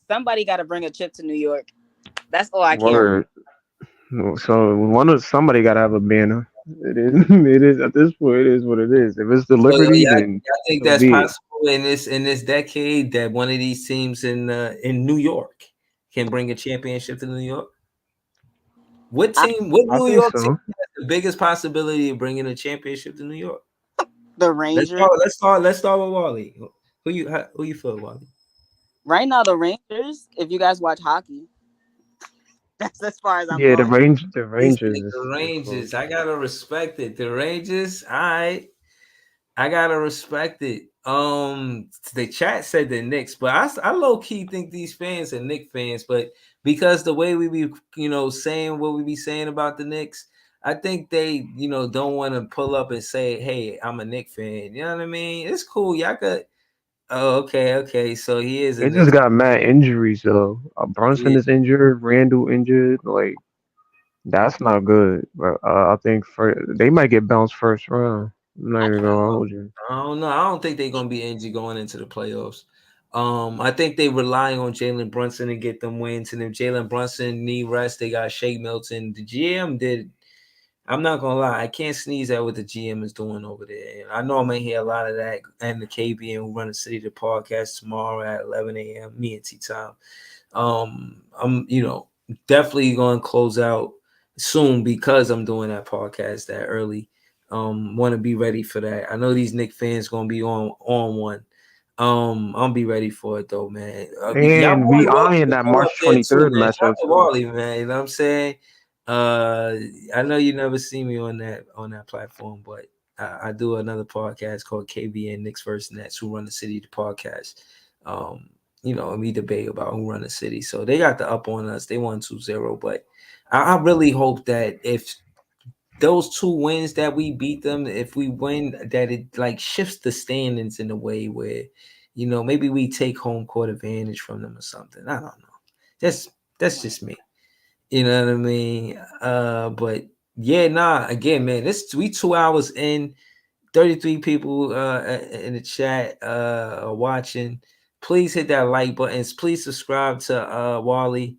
S8: somebody got to bring a chip to New York. That's all I
S10: care. So somebody got to have a banner. It is. It is at this point. It is what it is. If it's the Liberty, then
S5: I think that's possible in this decade that one of these teams in New York can bring a championship to New York. What New York team has the biggest possibility of bringing a championship to New York?
S8: The Rangers.
S5: Let's start with Wally. Who you feel, Wally?
S8: Right now, the Rangers. If you guys watch hockey. That's as far as I'm
S10: Yeah, the
S8: going.
S10: Rangers.
S5: The Rangers. I gotta respect it. The Rangers. All right. I gotta respect it. The chat said the Knicks, but I low key think these fans are Knicks fans, but because the way we be, saying what we be saying about the Knicks, I think they, don't want to pull up and say, "Hey, I'm a Knicks fan." You know what I mean? It's cool. Y'all could. Oh, okay. So he is a
S10: They just
S5: Knicks.
S10: got mad injuries though. Brunson
S5: Yeah.
S10: is injured, Randall injured. Like that's not good. But I think they might get bounced first round. I'm not even gonna hold you.
S5: I don't know. I don't think they're gonna be injured going into the playoffs. I think they rely on Jalen Brunson to get them wins, and if Jalen Brunson need rest, they got Shake Milton. The GM did. I'm not gonna lie, I can't sneeze at what the GM is doing over there. I know I'm gonna hear a lot of that, and the KBN who run the City the podcast tomorrow at 11 a.m. Me and T Time. I'm definitely gonna close out soon because I'm doing that podcast that early. Want to be ready for that. I know these Knicks fans gonna be on one. I'll be ready for it though, man. Y'all
S10: And
S5: more
S10: we
S5: than welcome
S10: eyeing
S5: to
S10: that
S5: come
S10: March
S5: up there too,
S10: 23rd
S5: man. Shout out
S10: matchup
S5: to
S10: too.
S5: Wally, man. You know what I'm saying? I know you never see me on that platform, but I do another podcast called KBN Knicks vs. Nets, who run the city the podcast. And we debate about who run the city. So they got the up on us. They won 2-0, but I really hope that if those 2 wins that we beat them, if we win, that it like shifts the standings in a way where, maybe we take home court advantage from them or something. I don't know. That's just me. You know what I mean? But yeah, again, man, we 2 hours in, 33 people in the chat are watching. Please hit that like button. Please subscribe to Wally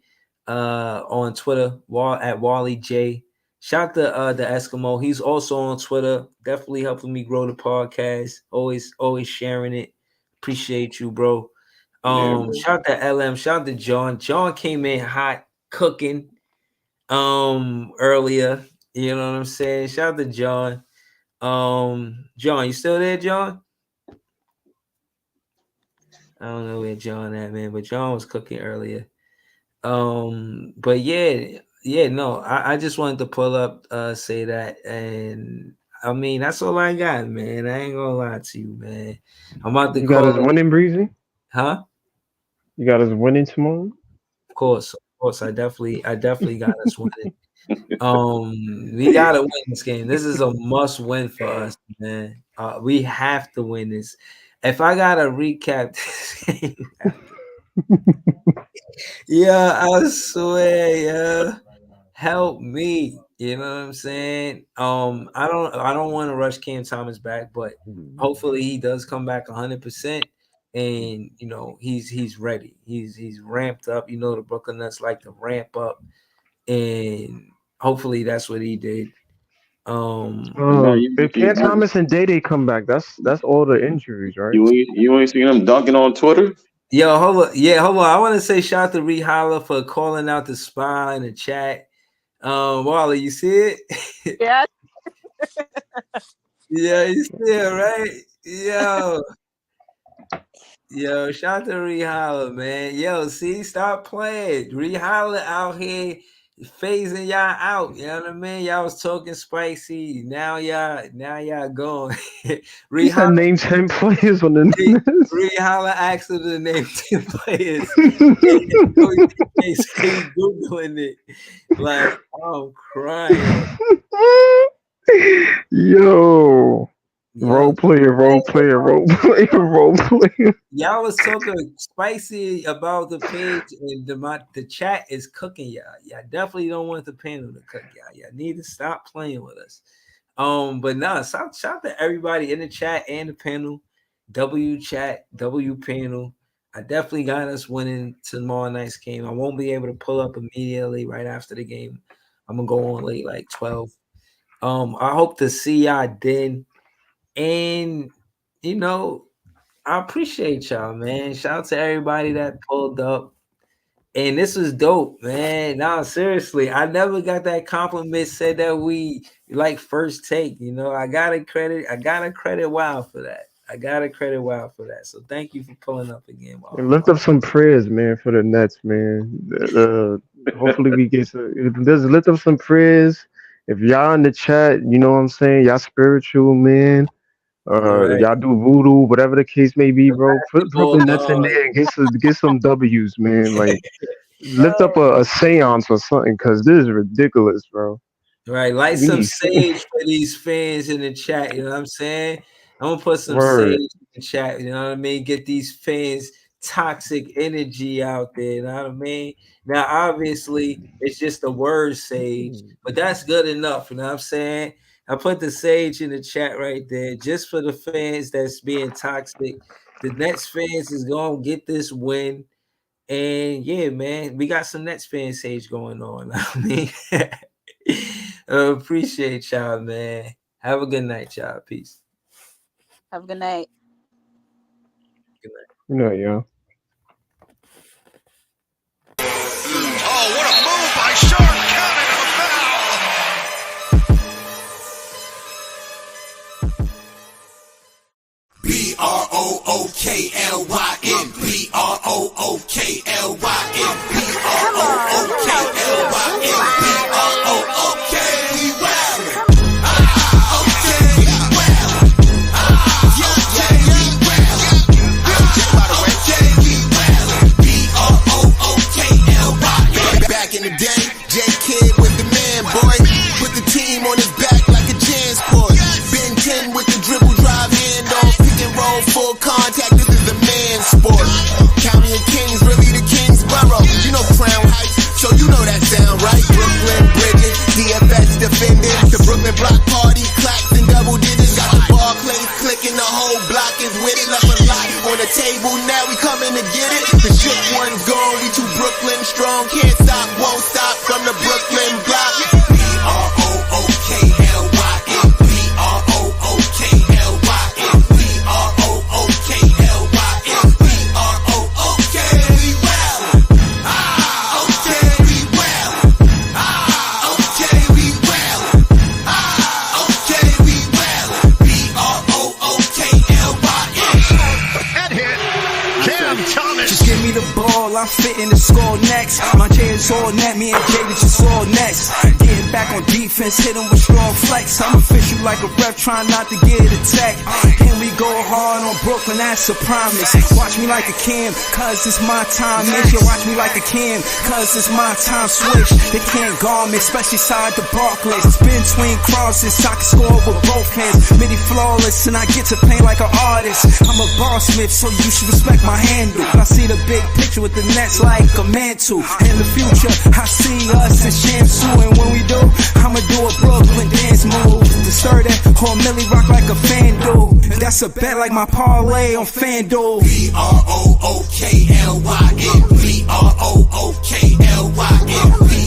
S5: on Twitter, at Wally J. Shout to the Eskimo. He's also on Twitter. Definitely helping me grow the podcast. Always sharing it. Appreciate you, bro. Shout to LM. Shout to John. John came in hot, cooking earlier. You know what I'm saying? Shout out to John. John, you still there, John? I don't know where John at, man, but John was cooking earlier. But no, I just wanted to pull up, say that, and I mean that's all I got, man. I ain't gonna lie to you, man. I'm about to
S10: You got
S5: call
S10: us winning, Breezy?
S5: Huh?
S10: You got us winning tomorrow?
S5: Of course. I definitely got us winning. We gotta win this game. This is a must win for us, man. We have to win this. If I gotta recap this game, yeah, I swear, yeah. Help me. You know what I'm saying? I don't want to rush Cam Thomas back, but hopefully he does come back 100%. And he's ready. He's ramped up. The Brooklyn Nets like to ramp up, and hopefully that's what he did.
S10: If Cam Thomas and Day come back, that's all the injuries, right?
S11: You ain't seen him dunking on Twitter?
S5: Yo, hold on. I want to say shout out to Ree Holla for calling out the spy in the chat. Wally, you see it?
S8: Yeah.
S5: Yeah, you see it, right? Yo, shout out to Ree Holla, man. Yo, see, stop playing. Ree Holla out here phasing y'all out. You know what I mean? Y'all was talking spicy. Now y'all going.
S10: He said name 10 players on the Nets.
S5: Ree Holla asked him to name 10 players. He's Googling it. Like, I'm crying.
S10: Yo. Role player.
S5: Y'all was talking spicy about the page, and the chat is cooking y'all. Y'all definitely don't want the panel to cook y'all. Y'all need to stop playing with us. But shout to everybody in the chat and the panel. W chat, W panel. I definitely got us winning tomorrow night's game. I won't be able to pull up immediately right after the game. I'm gonna go on late, like 12. I hope to see y'all then. And I appreciate y'all, man. Shout out to everybody that pulled up. And this was dope, man. No, seriously, I never got that compliment said that we like first take. I gotta credit Wow for that. So thank you for pulling up again, Wow.
S10: And lift up some prayers, man, for the Nets, man. Hopefully we get some. Just lift up some prayers. If y'all in the chat, you know what I'm saying. Y'all spiritual, man. Y'all do voodoo, whatever the case may be, bro. Put Brooklyn Nets in there and get some W's, man. Like lift up a seance or something, cause this is ridiculous, bro.
S5: Right, light some sage for these fans in the chat. You know what I'm saying? I'm gonna put some sage in the chat. You know what I mean? Get these fans toxic energy out there. You know what I mean? Now, obviously, it's just the word sage, but that's good enough. You know what I'm saying? I put the sage in the chat right there just for the fans that's being toxic. The Nets fans is gonna get this win. And yeah, man, we got some Nets fan sage going on. I mean, appreciate y'all, man. Have a good night, y'all. Peace.
S8: Have a good night.
S10: Good night, y'all.
S4: Oh, what a move by Sharpe. Counted and a foul.
S2: BROOKLYN. BROOKLYN. BROOKLYN. We well. Okay, we well. Okay, we well. Okay, we well. BROOKLYN. Back in the day, J Kid was the man, boy. Put the team on his back like a transport. Ben 10 with the dribble drive handoff. Pick and roll, full contact. This is the man sport. County and Kings, really the Kingsborough. You know Crown Heights, so you know that sound right. Brooklyn Bridges, DFS defending. The Brooklyn Block Party, clacks and double digits. Got the Barclays clicking, the whole block is with it. Left a lot on the table, now we coming to get it. The shook one's gone, we too Brooklyn strong. Can't stop, won't stop from the Brooklyn block. BROOKLYN.
S1: I'm fitting to score next. My J is all net, me and Jay just all next. Getting back on defense, hit him with strong flex. I'm official like a ref, trying not to get attacked. And we go hard on Brooklyn, that's a promise. Watch me like a Cam, cause it's my time. Make you watch me like a Cam, cause it's my time. Switch, they can't guard me, especially side the Barclays. Spin between crosses, I can score with both hands. Midi flawless, and I get to play like an artist. I'm a boss smith, so you should respect my handle. I see the big picture with the Nets like a mantle. In the future, I see us as champs too. And when we do, I'ma do a Brooklyn dance move. The stir that whole Millie rock like a FanDuel. That's a bet like my parlay on FanDuel.
S2: BROOKLYN. BROOKLYN.